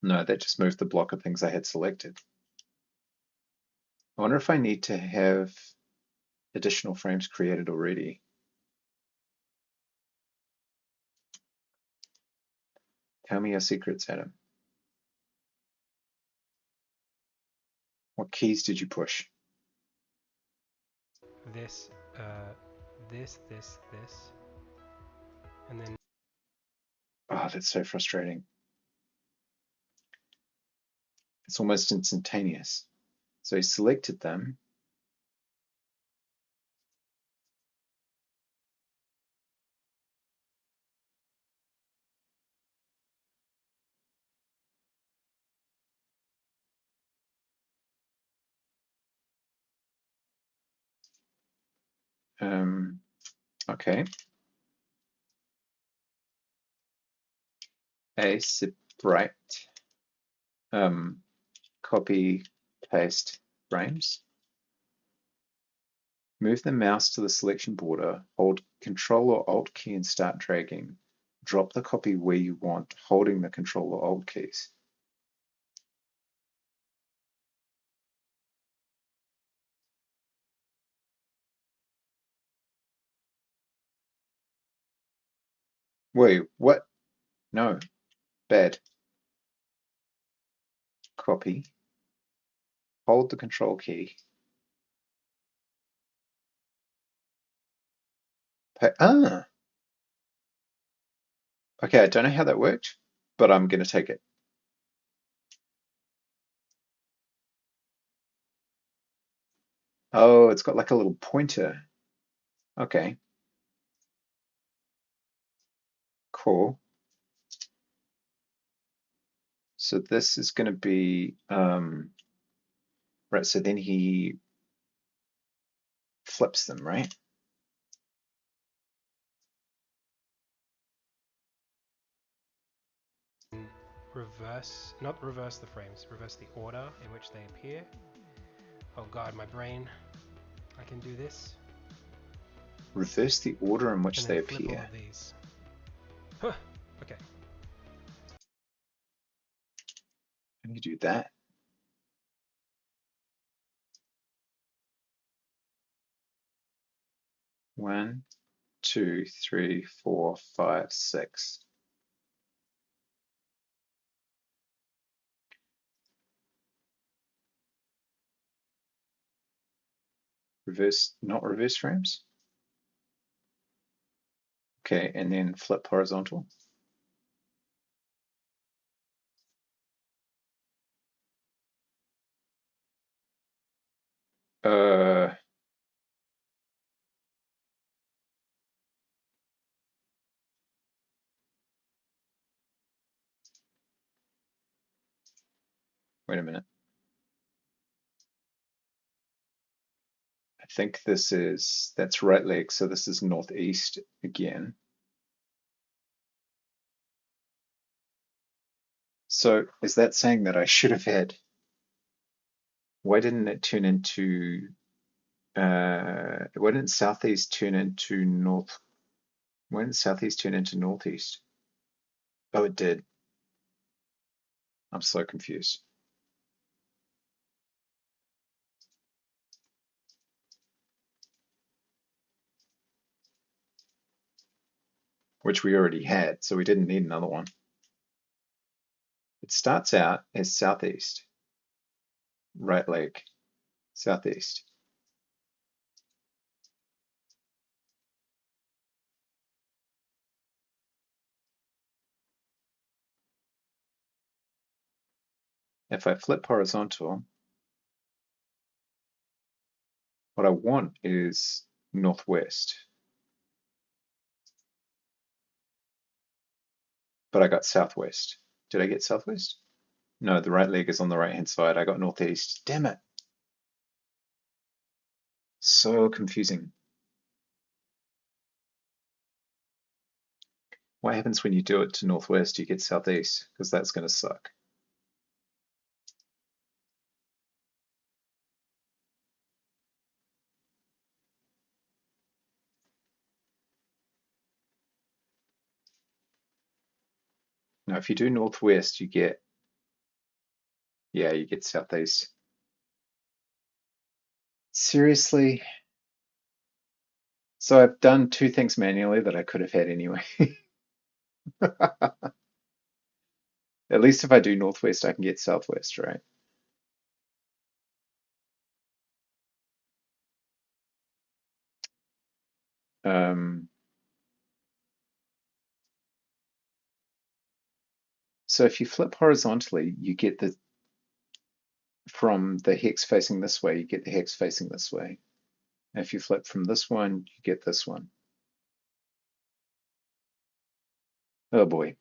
No, that just moved the block of things I had selected. I wonder if I need to have additional frames created already. Tell me your secrets, Adam. What keys did you push? This, this, and then. Oh, that's so frustrating. It's almost instantaneous. So he selected them. Okay. Aseprite. Copy, paste frames. Move the mouse to the selection border, hold Control or Alt key and start dragging. Drop the copy where you want, holding the Control or Alt keys. Wait, what? No, bad. Copy, hold the Control key. Ah, okay, I don't know how that worked, but I'm going to take it. Oh, it's got like a little pointer. Okay, cool. So this is going to be, right, so then he flips them, right? Reverse, not reverse the frames, reverse the order in which they appear. Oh god, my brain. I can do this. Reverse the order in which And they then flip all appear. of these. Huh. Okay. How do you do that? One, two, three, four, five, six. Reverse, not reverse frames. Okay, and then flip horizontal. Uh, Wait a minute. I think that's right leg, so this is northeast again. So is that saying that I should have had, why didn't it turn into, why didn't southeast turn into north, why didn't southeast turn into northeast? Oh, it did. I'm so confused. Which we already had, so we didn't need another one. It starts out as southeast, right leg, southeast. If I flip horizontal, what I want is northwest. But I got southwest. Did I get southwest? No, the right leg is on the right hand side. I got northeast. Damn it. So confusing. What happens when you do it to northwest? You get southeast, because that's going to suck. Now, if you do northwest, you get, yeah, you get southeast. Seriously? So I've done two things manually that I could have had anyway. At least if I do northwest, I can get southwest, right? Um, so if you flip horizontally, you get the, from the hex facing this way, you get the hex facing this way. And if you flip from this one, you get this one. Oh boy.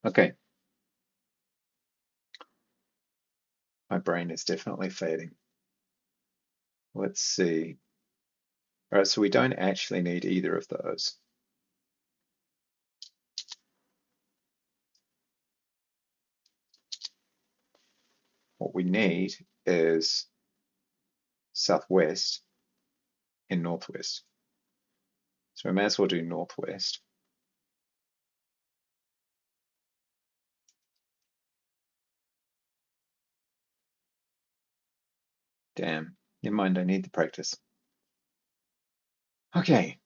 Okay. My brain is definitely fading. Let's see. All right, so we don't actually need either of those. What we need is southwest and northwest. So we may as well do northwest. Damn, never mind, I need the practice. Okay.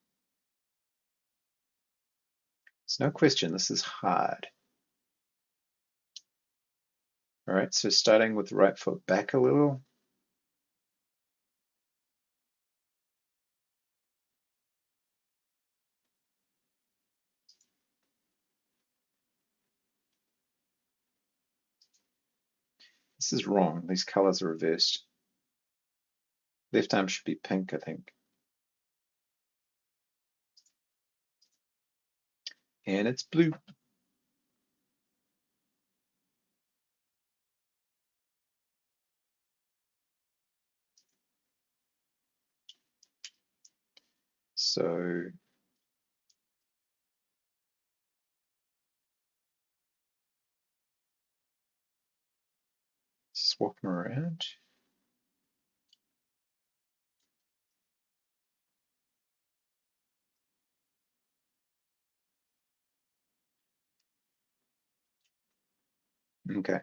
There's no question this is hard. All right, so starting with the right foot back a little. This is wrong. These colors are reversed. Left arm should be pink, I think. And it's blue. So swap them around. Okay.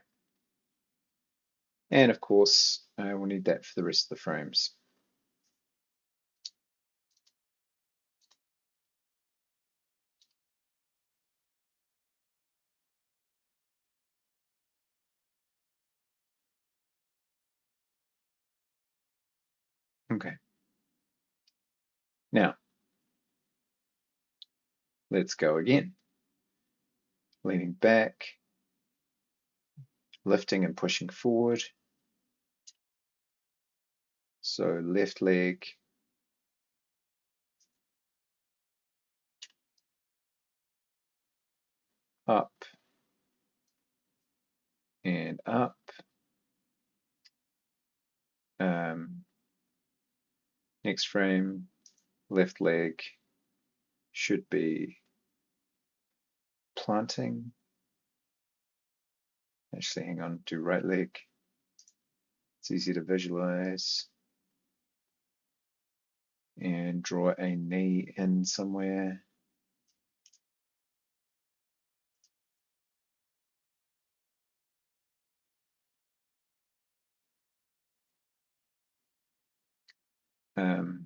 And of course, we'll need that for the rest of the frames. Okay. Now, let's go again. Leaning back, lifting and pushing forward. So left leg, up and up. Next frame, left leg should be planting. Actually, hang on, do right leg. It's easy to visualize. And draw a knee in somewhere. Um,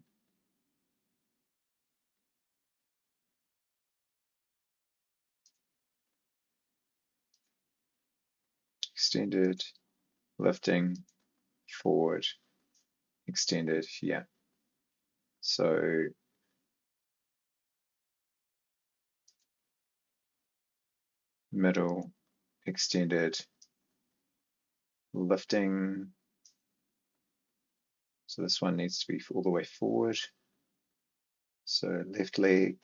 Extended, lifting, forward, extended, yeah. So middle, extended, lifting. So this one needs to be all the way forward. So left leg,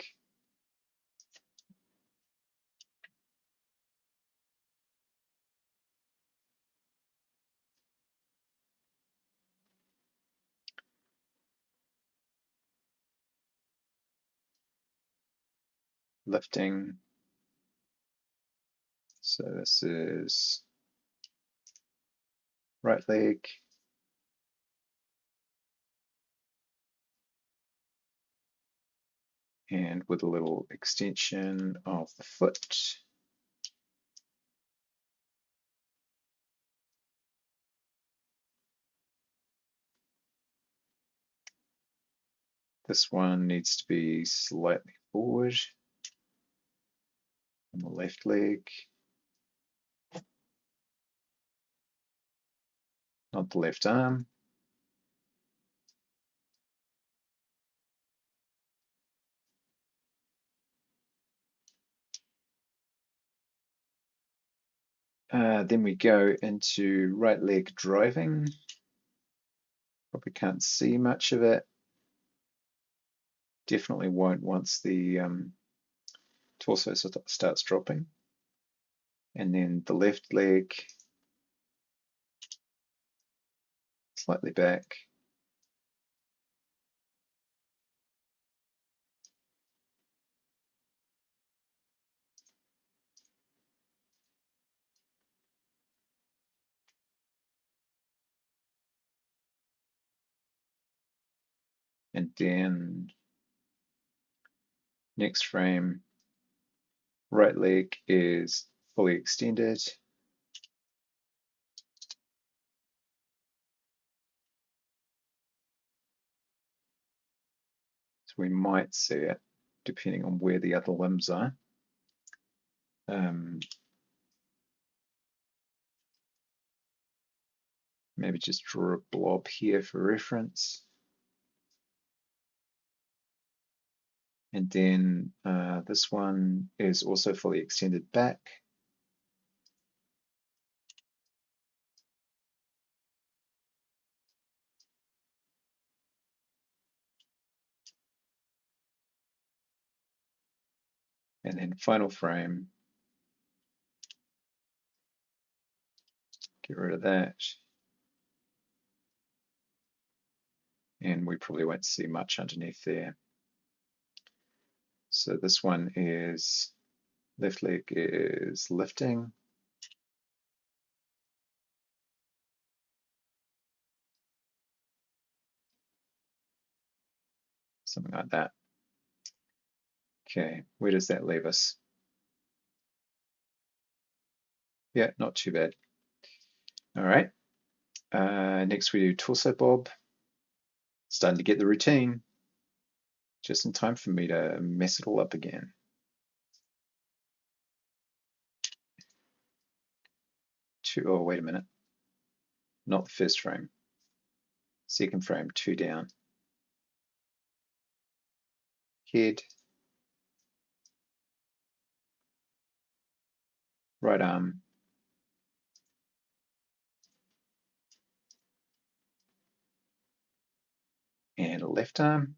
lifting. So this is right leg, and with a little extension of the foot. This one needs to be slightly forward on the left leg, not the left arm. Then we go into right leg driving. Probably can't see much of it. Definitely won't once the torso starts dropping. And then the left leg slightly back. And then next frame, right leg is fully extended. So we might see it depending on where the other limbs are. Maybe just draw a blob here for reference. And then this one is also fully extended back. And then final frame, get rid of that. And we probably won't see much underneath there. So this one is, left leg is lifting. Something like that. Okay, where does that leave us? Yeah, not too bad. All right, Next we do torso bob. Starting to get the routine. Just in time for me to mess it all up again. Oh, wait a minute. Not the first frame. Second frame, 2 down. Head. Right arm. And left arm.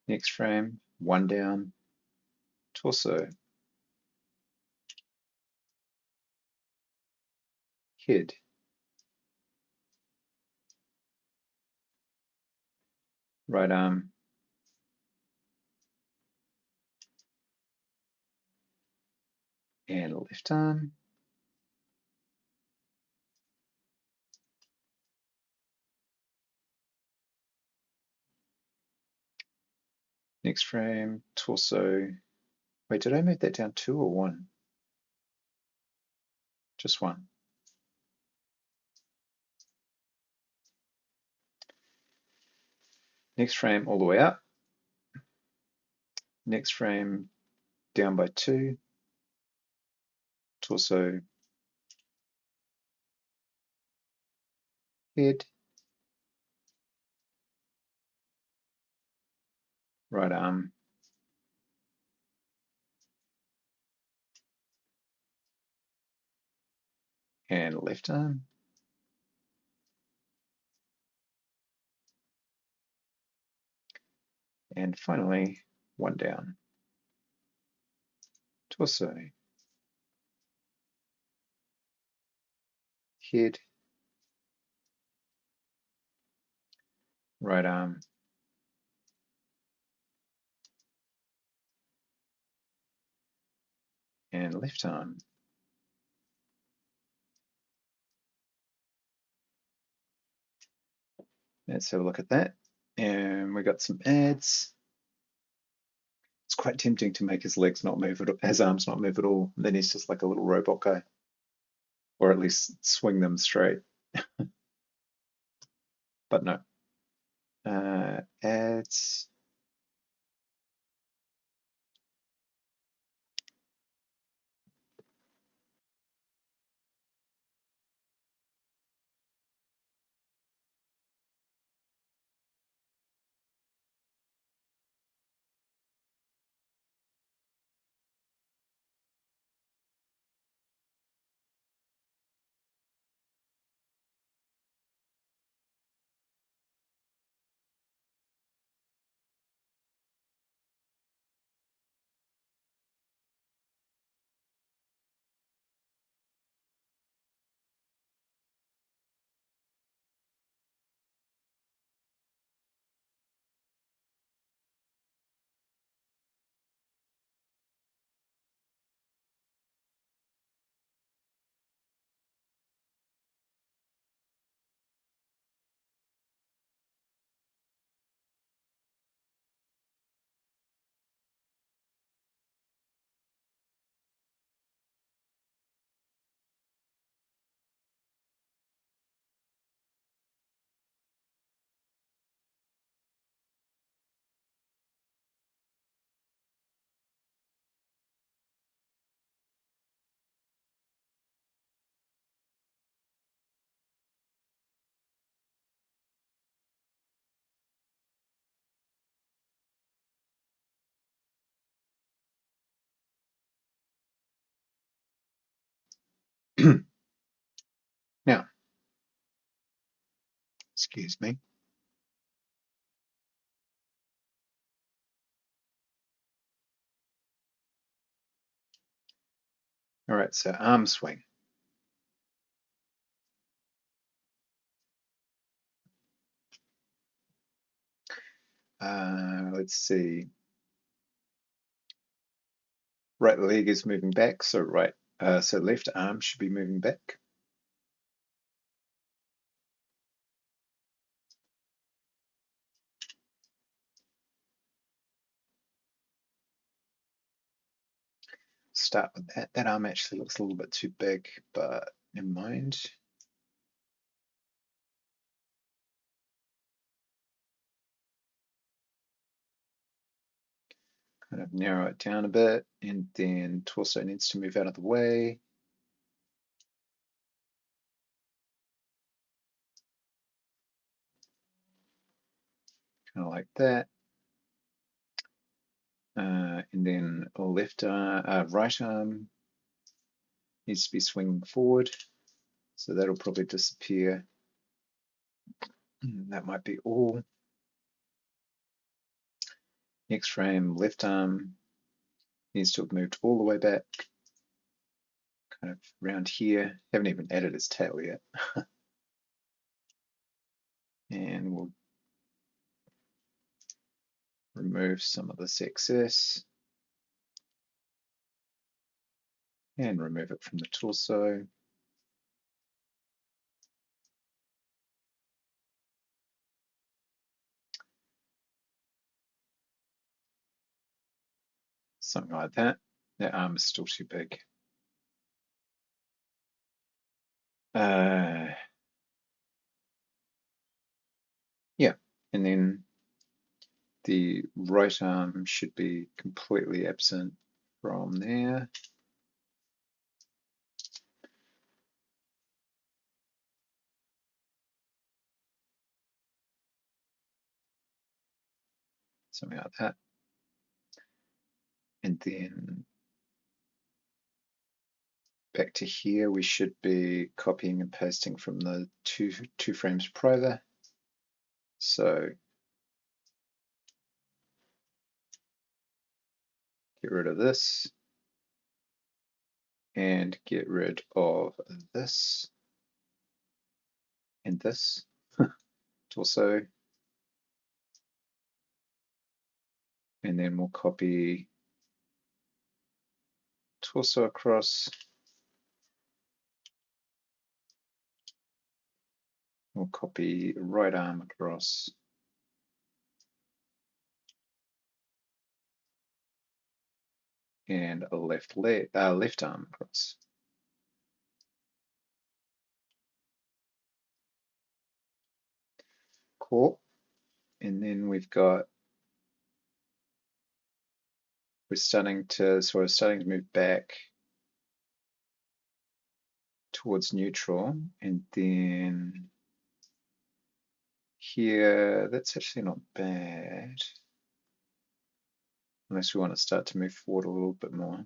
Next frame, 1 down. Torso. Head. Right arm. And left arm. Next frame, torso. Wait, did I move that down 2 or 1? Just 1. Next frame, all the way up. Next frame, down by 2. Torso. Head. Right arm. And left arm. And finally, 1 down. Torso. Head. Right arm. And left arm. Let's have a look at that. And we got some ads. It's quite tempting to make his legs not move, his arms not move at all. And then he's just like a little robot guy, or at least swing them straight. But no. Ads. Now, excuse me. All right, so arm swing. Let's see. Right leg is moving back, so so left arm should be moving back. start with that. That arm actually looks a little bit too big, but never mind. Kind of narrow it down a bit, and then torso needs to move out of the way. Kind of like that. And then right arm needs to be swinging forward, so that'll probably disappear. That might be all. Next frame, left arm needs to have moved all the way back, kind of around here. Haven't even added his tail yet. And we'll remove some of this excess and remove it from the torso. Something like that. That arm is still too big. Yeah, and then the right arm should be completely absent from there. Something like that. And then back to here, we should be copying and pasting from the two frames prior. So get rid of this and get rid of this and this torso. And then we'll copy torso across. We'll copy right arm across. And a left arm across. Cool. And then we're starting to move back towards neutral, and then here, that's actually not bad, unless we want to start to move forward a little bit more.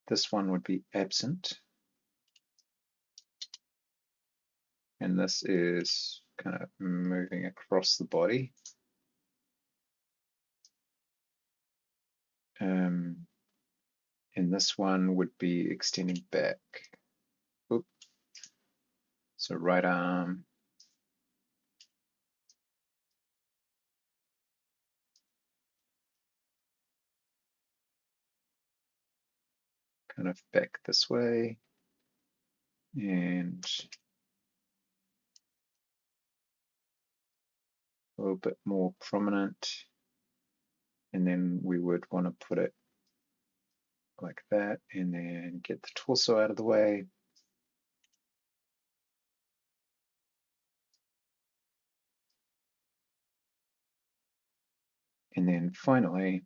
This one would be absent, and this is kind of moving across the body. And this one would be extending back. Oop. So right arm, kind of back this way, and a little bit more prominent. And then we would want to put it like that, and then get the torso out of the way. And then finally,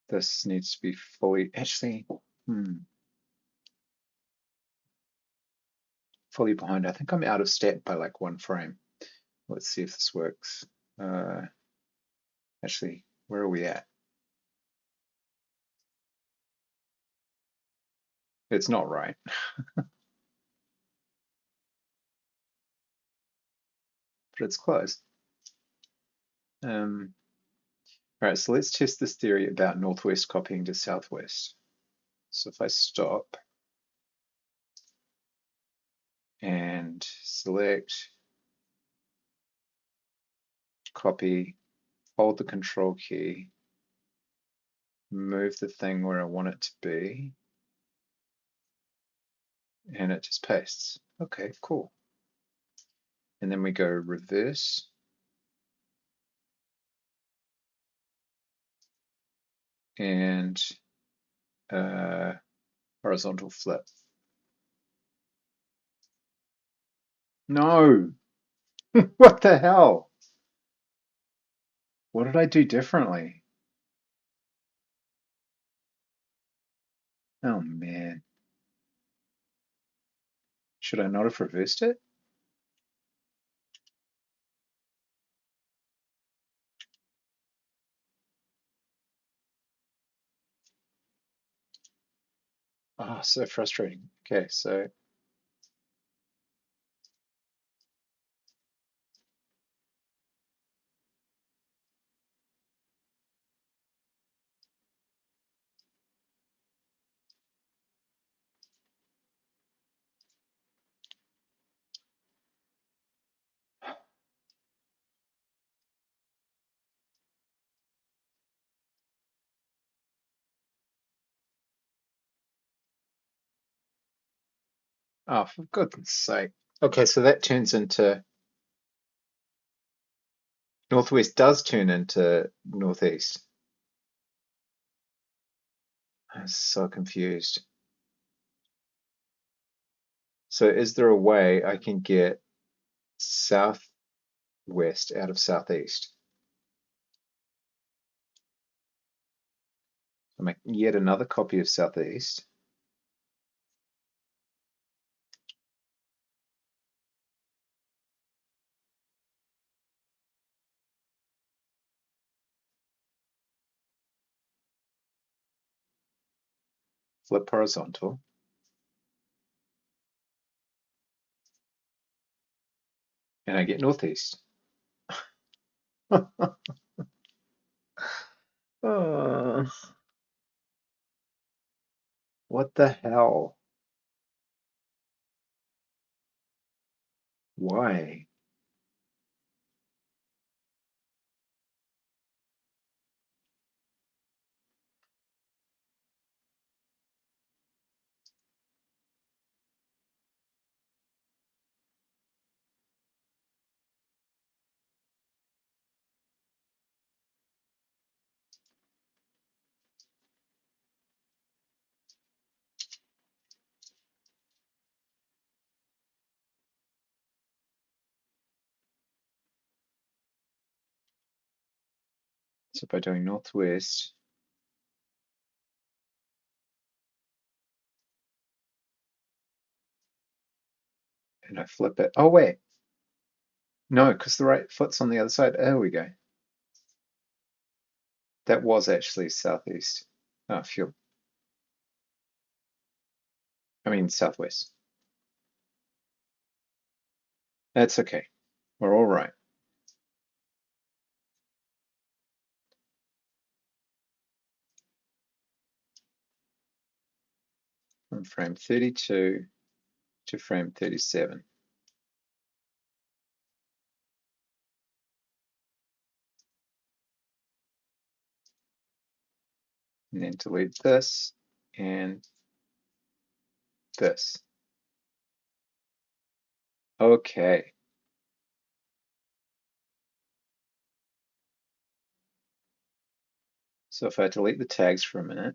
this needs to be fully, actually, fully behind. I think I'm out of stat by like 1 frame. Let's see if this works. Actually, where are we at? It's not right, but it's close. All right, so let's test this theory about northwest copying to southwest. So if I stop and select, copy, hold the control key, move the thing where I want it to be, and it just pastes. Okay, cool. And then we go reverse. and horizontal flip. No! What the hell? What did I do differently? Oh man. Should I not have reversed it? Oh, so frustrating. Okay, so oh, for goodness sake. Okay, so that turns into northwest does turn into northeast. I'm so confused. So is there a way I can get southwest out of southeast? I make yet another copy of southeast. Flip horizontal, and I get northeast. Oh, what the hell? Why? So by doing northwest, and I flip it. Oh, wait. No, because the right foot's on the other side. There we go. That was actually southeast. Oh, phew. I mean, southwest. That's okay. We're all right. From frame 32 to frame 37. And then delete this and this. Okay. So if I delete the tags for a minute,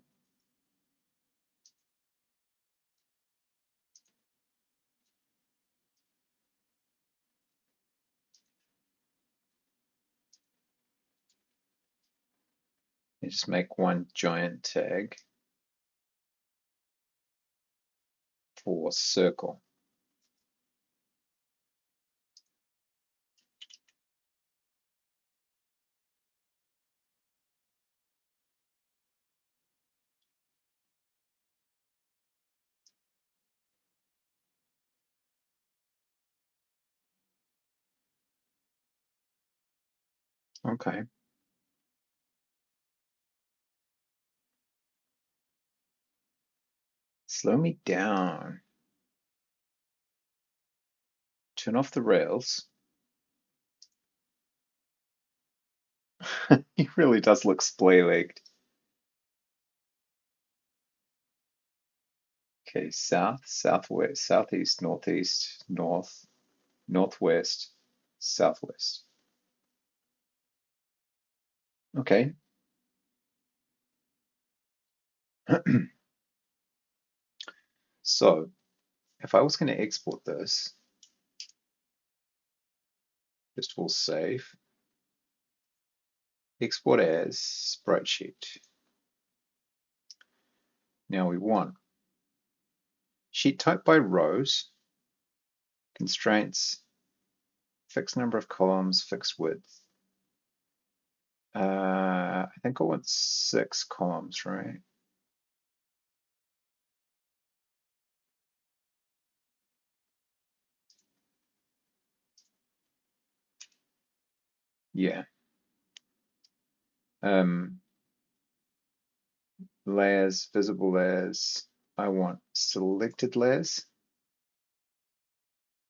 and just make one giant tag for circle. Okay. Slow me down. Turn off the rails. He really does look splay-legged. Okay, south, southwest, southeast, northeast, north, northwest, southwest. Okay. So if I was going to export this, first of all, save, export as sprite sheet. Now we want sheet type by rows, constraints, fixed number of columns, fixed width. I think I want 6 columns, right? Yeah. Layers, visible layers. I want selected layers.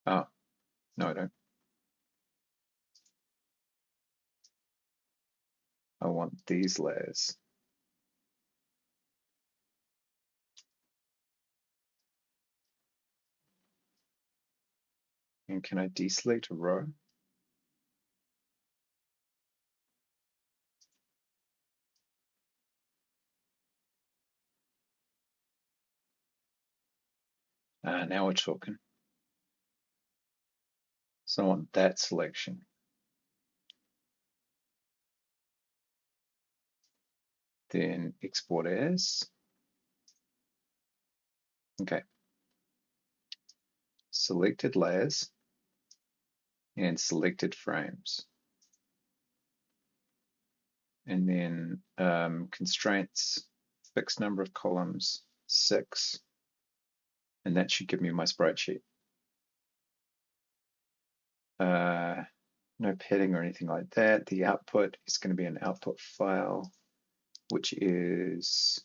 Oh, no, I don't. I want these layers. And can I deselect a row? Now we're talking. So I want that selection. Then export as. Okay. Selected layers and selected frames. And then constraints, fixed number of columns, 6. And that should give me my sprite sheet. No padding or anything like that. The output is going to be an output file, which is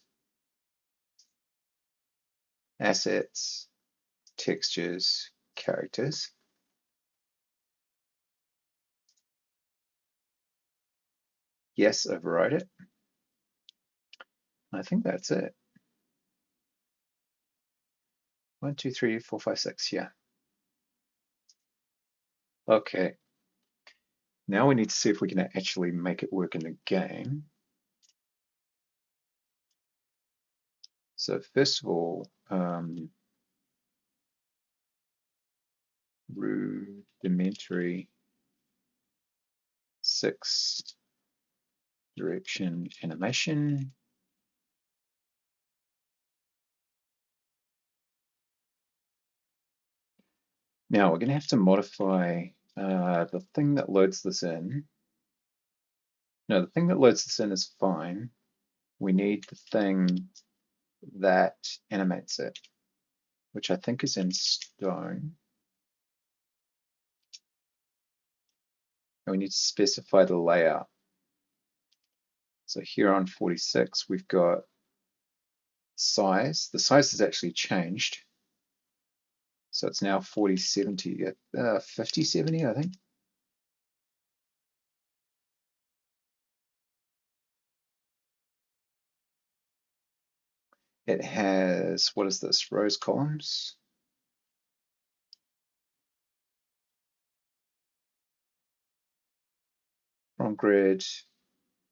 assets, textures, characters. Yes, override it. I think that's it. 1, 2, 3, 4, 5, 6. Yeah. Okay. Now we need to see if we can actually make it work in the game. So first of all, rudimentary 6 direction animation. Now we're going to have to modify the thing that loads this in. No, the thing that loads this in is fine. We need the thing that animates it, which I think is in stone. And we need to specify the layout. So here on 46, we've got size. The size has actually changed. So it's now 4070, 5070, I think. It has, what is this, rows, columns? From grid,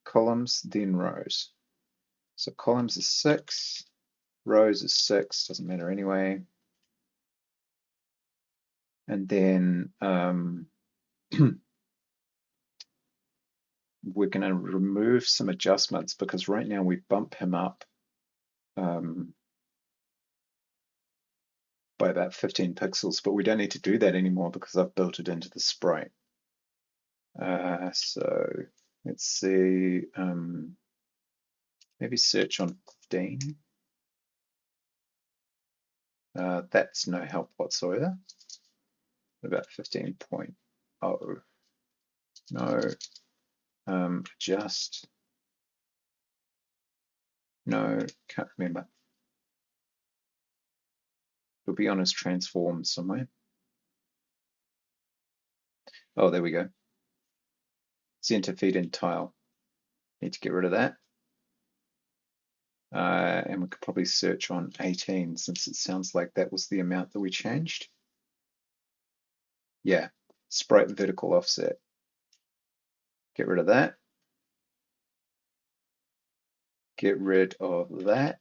columns, then rows. So columns is 6, rows is 6, doesn't matter anyway. And then we're going to remove some adjustments because right now we bump him up by about 15 pixels, but we don't need to do that anymore because I've built it into the sprite. So let's see, maybe search on 15. That's no help whatsoever. What about 15.0? No. Adjust. No, can't remember. It'll be on his transform somewhere. Oh, there we go. Center feed in tile. Need to get rid of that. And we could probably search on 18 since it sounds like that was the amount that we changed. Yeah, sprite vertical offset. Get rid of that. get rid of that.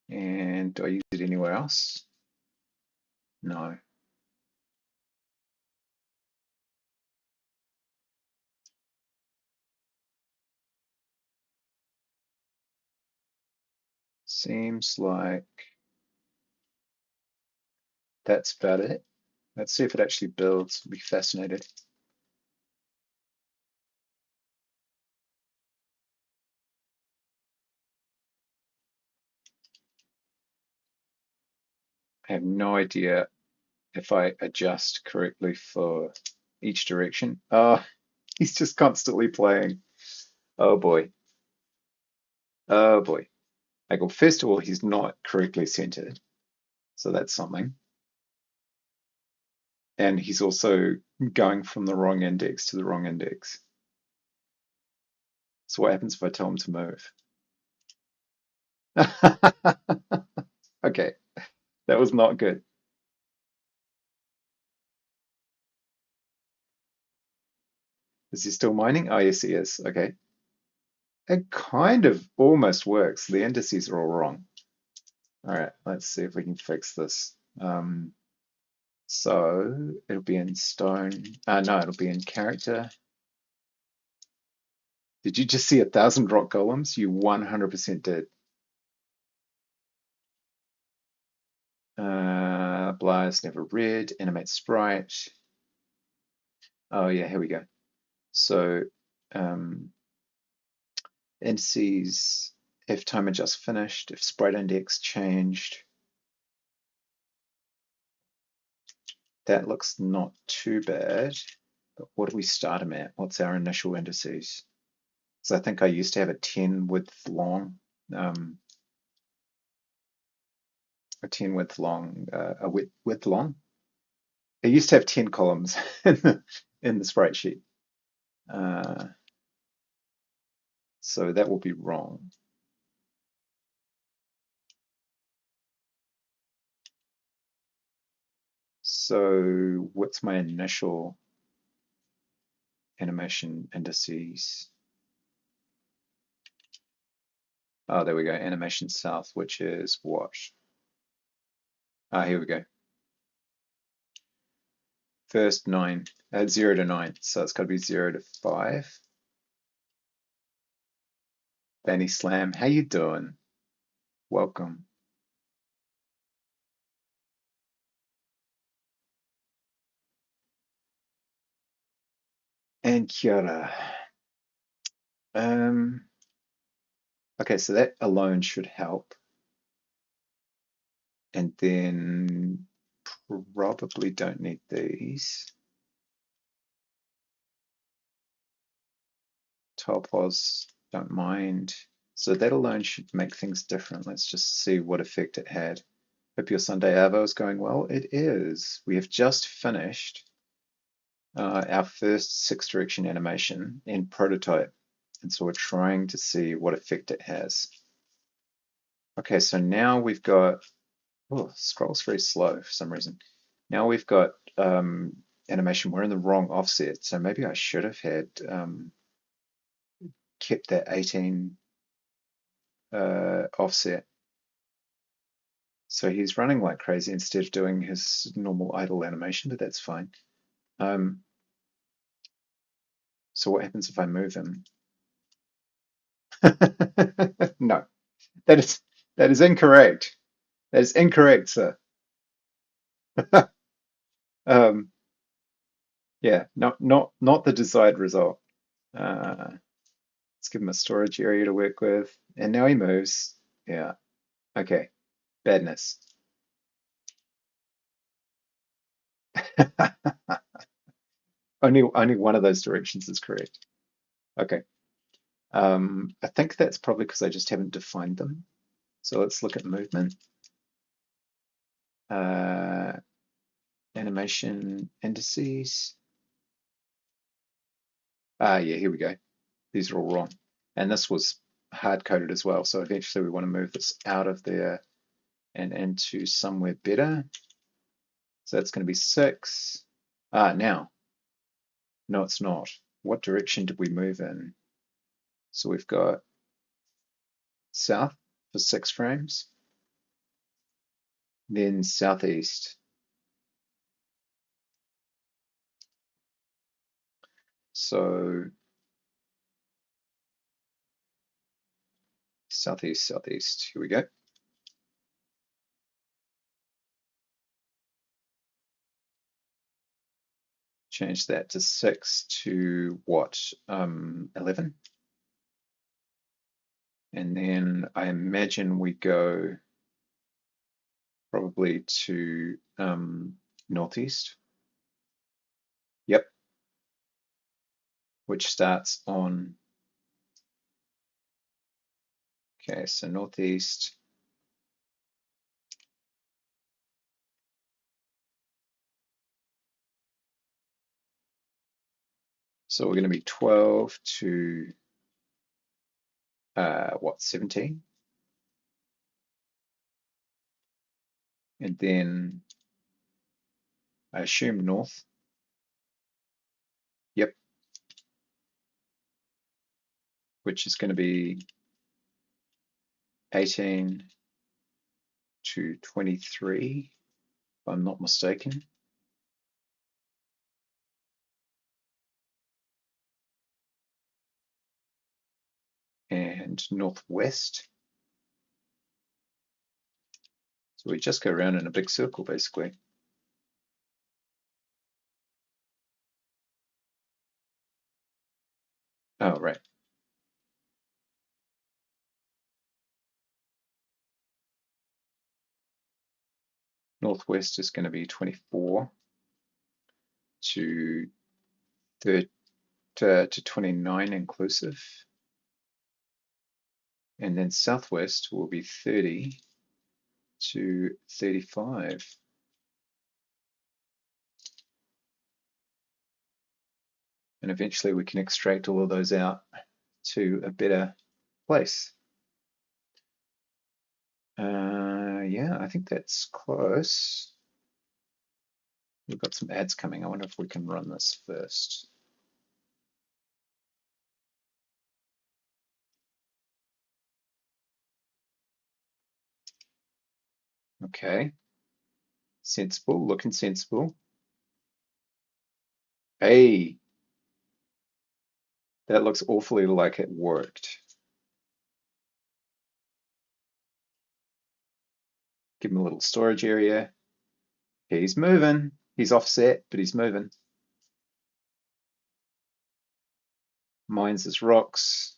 And do I use it anywhere else? No. Seems like that's about it. Let's see if it actually builds. I'll be fascinated. I have no idea if I adjust correctly for each direction. Oh, he's just constantly playing. Oh boy. Oh boy. Like, well, first of all, he's not correctly centered, so that's something. And he's also going from the wrong index to the wrong index. So what happens if I tell him to move? Okay, that was not good. Is he still mining? Oh, yes, he is. Okay. It kind of almost works. The indices are all wrong. All right, let's see if we can fix this. So it'll be in stone. No, it'll be in character. Did you just see 1,000 rock golems? You 100% did. Blah is never read. Animate sprite. Oh yeah, here we go. So um, indices, if time adjust finished, if sprite index changed, that looks not too bad. But what do we start them at? What's our initial indices? Because I think I used to have a 10 width long, a 10 width long, a width long. I used to have 10 columns in the sprite sheet. So that will be wrong. So what's my initial animation indices? Oh, there we go. Animation south, which is what? Ah, here we go. First 9, 0 to 9. So it's got to be 0 to 5. Benny Slam, how you doing? Welcome. And Kiara. Okay, so that alone should help. And then probably don't need these. Topos, don't mind. So that alone should make things different. Let's just see what effect it had. Hope your Sunday Avo is going well. It is. We have just finished our first 6 direction animation in prototype. And so we're trying to see what effect it has. Okay, so now we've got, oh, scroll's very slow for some reason. Now we've got animation. We're in the wrong offset. So maybe I should have had kept that 18 offset. So he's running like crazy instead of doing his normal idle animation, but that's fine. So what happens if I move him? No, that is incorrect. That is incorrect, sir. Um, yeah, not the desired result. Let's give him a storage area to work with, and now he moves. Yeah, okay, badness. Only one of those directions is correct. Okay. I think that's probably because I just haven't defined them. So let's look at movement. Uh, animation indices. Yeah, here we go. These are all wrong. And this was hard-coded as well. So eventually we want to move this out of there and into somewhere better. So that's going to be 6. Now, no, it's not. What direction did we move in? So we've got south for 6 frames, then southeast. So southeast, southeast. Here we go. Change that to 6 to what? 11. And then I imagine we go probably to northeast. Yep. Which starts on, okay, so northeast. So we're going to be 12 to what, 17? And then I assume north. Yep. Which is going to be 18 to 23, if I'm not mistaken. And northwest. So we just go around in a big circle, basically. Oh, right. Northwest is going to be 24 to 30, to 29 inclusive. And then southwest will be 30 to 35. And eventually we can extract all of those out to a better place. Yeah, I think that's close. We've got some ads coming. I wonder if we can run this first. Okay. Sensible, looking sensible. Hey, that looks awfully like it worked. Give him a little storage area. He's moving. He's offset, but he's moving. Mines his rocks.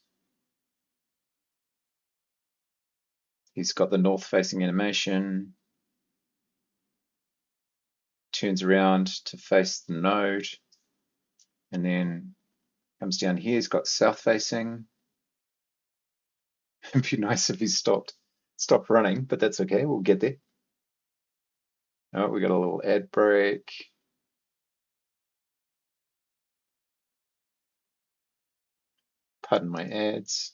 He's got the north-facing animation. Turns around to face the node. And then comes down here. He's got south-facing. It'd be nice if he stopped running, but that's okay. We'll get there. Oh, we got a little ad break. Pardon my ads.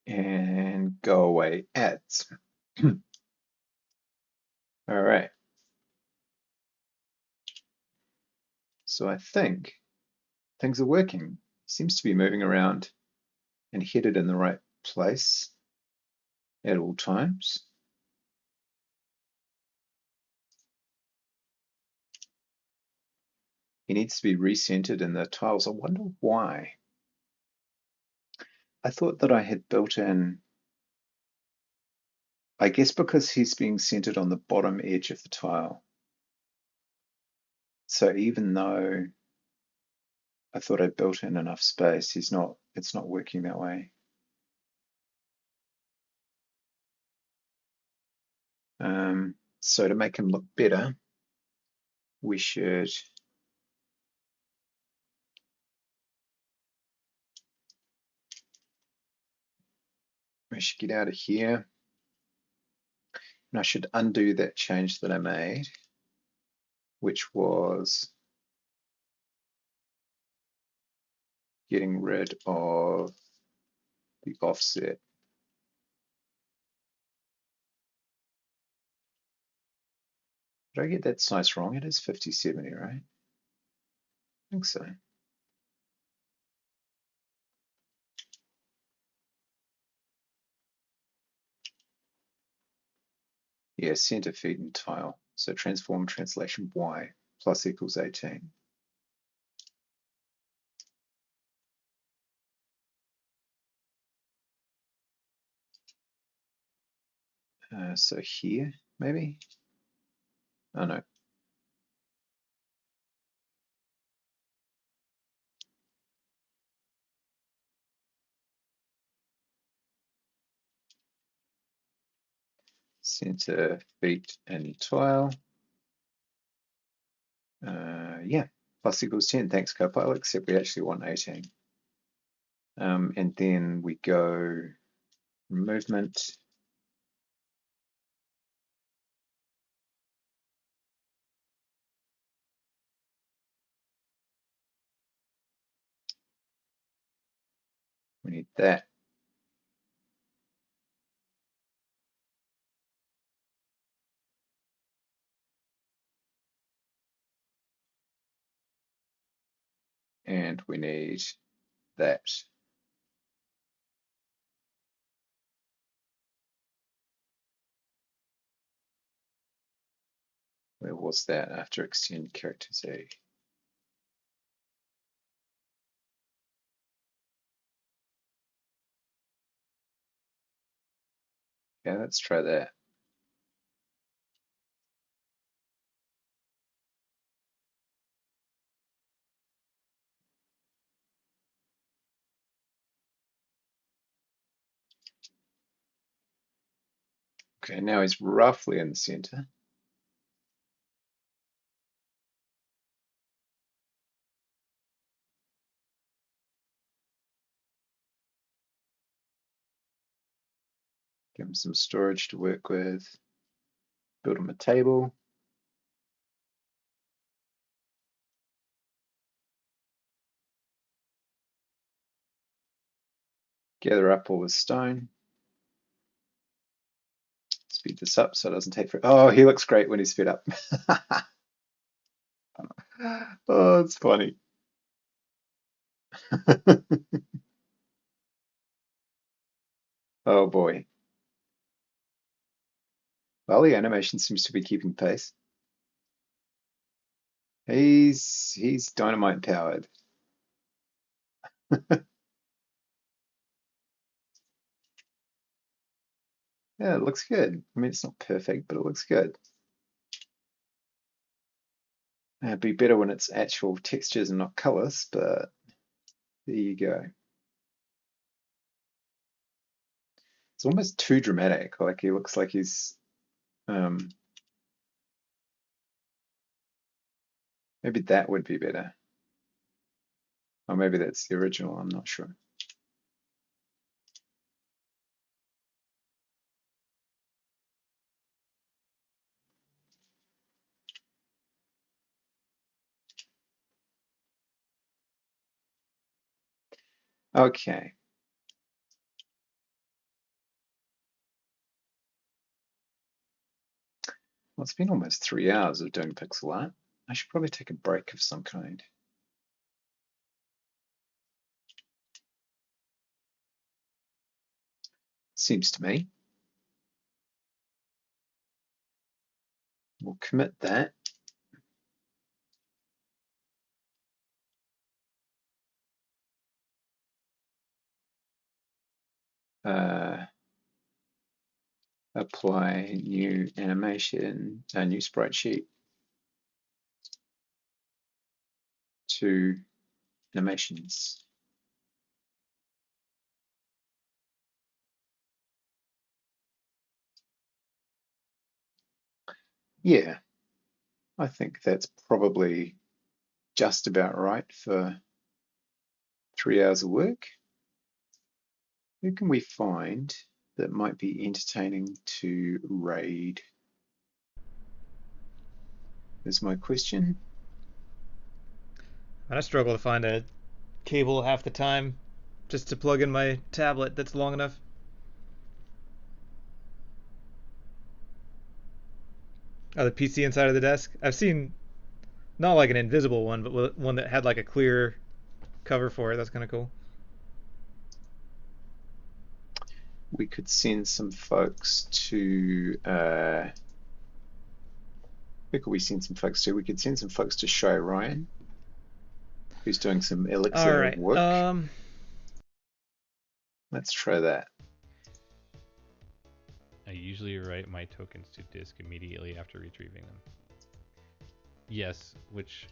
And go away ads. All right. So I think things are working. Seems to be moving around and headed in the right place. at all times. He needs to be recentered in the tiles. I wonder why. I thought that I had built in, I guess because he's being centered on the bottom edge of the tile. So even though I thought I built in enough space, it's not working that way. So to make him look better, we should get out of here. And I should undo that change that I made, which was getting rid of the offset. Did I get that size wrong? It is 50/70, right? I think so. Yeah, center feed and tile. So transform translation y plus equals 18. So here, maybe? Oh no. Center feet and tile. Yeah, plus equals 10. Thanks, Copilot, except we actually want 18. And then we go movement. We need that. And we need that. Where was that after extend characters A? Yeah, let's try that. Okay, now he's roughly in the center. Give him some storage to work with. Build him a table. Gather up all his stone. Speed this up so it doesn't take for. Oh, he looks great when he's sped up. Oh, it's funny. Oh boy. Well, the animation seems to be keeping pace. He's dynamite powered. Yeah, it looks good. I mean, it's not perfect, but it looks good. It'd be better when it's actual textures and not colors, but there you go. It's almost too dramatic. Like he looks like he's um, maybe that would be better. Or maybe that's the original, I'm not sure. Okay. Well, it's been almost 3 hours of doing pixel art. I should probably take a break of some kind. Seems to me. We'll commit that. Apply new animation, a new sprite sheet to animations. Yeah, I think that's probably just about right for 3 hours of work. Who can we find that might be entertaining to raid? Is my question. I struggle to find a cable half the time just to plug in my tablet that's long enough. Oh, the PC inside of the desk. I've seen not like an invisible one, but one that had like a clear cover for it. That's kind of cool. We could send some folks to. Who could we send some folks to? We could send some folks to Shy Ryan, who's doing some All Elixir right. work. Let's try that. I usually write my tokens to disk immediately after retrieving them. Yes, which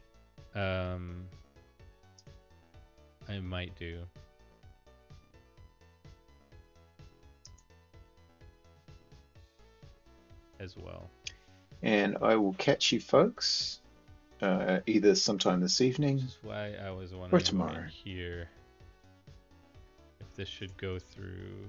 I might do. As well. And I will catch you folks either sometime this evening Which is why I was or wondering tomorrow. about in here if this should go through